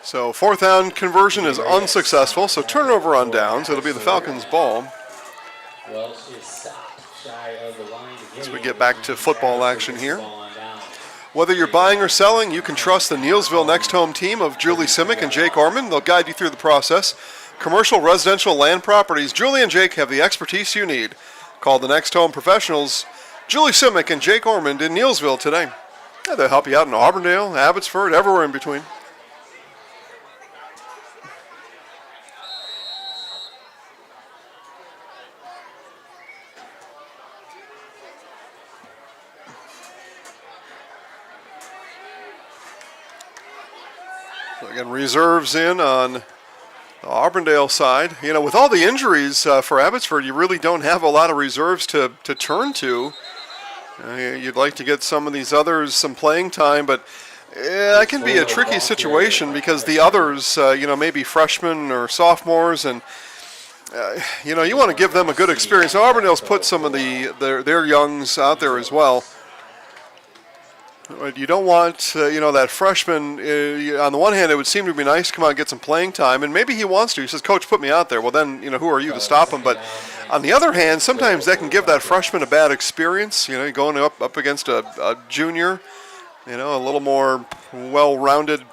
Speaker 1: So 4th down conversion is unsuccessful, so turnover on downs. It'll be the Falcons' ball.
Speaker 4: Welsh is stopped shy of the line to
Speaker 1: As we get back to football action here. Whether you're buying or selling, you can trust the Neilsville Next Home team of Julie Simic and Jake Orman. They'll guide you through the process. Commercial, residential, land properties, Julie and Jake have the expertise you need. Call the Next Home professionals, Julie Simic and Jake Ormond in Neilsville today. Yeah, they'll help you out in Auburndale, Abbotsford, everywhere in between. So again, reserves in on the Auburndale side. You know, with all the injuries for Abbotsford, you really don't have a lot of reserves to turn to. You'd like to get some of these others some playing time, but that can be a tricky situation because the others, maybe freshmen or sophomores, and you want to give them a good experience. Now, Auburndale's put some of their youngs out there as well. You don't want, that freshman. On the one hand, it would seem to be nice to come out and get some playing time, and maybe he wants to. He says, "Coach, put me out there." Well, then, who are you to stop him? But on the other hand, sometimes that can give that freshman a bad experience. Going up against a junior, a little more well-rounded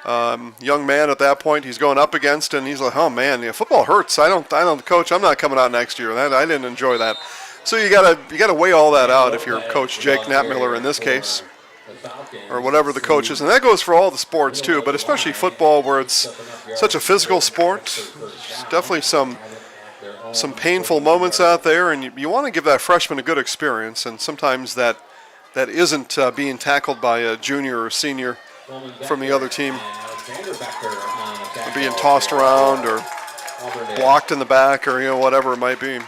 Speaker 1: young man at that point. He's going up against, and he's like, "Oh man, football hurts. I don't, Coach. I'm not coming out next year. I didn't enjoy that." So you gotta weigh all that out if you're Coach Jake Knappmiller in this case, or whatever the coach is. And that goes for all the sports too, but especially football, where it's such a physical sport. There's definitely some painful moments out there, and you want to give that freshman a good experience, and sometimes that isn't being tackled by a junior or senior from the other team, being tossed around or blocked in the back, or whatever it might be.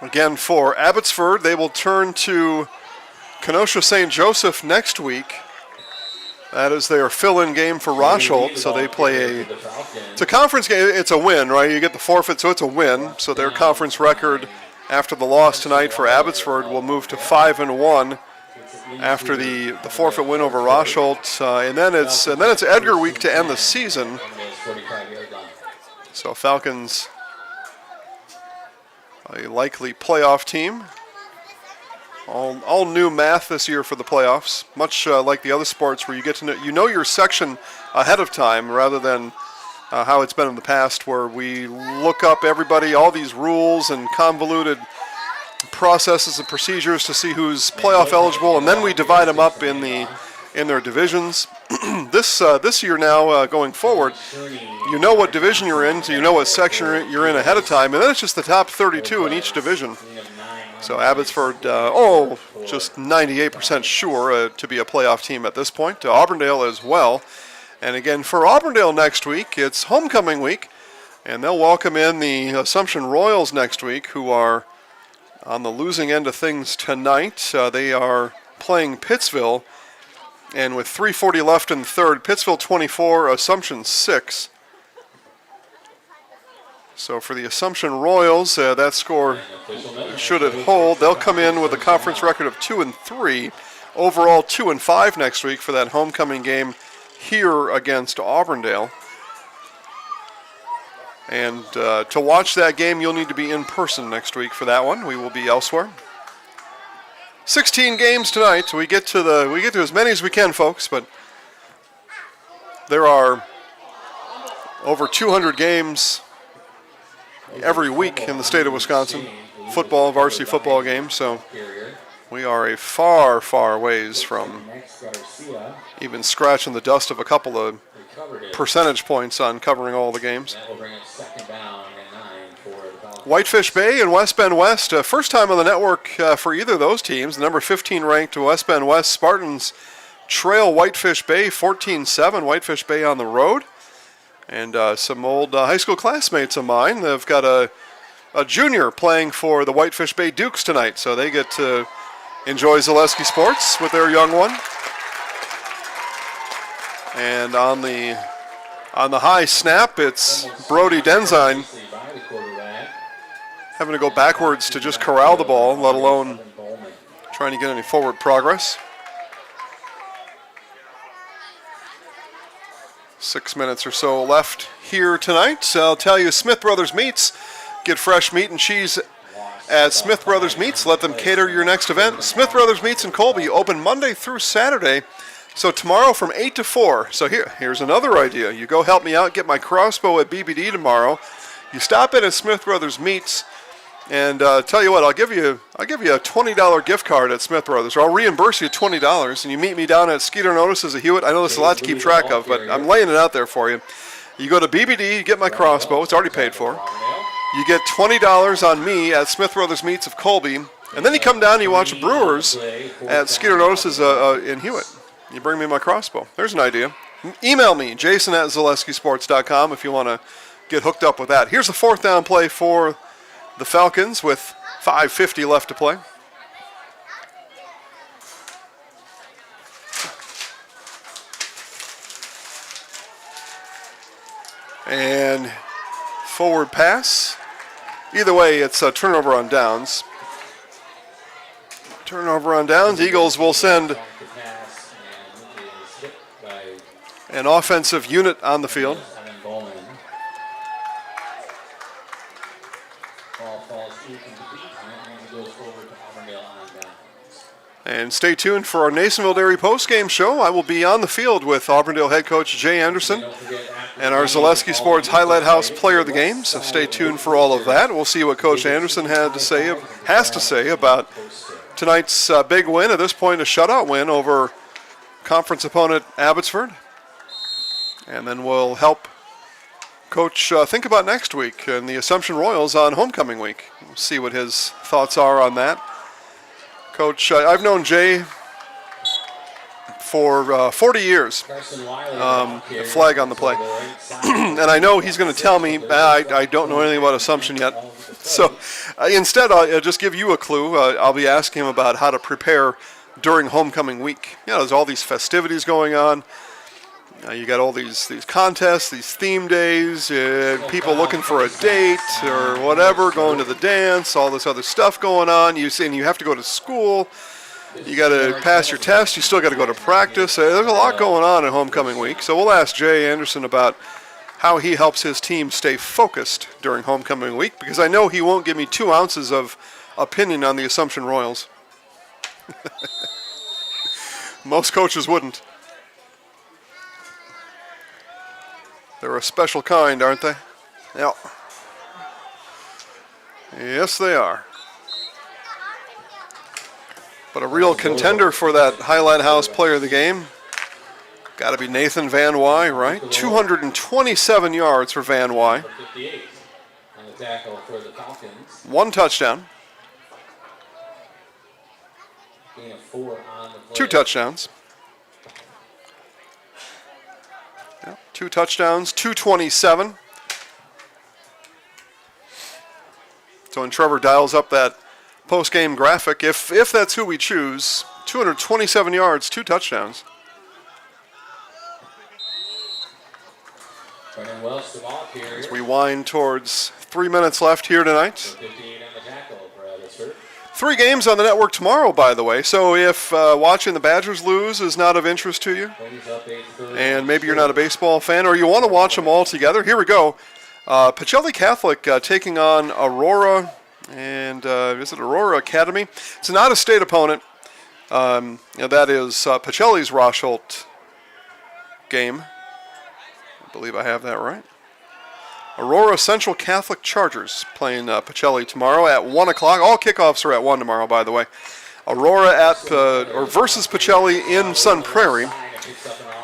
Speaker 1: Again, for Abbotsford, they will turn to Kenosha St. Joseph next week. That is their fill-in game for Rosholt, so they play it's a conference game. It's a win, right? You get the forfeit, so it's a win. So their conference record after the loss tonight for Abbotsford will move to 5-1 after the forfeit win over Rosholt, and then it's Edgar week to end the season. So Falcons, a likely playoff team. All new math this year for the playoffs, much like the other sports where you get to know your section ahead of time rather than how it's been in the past, where we look up everybody, all these rules and convoluted processes and procedures to see who's playoff eligible, and then we divide them up in their divisions. This year now, going forward, you know what division you're in, so you know what section you're in ahead of time, and then it's just the top 32 in each division. So Abbotsford, just 98% sure to be a playoff team at this point. Auburndale as well. And again, for Auburndale next week, it's homecoming week, and they'll welcome in the Assumption Royals next week, who are on the losing end of things tonight. They are playing Pittsville, and with 3:40 left in the third, Pittsville 24, Assumption 6. So for the Assumption Royals, that score, should it hold, they'll come in with a conference record of 2-3. Overall 2-5 next week for that homecoming game here against Auburndale. And to watch that game, you'll need to be in person next week for that one. We will be elsewhere. 16 games tonight. We get to as many as we can, folks, but there are over 200 games every week in the state of Wisconsin, football, varsity football games. So we are a far, far ways from even scratching the dust of a couple of percentage points on covering all the games. Whitefish Bay and West Bend West, first time on the network for either of those teams. The number 15 ranked West Bend West Spartans trail Whitefish Bay 14-7. Whitefish Bay on the road. And some old high school classmates of mine, they've got a junior playing for the Whitefish Bay Dukes tonight, so they get to enjoy Zaleski sports with their young one. And on the high snap, it's Brody Denzine having to go backwards to just corral the ball, let alone trying to get any forward progress. 6 minutes or so left here tonight. So I'll tell you, Smith Brothers Meats. Get fresh meat and cheese at Smith Brothers Meats. Let them cater your next event. Smith Brothers Meats in Colby, open Monday through Saturday. So tomorrow from 8 to 4. So here's another idea. You go help me out, get my crossbow at BBD tomorrow. You stop in at Smith Brothers Meats, and tell you what, I'll give you a $20 gift card at Smith Brothers, or I'll reimburse you $20, and you meet me down at Skeeter Notices of Hewitt. I know this is a lot to keep track of, but I'm laying it out there for you. You go to BBD, you get my crossbow. It's already paid for. You get $20 on me at Smith Brothers Meats of Colby, and then you come down and you watch Brewers at Skeeter Notices in Hewitt. You bring me my crossbow. There's an idea. Email me, jason@zaleskisports.com, if you want to get hooked up with that. Here's the fourth down play for the Falcons with 5:50 left to play. And forward pass. Either way, it's a turnover on downs. Turnover on downs. Eagles will send an offensive unit on the field. And stay tuned for our Nasonville Dairy postgame show. I will be on the field with Auburndale head coach Jay Anderson and our Zaleski Sports Highlight House player of the game. So stay tuned for all of that. We'll see what Coach Anderson has to say about tonight's big win. At this point, a shutout win over conference opponent Abbotsford. And then we'll help Coach think about next week and the Assumption Royals on homecoming week. We'll see what his thoughts are on that. Coach, I've known Jay for 40 years, the flag on the play. And I know he's going to tell me, I don't know anything about Assumption yet. So instead, I'll just give you a clue. I'll be asking him about how to prepare during homecoming week. You know, there's all these festivities going on. You got all these contests, these theme days, people looking for a date or whatever, going to the dance, all this other stuff going on. You have to go to school. You got to pass your test. You still got to go to practice. There's a lot going on at homecoming week. So we'll ask Jay Anderson about how he helps his team stay focused during homecoming week, because I know he won't give me 2 ounces of opinion on the Assumption Royals. Most coaches wouldn't. They're a special kind, aren't they? Yeah. Yes, they are. But a real contender for that Highlight House player of the game, got to be Nathan Van Wy, right? 227 yards for Van Wy. 1 touchdown. 2 touchdowns. 2 touchdowns, 227. So when Trevor dials up that post-game graphic, if that's who we choose, 227 yards, 2 touchdowns. As we wind towards 3 minutes left here tonight. 3 games on the network tomorrow, by the way. So if watching the Badgers lose is not of interest to you, and maybe you're not a baseball fan, or you want to watch them all together, here we go. Pacelli Catholic taking on Aurora, and is it Aurora Academy? It's an out-of-state opponent. That is Pacelli's Rosholt game. I believe I have that right. Aurora Central Catholic Chargers playing Pacelli tomorrow at 1 o'clock. All kickoffs are at 1 tomorrow, by the way. Aurora versus Pacelli in Sun Prairie.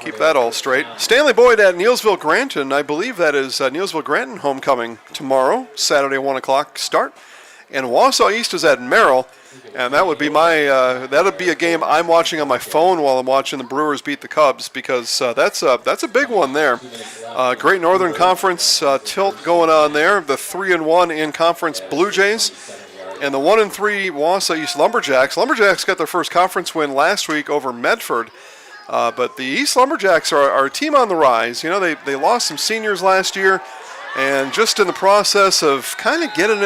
Speaker 1: Keep that all straight. Stanley Boyd at Neilsville Granton. I believe that is Neilsville Granton homecoming tomorrow, Saturday 1 o'clock start. And Wausau East is at Merrill. And that would be that'd be a game I'm watching on my phone while I'm watching the Brewers beat the Cubs, because that's a big one there. Great Northern Conference tilt going on there. The 3-1 in conference Blue Jays and the 1-3 Wausau East Lumberjacks. Lumberjacks got their first conference win last week over Medford, but the East Lumberjacks are a team on the rise. You know, they lost some seniors last year. And just in the process of kind of getting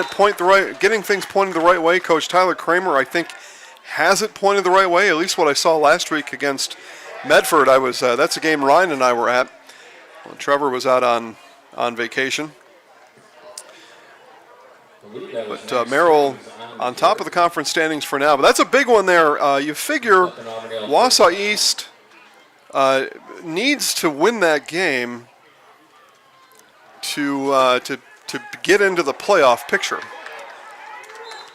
Speaker 1: things pointed the right way, Coach Tyler Kramer, I think, has it pointed the right way. At least what I saw last week against Medford, that's a game Ryan and I were at when Trevor was out on vacation. But Merrill on top of the conference standings for now. But that's a big one there. You figure Wausau East needs to win that game to get into the playoff picture.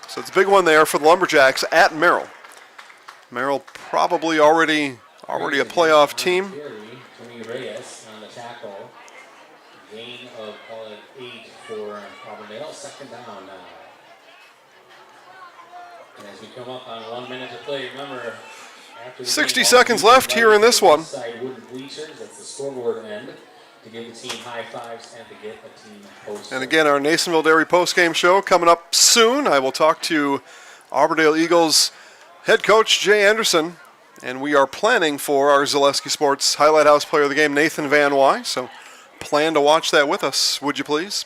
Speaker 1: So it's a big one there for the Lumberjacks at Merrill. Merrill probably already a playoff team.
Speaker 4: Tony Reyes on the tackle. Gain of 8 for Auburndale. Second down now. And as we come up on 1 minute to play, remember, after
Speaker 1: 60 seconds left here in this one.
Speaker 4: Wooden bleachers, that's the scoreboard end, to give the team high fives and to get the team post.
Speaker 1: And again, our Nasonville Dairy postgame show coming up soon. I will talk to Auburndale Eagles head coach Jay Anderson, and we are planning for our Zaleski Sports Highlight House player of the game, Nathan Van Wy. So plan to watch that with us, would you please?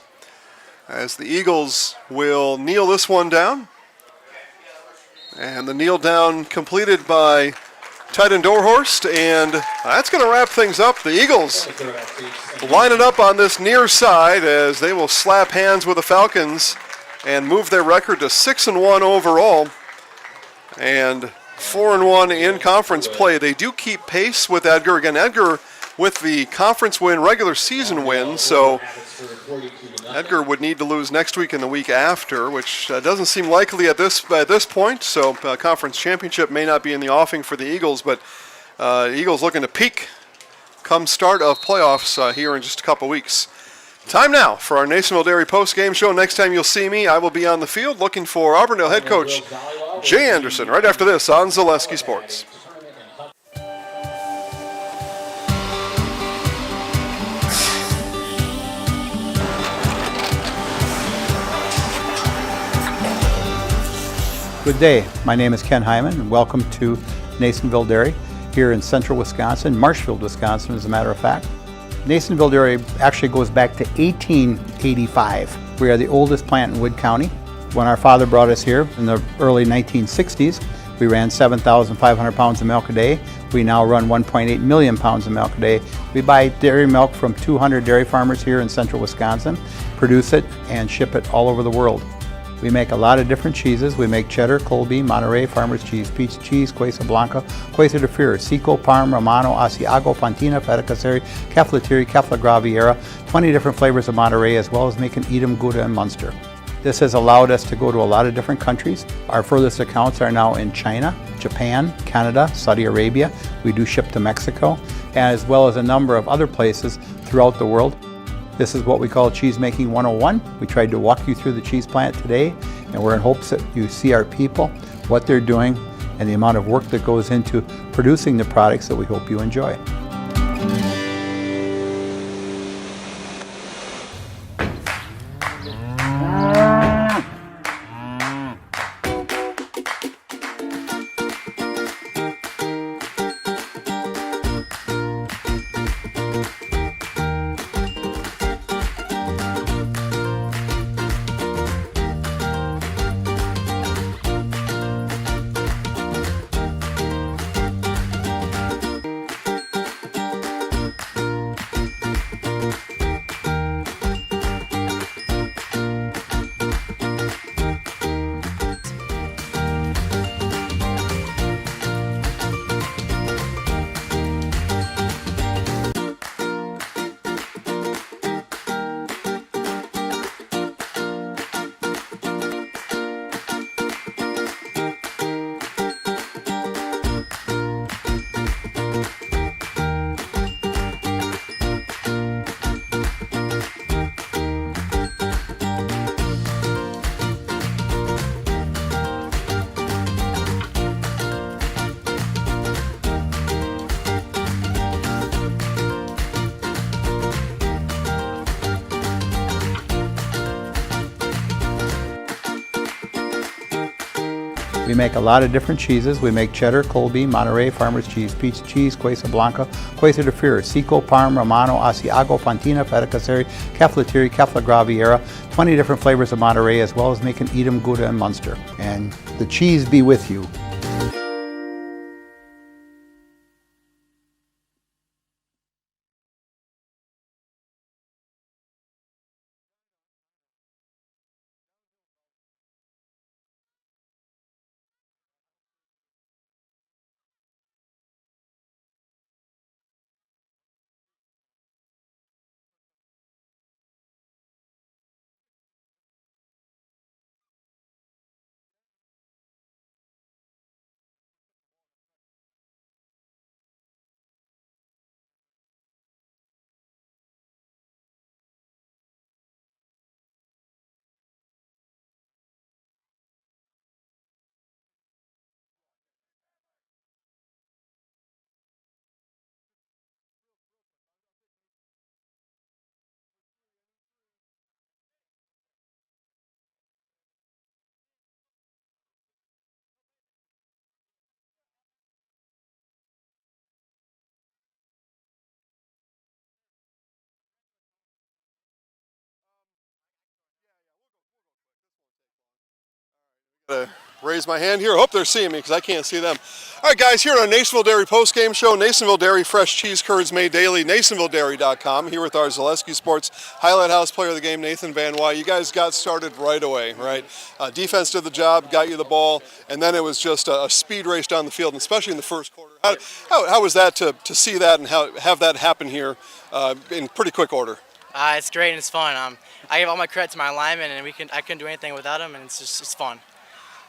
Speaker 1: As the Eagles will kneel this one down. And the kneel down completed by Titan Dorhorst, and that's going to wrap things up. The Eagles line it up on this near side as they will slap hands with the Falcons and move their record to 6-1 overall and 4-1 in conference play. They do keep pace with Edgar. Again, Edgar with the conference win, regular season win, so Edgar would need to lose next week and the week after, which doesn't seem likely at this point. So conference championship may not be in the offing for the Eagles, but Eagles looking to peak come start of playoffs here in just a couple weeks. Time now for our Nasonville Dairy post-game show. Next time you'll see me, I will be on the field looking for Auburndale head coach Jay Anderson right after this on Zaleski Sports.
Speaker 8: Good day. My name is Ken Hyman, and welcome to Nasonville Dairy here in central Wisconsin, Marshfield, Wisconsin, as a matter of fact. Nasonville Dairy actually goes back to 1885. We are the oldest plant in Wood County. When our father brought us here in the early 1960s, we ran 7,500 pounds of milk a day. We now run 1.8 million pounds of milk a day. We buy dairy milk from 200 dairy farmers here in central Wisconsin, produce it, and ship it all over the world. We make a lot of different cheeses. We make cheddar, Colby, Monterey, Farmer's Cheese, Peach Cheese, Quesa Blanca, Quesa de Freer, Seco, Parm, Romano, Asiago, Fontina, Feta Caseri, Caflateri, Cafla Graviera, 20 different flavors of Monterey, as well as making Edam, Gouda, and Munster. This has allowed us to go to a lot of different countries. Our furthest accounts are now in China, Japan, Canada, Saudi Arabia. We do ship to Mexico, as well as a number of other places throughout the world. This is what we call Cheese Making 101. We tried to walk you through the cheese plant today, and we're in hopes that you see our people, what they're doing, and the amount of work that goes into producing the products that we hope you enjoy. We make a lot of different cheeses. We make cheddar, Colby, Monterey, Farmer's Cheese, Pizza Cheese, Quesa Blanca, Quesa de Fir, Seco, Parm, Romano, Asiago, Fontina, Feta Caseri, Cafetieri, Cafla Graviera, 20 different flavors of Monterey, as well as making Edam, Gouda, and Munster. And the cheese be with you.
Speaker 1: Raise my hand here. I hope they're seeing me because I can't see them. All right, guys, here on our Nasonville Dairy postgame show. Nasonville Dairy, fresh cheese curds made daily. NasonvilleDairy.com. Here with our Zaleski Sports Highlight House player of the game, Nathan Van Wy. You guys got started right away, right? Defense did the job, got you the ball, and then it was just a speed race down the field, and especially in the first quarter. How was that to see that and have that happen here in pretty quick order?
Speaker 7: It's great and it's fun. I give all my credit to my linemen, and I couldn't do anything without them, and it's fun.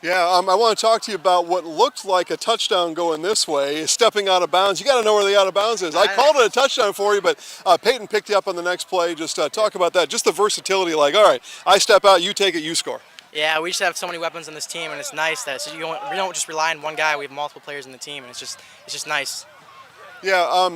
Speaker 1: Yeah, I want to talk to you about what looked like a touchdown going this way, stepping out of bounds. You got to know where the out of bounds is. I called it a touchdown for you, but Peyton picked you up on the next play. Just talk about that, just the versatility. Like, all right, I step out, you take it, you score.
Speaker 7: Yeah, we just have so many weapons on this team, and it's nice that we don't just rely on one guy. We have multiple players in the team, and it's just nice.
Speaker 1: Yeah,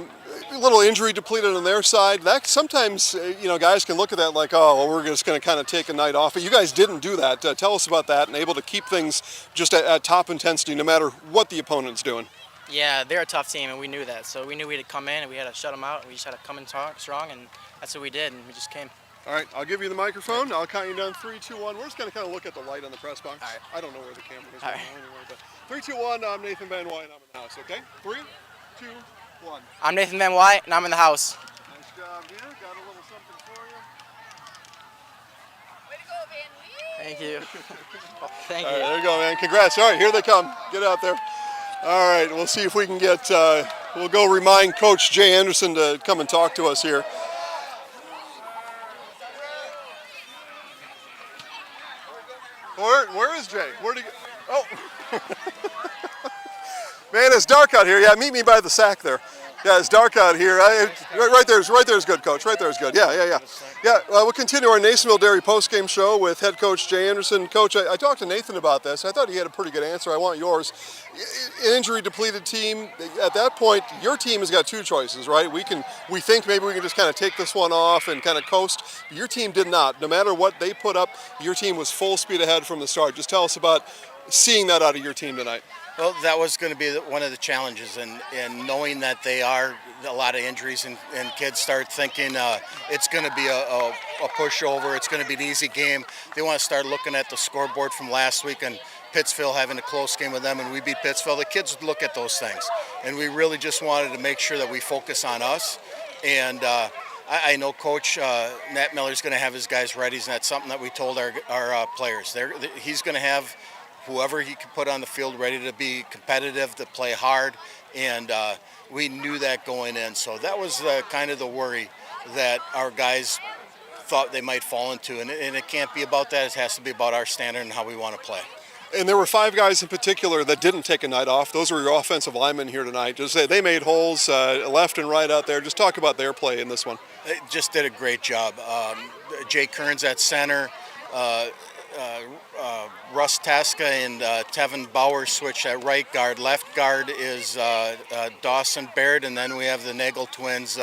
Speaker 1: a little injury depleted on their side. That sometimes, guys can look at that like, oh, well, we're just going to kind of take a night off. But you guys didn't do that. Tell us about that and able to keep things just at top intensity no matter what the opponent's doing.
Speaker 7: Yeah, they're a tough team, and we knew that. So we knew we had to come in, and we had to shut them out. And we just had to come in strong, and that's what we did, and we just came.
Speaker 1: All right, I'll give you the microphone. I'll count you down. 3, 2, 1. We're just going to kind of look at the light on the press box.
Speaker 7: All right.
Speaker 1: I don't know where the camera is right now anyway. But 3, 2, 1, I'm Nathan Van Wy, and I'm in the house, okay? 3, 2, 1.
Speaker 7: I'm Nathan Van Wy, and I'm in the house.
Speaker 1: Nice job here. Got a little something for you.
Speaker 7: Way to go, Van Wy. Thank you. Thank you.
Speaker 1: All right, there you go, man. Congrats. All right, here they come. Get out there. All right, we'll see if we can get, we'll go remind Coach Jay Anderson to come and talk to us here. Where is Jay? Where'd he go? Oh. Man, it's dark out here. Yeah, meet me by the sack there. Yeah, it's dark out here. Right there's good, Coach. Right there is good. Yeah. We'll continue our Nasonville Dairy postgame show with head coach Jay Anderson. Coach, I talked to Nathan about this. I thought he had a pretty good answer. I want yours. An injury-depleted team. At that point, your team has got two choices, right? We think maybe we can just kind of take this one off and kind of coast. Your team did not. No matter what they put up, your team was full speed ahead from the start. Just tell us about seeing that out of your team tonight.
Speaker 10: Well, that was going to be one of the challenges, and knowing that they are a lot of injuries, and kids start thinking it's going to be a pushover, it's going to be an easy game. They want to start looking at the scoreboard from last week and Pittsfield having a close game with them, and we beat Pittsfield. The kids look at those things, and we really just wanted to make sure that we focus on us. And I know Coach Nat Miller's going to have his guys ready, and that's something that we told our players. He's going to have whoever he can put on the field ready to be competitive, to play hard, and we knew that going in. So that was kind of the worry that our guys thought they might fall into, and it can't be about that. It has to be about our standard and how we want to play.
Speaker 1: And there were 5 guys in particular that didn't take a night off. Those were your offensive linemen here tonight. Just say they made holes left and right out there. Just talk about their play in this one.
Speaker 10: They just did a great job. Jay Kearns at center. Russ Tasca and Tevin Bauer switch at right guard. Left guard is Dawson Baird, and then we have the Nagel twins,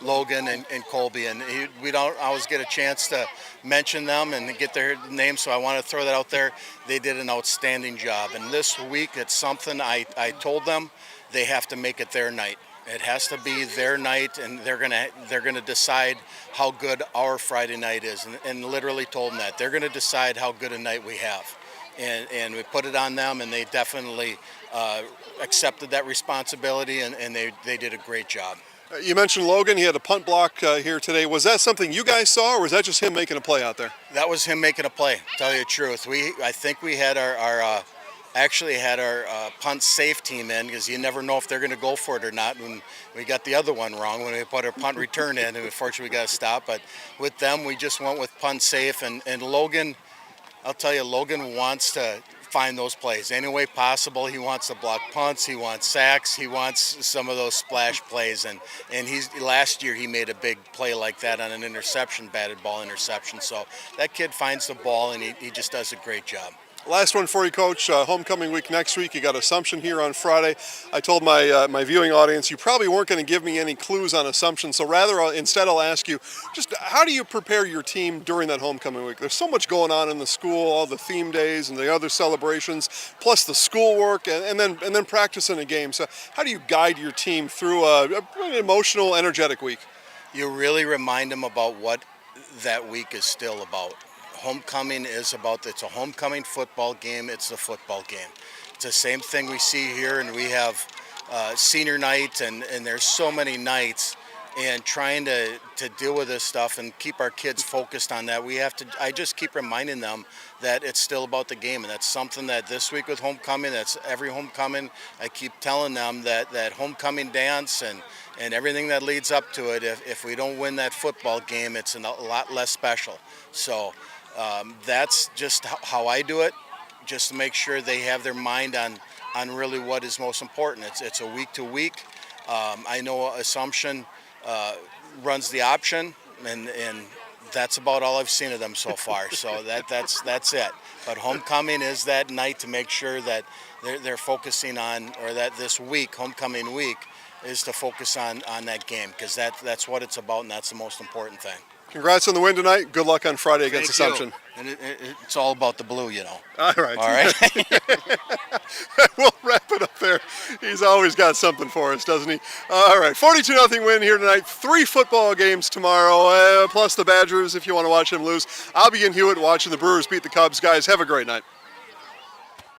Speaker 10: Logan and Colby. And we don't always get a chance to mention them and get their names, so I want to throw that out there. They did an outstanding job. And this week, it's something I told them they have to make it their night. It has to be their night, and they're gonna decide how good our Friday night is, and literally told them that they're gonna decide how good a night we have. And we put it on them, and they definitely accepted that responsibility, and they did a great job.
Speaker 1: You mentioned Logan. He had a punt block here today. Was that something you guys saw, or was that just him making a play out there?
Speaker 10: That was him making a play, to tell you the truth. I think we had our punt safe team in, because you never know if they're going to go for it or not. When we got the other one wrong, when we put our punt return in, and unfortunately we got to stop. But with them, we just went with punt safe, and Logan, I'll tell you, Logan wants to find those plays any way possible. He wants to block punts, he wants sacks, he wants some of those splash plays, and last year he made a big play like that on an interception, batted ball interception. So that kid finds the ball, and he just does a great job.
Speaker 1: Last one for you, Coach. Homecoming week next week. You got Assumption here on Friday. I told my viewing audience you probably weren't going to give me any clues on Assumption, so instead I'll ask you, just how do you prepare your team during that homecoming week? There's so much going on in the school, all the theme days and the other celebrations, plus the schoolwork, and then practicing a game. So how do you guide your team through an emotional, energetic week?
Speaker 10: You really remind them about what that week is still about. Homecoming is it's a homecoming football game. It's a football game. It's the same thing we see here, and we have senior night, and there's so many nights, and trying to deal with this stuff and keep our kids focused on that. I just keep reminding them that it's still about the game, and that's something that this week with homecoming, that's every homecoming, I keep telling them that homecoming dance and everything that leads up to it, if we don't win that football game, it's a lot less special. So that's just how I do it, just to make sure they have their mind on really what is most important. It's a week to week. I know Assumption runs the option, and that's about all I've seen of them so far. So that's it. But homecoming is that night to make sure that they're focusing on, or that this week, homecoming week, is to focus on that game, because that's what it's about, and that's the most important thing.
Speaker 1: Congrats on the win tonight. Good luck on Friday against Assumption.
Speaker 10: And it's all about the blue, you know.
Speaker 1: All right.
Speaker 10: All right.
Speaker 1: We'll wrap it up there. He's always got something for us, doesn't he? All right. 42-0 win here tonight. 3 football games tomorrow, plus the Badgers if you want to watch them lose. I'll be in Hewitt watching the Brewers beat the Cubs. Guys, have a great night.